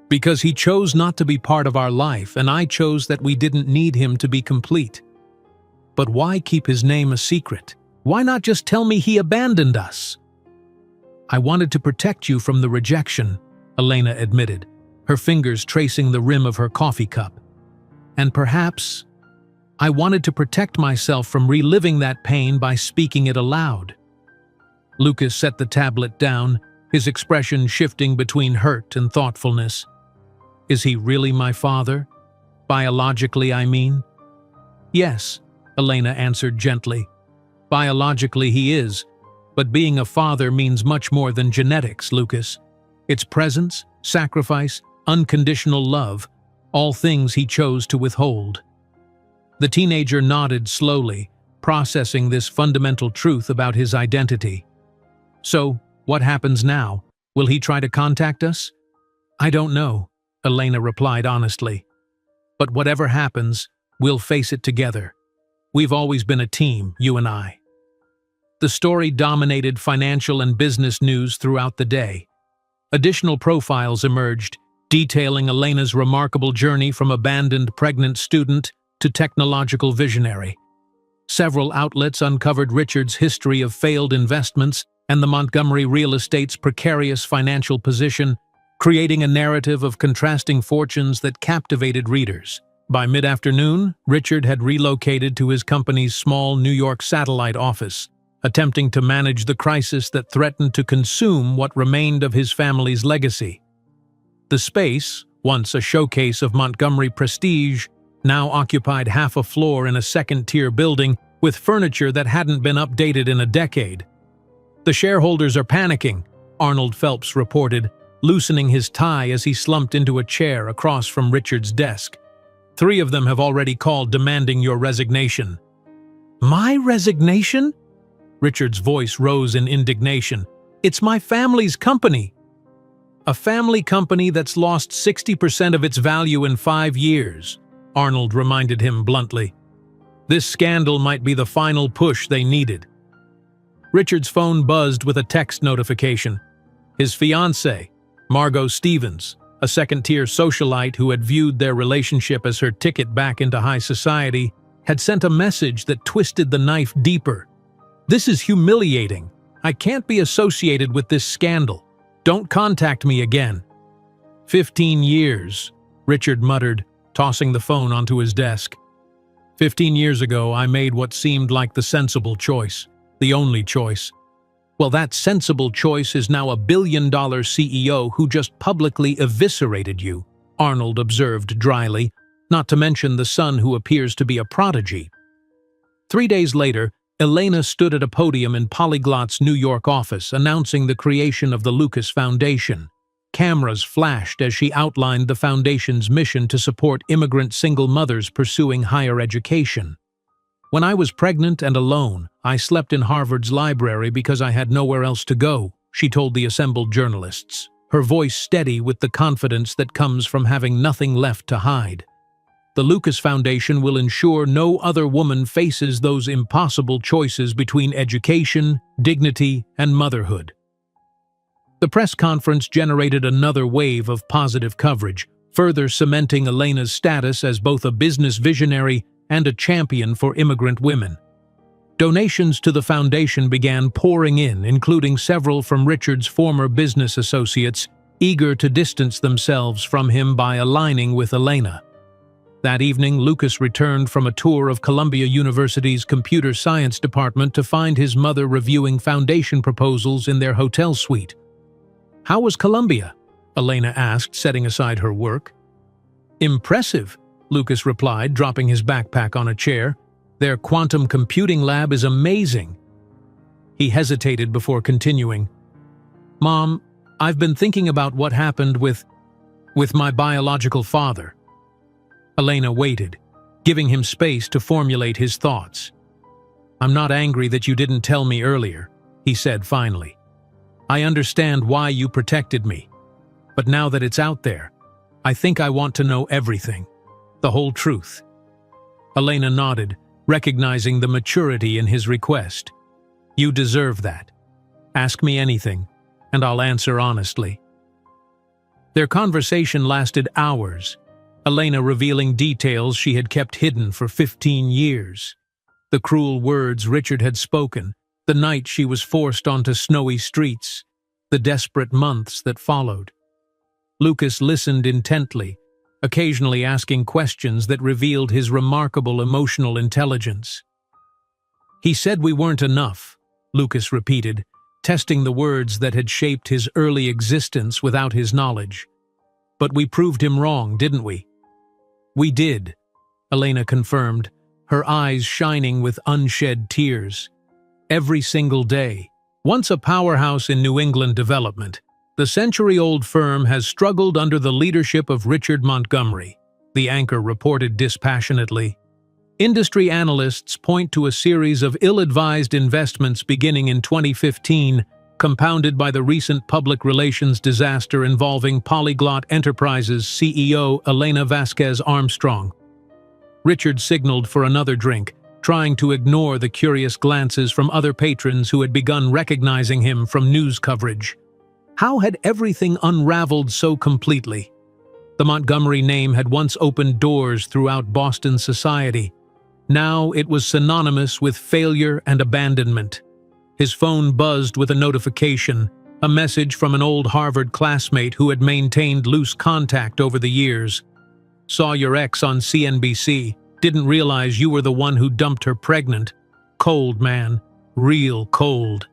"Because he chose not to be part of our life, and I chose that we didn't need him to be complete. But why keep his name a secret? Why not just tell me he abandoned us?" "I wanted to protect you from the rejection," Elena admitted, her fingers tracing the rim of her coffee cup. "And perhaps I wanted to protect myself from reliving that pain by speaking it aloud." Lucas set the tablet down, his expression shifting between hurt and thoughtfulness. "Is he really my father? Biologically, I mean?" "Yes," Elena answered gently. "Biologically he is, but being a father means much more than genetics, Lucas. It's presence, sacrifice, unconditional love, all things he chose to withhold." The teenager nodded slowly, processing this fundamental truth about his identity. "So, what happens now? Will he try to contact us?" "I don't know," Elena replied honestly. "But whatever happens, we'll face it together. We've always been a team, you and I." The story dominated financial and business news throughout the day. Additional profiles emerged, detailing Elena's remarkable journey from abandoned pregnant student to technological visionary. Several outlets uncovered Richard's history of failed investments and the Montgomery real estate's precarious financial position, creating a narrative of contrasting fortunes that captivated readers. By mid-afternoon, Richard had relocated to his company's small New York satellite office, attempting to manage the crisis that threatened to consume what remained of his family's legacy. The space, once a showcase of Montgomery prestige, now occupied half a floor in a second-tier building with furniture that hadn't been updated in a decade. "The shareholders are panicking," Arnold Phelps reported, loosening his tie as he slumped into a chair across from Richard's desk. "3 of them have already called demanding your resignation." "My resignation?" Richard's voice rose in indignation. "It's my family's company." "A family company that's lost 60% of its value in 5 years, Arnold reminded him bluntly. This scandal might be the final push they needed. Richard's phone buzzed with a text notification. His fiancée, Margot Stevens, a second-tier socialite who had viewed their relationship as her ticket back into high society, had sent a message that twisted the knife deeper. "This is humiliating. I can't be associated with this scandal. Don't contact me again." 15 years, Richard muttered, tossing the phone onto his desk. 15 years ago, I made what seemed like the sensible choice, the only choice. Well, that sensible choice is now a billion-dollar CEO who just publicly eviscerated you, Arnold observed dryly, not to mention the son who appears to be a prodigy. 3 days later, Elena stood at a podium in Polyglot's New York office announcing the creation of the Lucas Foundation. Cameras flashed as she outlined the foundation's mission to support immigrant single mothers pursuing higher education. "When I was pregnant and alone, I slept in Harvard's library because I had nowhere else to go," she told the assembled journalists, her voice steady with the confidence that comes from having nothing left to hide. "The Lucas Foundation will ensure no other woman faces those impossible choices between education, dignity, and motherhood." The press conference generated another wave of positive coverage, further cementing Elena's status as both a business visionary and a champion for immigrant women. Donations to the foundation began pouring in, including several from Richard's former business associates, eager to distance themselves from him by aligning with Elena. That evening, Lucas returned from a tour of Columbia University's computer science department to find his mother reviewing foundation proposals in their hotel suite. "How was Columbia?" Elena asked, setting aside her work. "Impressive," Lucas replied, dropping his backpack on a chair. "Their quantum computing lab is amazing." He hesitated before continuing. "Mom, I've been thinking about what happened with my biological father." Elena waited, giving him space to formulate his thoughts. "I'm not angry that you didn't tell me earlier," he said finally. "I understand why you protected me. But now that it's out there, I think I want to know everything. The whole truth." Elena nodded, recognizing the maturity in his request. "You deserve that. Ask me anything, and I'll answer honestly." Their conversation lasted hours, Elena revealing details she had kept hidden for 15 years. The cruel words Richard had spoken, the night she was forced onto snowy streets, the desperate months that followed. Lucas listened intently, occasionally asking questions that revealed his remarkable emotional intelligence. "He said we weren't enough," Lucas repeated, testing the words that had shaped his early existence without his knowledge. "But we proved him wrong, didn't we?" "We did," Elena confirmed, her eyes shining with unshed tears. "Every single day. Once a powerhouse in New England development, the century-old firm has struggled under the leadership of Richard Montgomery," the anchor reported dispassionately. "Industry analysts point to a series of ill-advised investments beginning in 2015, compounded by the recent public relations disaster involving Polyglot Enterprises CEO Elena Vasquez Armstrong." Richard signaled for another drink, trying to ignore the curious glances from other patrons who had begun recognizing him from news coverage. How had everything unraveled so completely? The Montgomery name had once opened doors throughout Boston society. Now it was synonymous with failure and abandonment. His phone buzzed with a notification, a message from an old Harvard classmate who had maintained loose contact over the years. Saw your ex on CNBC. Didn't realize you were the one who dumped her pregnant. Cold, man. Real cold.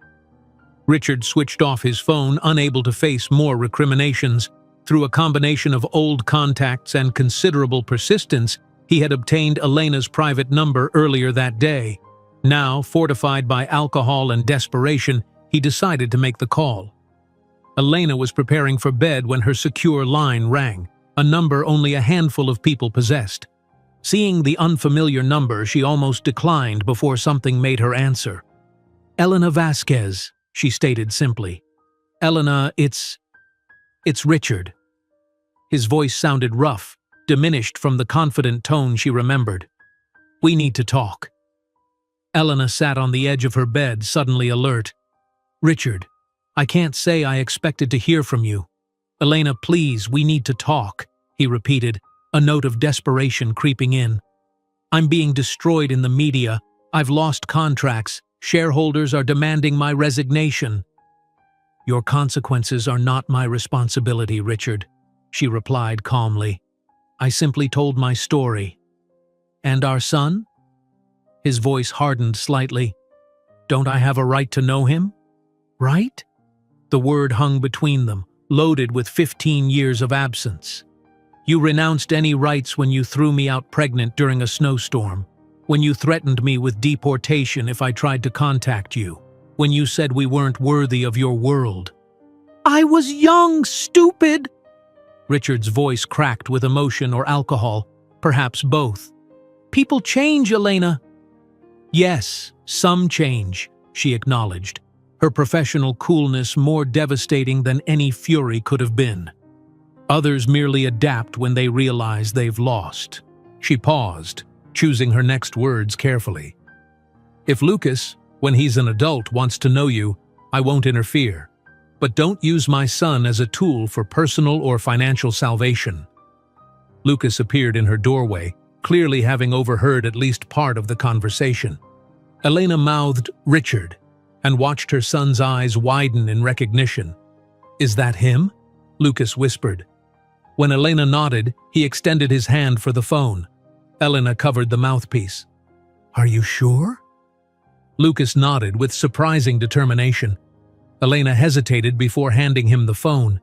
Richard switched off his phone, unable to face more recriminations. Through a combination of old contacts and considerable persistence, he had obtained Elena's private number earlier that day. Now, fortified by alcohol and desperation, he decided to make the call. Elena was preparing for bed when her secure line rang, a number only a handful of people possessed. Seeing the unfamiliar number, she almost declined before something made her answer. "Elena Vasquez," she stated simply. "Elena, it's Richard." His voice sounded rough, diminished from the confident tone she remembered. "We need to talk." Elena sat on the edge of her bed, suddenly alert. "Richard, I can't say I expected to hear from you." "Elena, please, we need to talk," he repeated, a note of desperation creeping in. "I'm being destroyed in the media. I've lost contracts. Shareholders are demanding my resignation." "Your consequences are not my responsibility, Richard," she replied calmly. "I simply told my story." "And our son?" His voice hardened slightly. "Don't I have a right to know him?" "Right?" The word hung between them, loaded with 15 years of absence. "You renounced any rights when you threw me out pregnant during a snowstorm, when you threatened me with deportation if I tried to contact you, when you said we weren't worthy of your world." "I was young, stupid!" Richard's voice cracked with emotion or alcohol, perhaps both. "People change, Elena." "Yes, some change," she acknowledged, her professional coolness more devastating than any fury could have been. "Others merely adapt when they realize they've lost." She paused, choosing her next words carefully. "If Lucas, when he's an adult, wants to know you, I won't interfere. But don't use my son as a tool for personal or financial salvation." Lucas appeared in her doorway, clearly having overheard at least part of the conversation. Elena mouthed "Richard," and watched her son's eyes widen in recognition. "Is that him?" Lucas whispered. When Elena nodded, he extended his hand for the phone. Elena covered the mouthpiece. "Are you sure?" Lucas nodded with surprising determination. Elena hesitated before handing him the phone.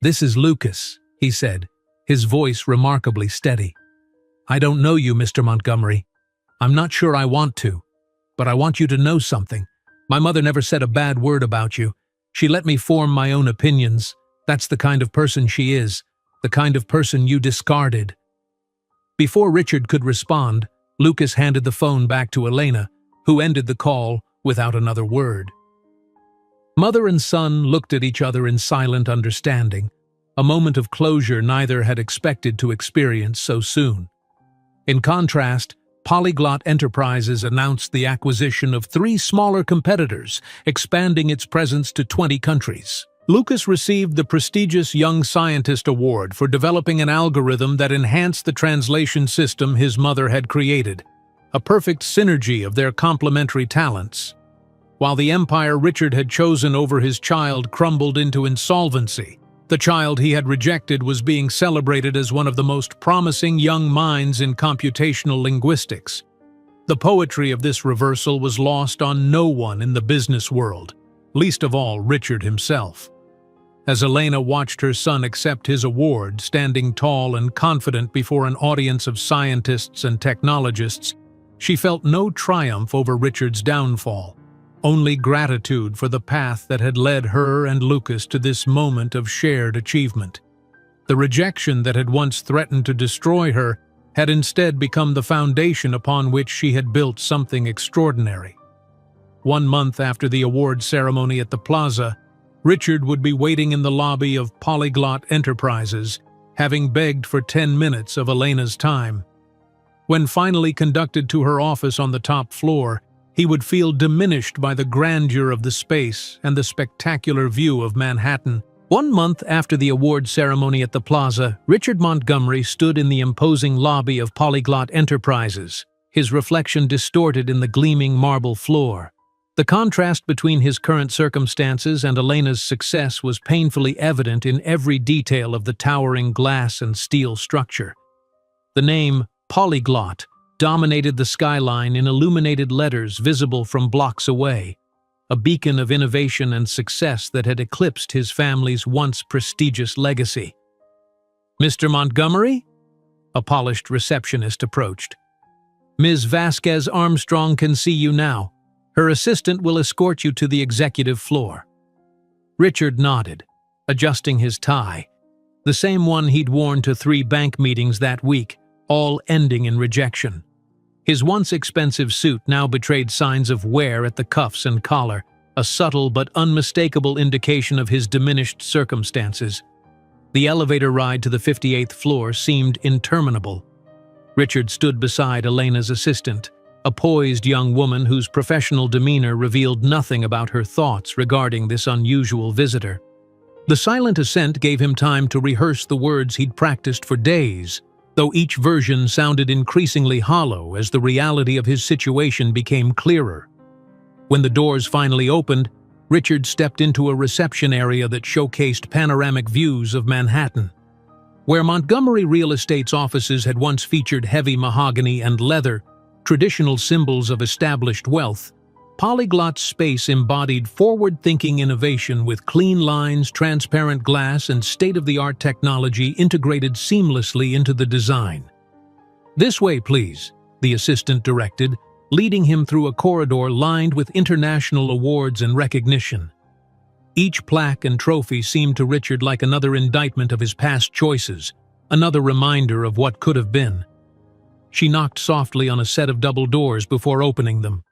"This is Lucas," he said, his voice remarkably steady. "I don't know you, Mr. Montgomery. I'm not sure I want to, but I want you to know something. My mother never said a bad word about you. She let me form my own opinions. That's the kind of person she is, the kind of person you discarded." Before Richard could respond, Lucas handed the phone back to Elena, who ended the call without another word. Mother and son looked at each other in silent understanding, a moment of closure neither had expected to experience so soon. In contrast, Polyglot Enterprises announced the acquisition of 3 smaller competitors, expanding its presence to 20 countries. Lucas received the prestigious Young Scientist Award for developing an algorithm that enhanced the translation system his mother had created, a perfect synergy of their complementary talents. While the empire Richard had chosen over his child crumbled into insolvency, the child he had rejected was being celebrated as one of the most promising young minds in computational linguistics. The poetry of this reversal was lost on no one in the business world, least of all Richard himself. As Elena watched her son accept his award, standing tall and confident before an audience of scientists and technologists, she felt no triumph over Richard's downfall. Only gratitude for the path that had led her and Lucas to this moment of shared achievement. The rejection that had once threatened to destroy her had instead become the foundation upon which she had built something extraordinary. 1 month after the award ceremony at the plaza, Richard would be waiting in the lobby of Polyglot Enterprises, having begged for 10 minutes of Elena's time. When finally conducted to her office on the top floor, he would feel diminished by the grandeur of the space and the spectacular view of Manhattan. 1 month after the award ceremony at the Plaza, Richard Montgomery stood in the imposing lobby of Polyglot Enterprises, his reflection distorted in the gleaming marble floor. The contrast between his current circumstances and Elena's success was painfully evident in every detail of the towering glass and steel structure. The name Polyglot dominated the skyline in illuminated letters visible from blocks away, a beacon of innovation and success that had eclipsed his family's once prestigious legacy. "Mr. Montgomery?" A polished receptionist approached. "Ms. Vasquez Armstrong can see you now. Her assistant will escort you to the executive floor." Richard nodded, adjusting his tie, the same one he'd worn to 3 bank meetings that week, all ending in rejection. His once expensive suit now betrayed signs of wear at the cuffs and collar, a subtle but unmistakable indication of his diminished circumstances. The elevator ride to the 58th floor seemed interminable. Richard stood beside Elena's assistant, a poised young woman whose professional demeanor revealed nothing about her thoughts regarding this unusual visitor. The silent ascent gave him time to rehearse the words he'd practiced for days, though each version sounded increasingly hollow as the reality of his situation became clearer. When the doors finally opened, Richard stepped into a reception area that showcased panoramic views of Manhattan. Where Montgomery Real Estate's offices had once featured heavy mahogany and leather, traditional symbols of established wealth, Polyglot's space embodied forward-thinking innovation with clean lines, transparent glass, and state-of-the-art technology integrated seamlessly into the design. "This way, please," the assistant directed, leading him through a corridor lined with international awards and recognition. Each plaque and trophy seemed to Richard like another indictment of his past choices, another reminder of what could have been. She knocked softly on a set of double doors before opening them.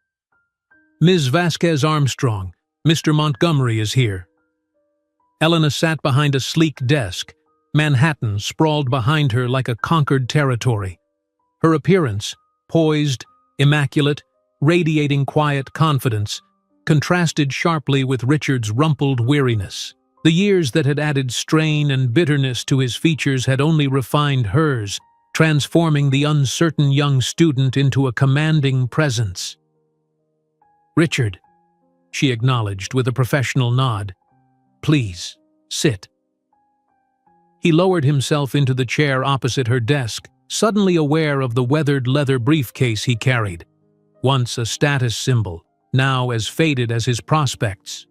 "Ms. Vasquez Armstrong, Mr. Montgomery is here." Elena sat behind a sleek desk, Manhattan sprawled behind her like a conquered territory. Her appearance, poised, immaculate, radiating quiet confidence, contrasted sharply with Richard's rumpled weariness. The years that had added strain and bitterness to his features had only refined hers, transforming the uncertain young student into a commanding presence. "Richard," she acknowledged with a professional nod. "Please, sit." He lowered himself into the chair opposite her desk, suddenly aware of the weathered leather briefcase he carried, once a status symbol, now as faded as his prospects.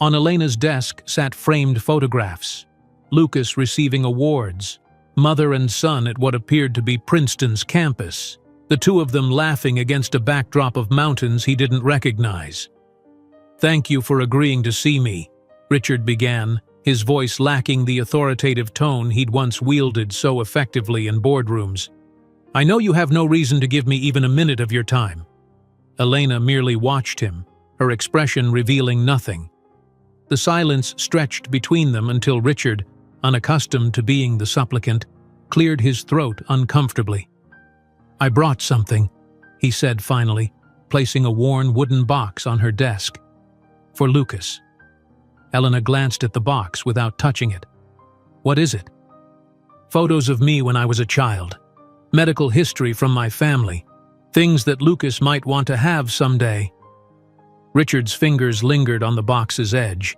On Elena's desk sat framed photographs, Lucas receiving awards, mother and son at what appeared to be Princeton's campus, the two of them laughing against a backdrop of mountains he didn't recognize. "Thank you for agreeing to see me," Richard began, his voice lacking the authoritative tone he'd once wielded so effectively in boardrooms. "I know you have no reason to give me even a minute of your time." Elena merely watched him, her expression revealing nothing. The silence stretched between them until Richard, unaccustomed to being the supplicant, cleared his throat uncomfortably. "I brought something," he said finally, placing a worn wooden box on her desk. "For Lucas." Elena glanced at the box without touching it. "What is it?" "Photos of me when I was a child. Medical history from my family. Things that Lucas might want to have someday." Richard's fingers lingered on the box's edge.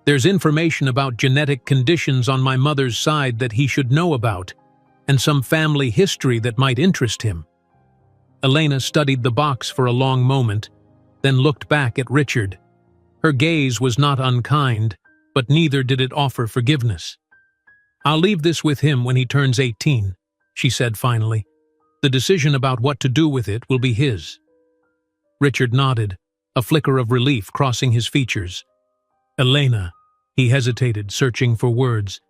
"There's information about genetic conditions on my mother's side that he should know about, and some family history that might interest him." Elena studied the box for a long moment, then looked back at Richard. Her gaze was not unkind, but neither did it offer forgiveness. "I'll leave this with him when he turns 18, she said finally. "The decision about what to do with it will be his." Richard nodded, a flicker of relief crossing his features. "Elena," he hesitated, searching for words.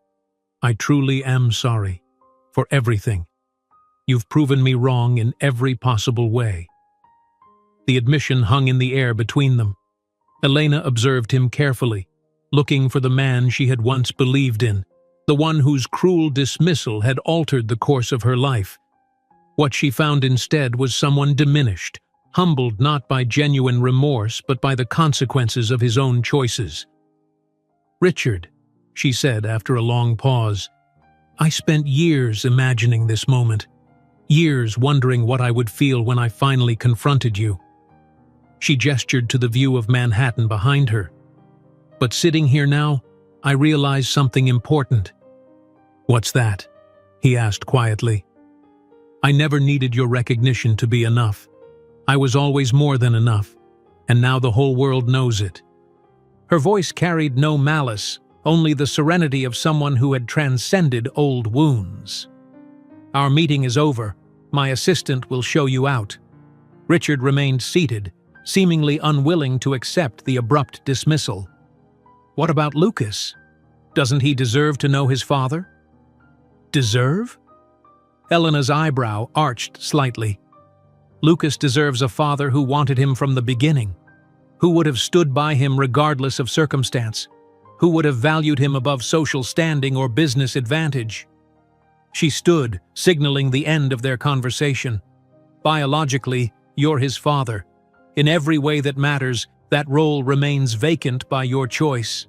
"I truly am sorry. For everything. You've proven me wrong in every possible way." The admission hung in the air between them. Elena observed him carefully, looking for the man she had once believed in, the one whose cruel dismissal had altered the course of her life. What she found instead was someone diminished, humbled not by genuine remorse but by the consequences of his own choices. "Richard," she said after a long pause, "I spent years imagining this moment, years wondering what I would feel when I finally confronted you." She gestured to the view of Manhattan behind her. "But sitting here now, I realize something important." "What's that?" he asked quietly. "I never needed your recognition to be enough. I was always more than enough, and now the whole world knows it." Her voice carried no malice, only the serenity of someone who had transcended old wounds. "Our meeting is over. My assistant will show you out." Richard remained seated, seemingly unwilling to accept the abrupt dismissal. "What about Lucas? Doesn't he deserve to know his father?" "Deserve?" Elena's eyebrow arched slightly. "Lucas deserves a father who wanted him from the beginning, who would have stood by him regardless of circumstance, who would have valued him above social standing or business advantage." She stood, signaling the end of their conversation. "Biologically, you're his father. In every way that matters, that role remains vacant by your choice."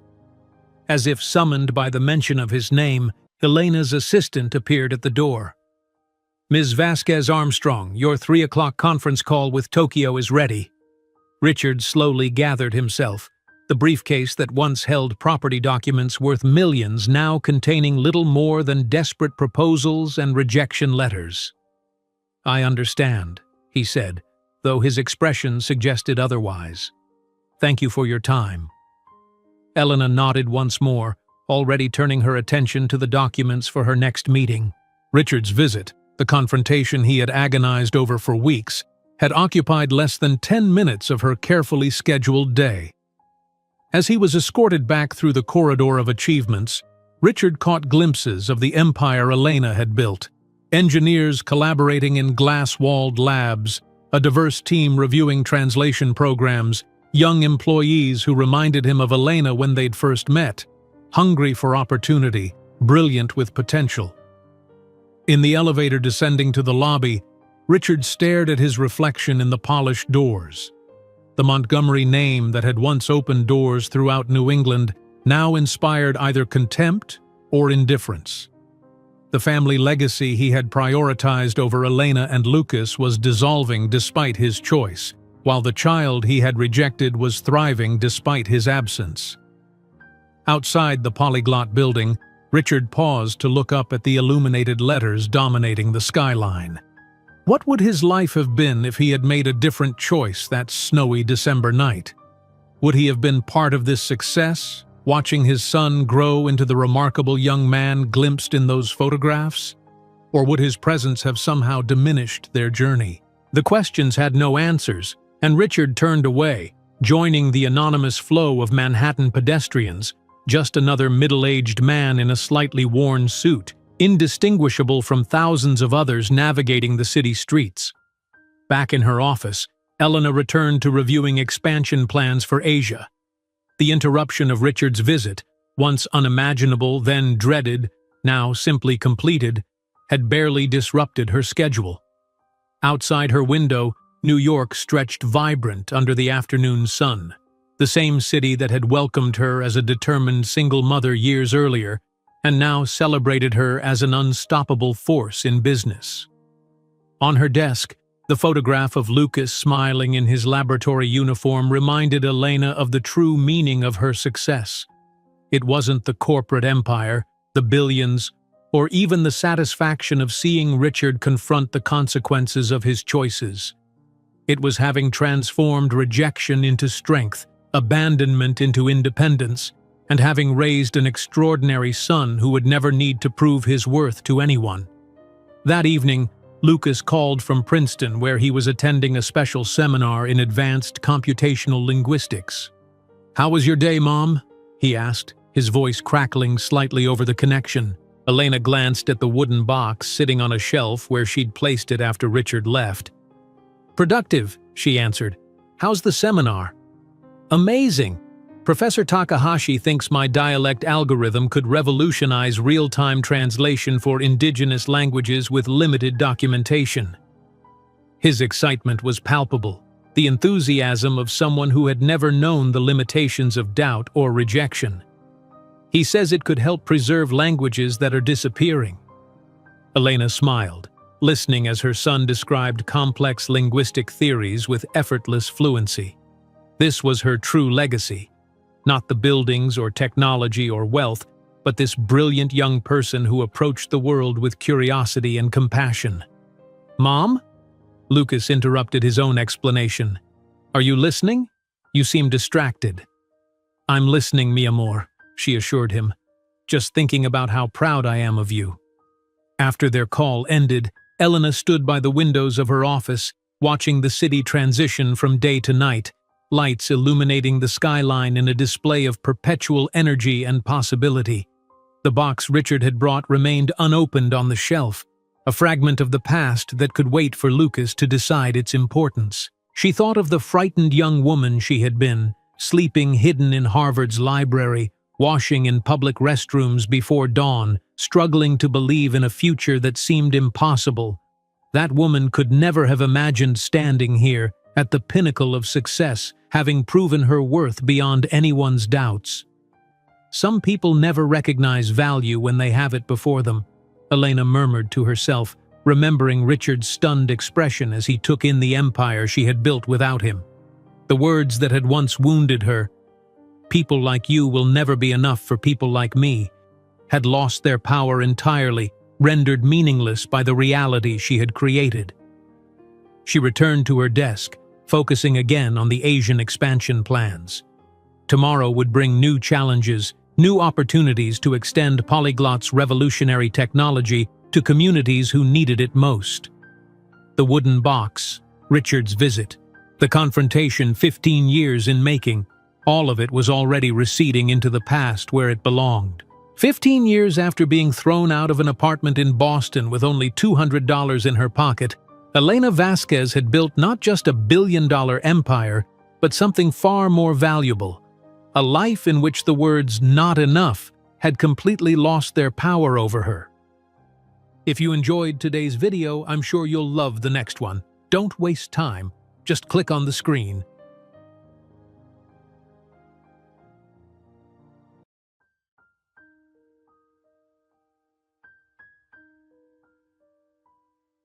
As if summoned by the mention of his name, Elena's assistant appeared at the door. "Ms. Vasquez Armstrong, your 3 o'clock conference call with Tokyo is ready." Richard slowly gathered himself. The briefcase that once held property documents worth millions now containing little more than desperate proposals and rejection letters. "I understand," he said, though his expression suggested otherwise. "Thank you for your time." Elena nodded once more, already turning her attention to the documents for her next meeting. Richard's visit, the confrontation he had agonized over for weeks, had occupied less than 10 minutes of her carefully scheduled day. As he was escorted back through the corridor of achievements, Richard caught glimpses of the empire Elena had built. Engineers collaborating in glass-walled labs, a diverse team reviewing translation programs, young employees who reminded him of Elena when they'd first met, hungry for opportunity, brilliant with potential. In the elevator descending to the lobby, Richard stared at his reflection in the polished doors. The Montgomery name that had once opened doors throughout New England now inspired either contempt or indifference. The family legacy he had prioritized over Elena and Lucas was dissolving despite his choice, while the child he had rejected was thriving despite his absence. Outside the polyglot building, Richard paused to look up at the illuminated letters dominating the skyline. What would his life have been if he had made a different choice that snowy December night? Would he have been part of this success, watching his son grow into the remarkable young man glimpsed in those photographs? Or would his presence have somehow diminished their journey? The questions had no answers, and Richard turned away, joining the anonymous flow of Manhattan pedestrians, just another middle-aged man in a slightly worn suit, indistinguishable from thousands of others navigating the city streets. Back in her office, Elena returned to reviewing expansion plans for Asia. The interruption of Richard's visit, once unimaginable, then dreaded, now simply completed, had barely disrupted her schedule. Outside her window, New York stretched vibrant under the afternoon sun. The same city that had welcomed her as a determined single mother years earlier, and now celebrated her as an unstoppable force in business. On her desk, the photograph of Lucas smiling in his laboratory uniform reminded Elena of the true meaning of her success. It wasn't the corporate empire, the billions, or even the satisfaction of seeing Richard confront the consequences of his choices. It was having transformed rejection into strength, abandonment into independence, and having raised an extraordinary son who would never need to prove his worth to anyone. That evening, Lucas called from Princeton, where he was attending a special seminar in advanced computational linguistics. "How was your day, Mom?" he asked, his voice crackling slightly over the connection. Elena glanced at the wooden box sitting on a shelf where she'd placed it after Richard left. "Productive," she answered. "How's the seminar?" "Amazing. Professor Takahashi thinks my dialect algorithm could revolutionize real-time translation for indigenous languages with limited documentation." His excitement was palpable, the enthusiasm of someone who had never known the limitations of doubt or rejection. He says it could help preserve languages that are disappearing. Elena smiled, listening as her son described complex linguistic theories with effortless fluency. This was her true legacy. Not the buildings or technology or wealth, but this brilliant young person who approached the world with curiosity and compassion. "Mom?" Lucas interrupted his own explanation. "Are you listening? You seem distracted." "I'm listening, mi amor," she assured him. "Just thinking about how proud I am of you." After their call ended, Elena stood by the windows of her office, watching the city transition from day to night, lights illuminating the skyline in a display of perpetual energy and possibility. The box Richard had brought remained unopened on the shelf, a fragment of the past that could wait for Lucas to decide its importance. She thought of the frightened young woman she had been, sleeping hidden in Harvard's library, washing in public restrooms before dawn, struggling to believe in a future that seemed impossible. That woman could never have imagined standing here, at the pinnacle of success, having proven her worth beyond anyone's doubts. "Some people never recognize value when they have it before them," Elena murmured to herself, remembering Richard's stunned expression as he took in the empire she had built without him. The words that had once wounded her, "People like you will never be enough for people like me," had lost their power entirely, rendered meaningless by the reality she had created. She returned to her desk, focusing again on the Asian expansion plans. Tomorrow would bring new challenges, new opportunities to extend Polyglot's revolutionary technology to communities who needed it most. The wooden box, Richard's visit, the confrontation 15 years in making, all of it was already receding into the past where it belonged. 15 years after being thrown out of an apartment in Boston with only $200 in her pocket, Elena Vasquez had built not just a billion-dollar empire, but something far more valuable. A life in which the words "not enough" had completely lost their power over her. If you enjoyed today's video, I'm sure you'll love the next one. Don't waste time. Just click on the screen.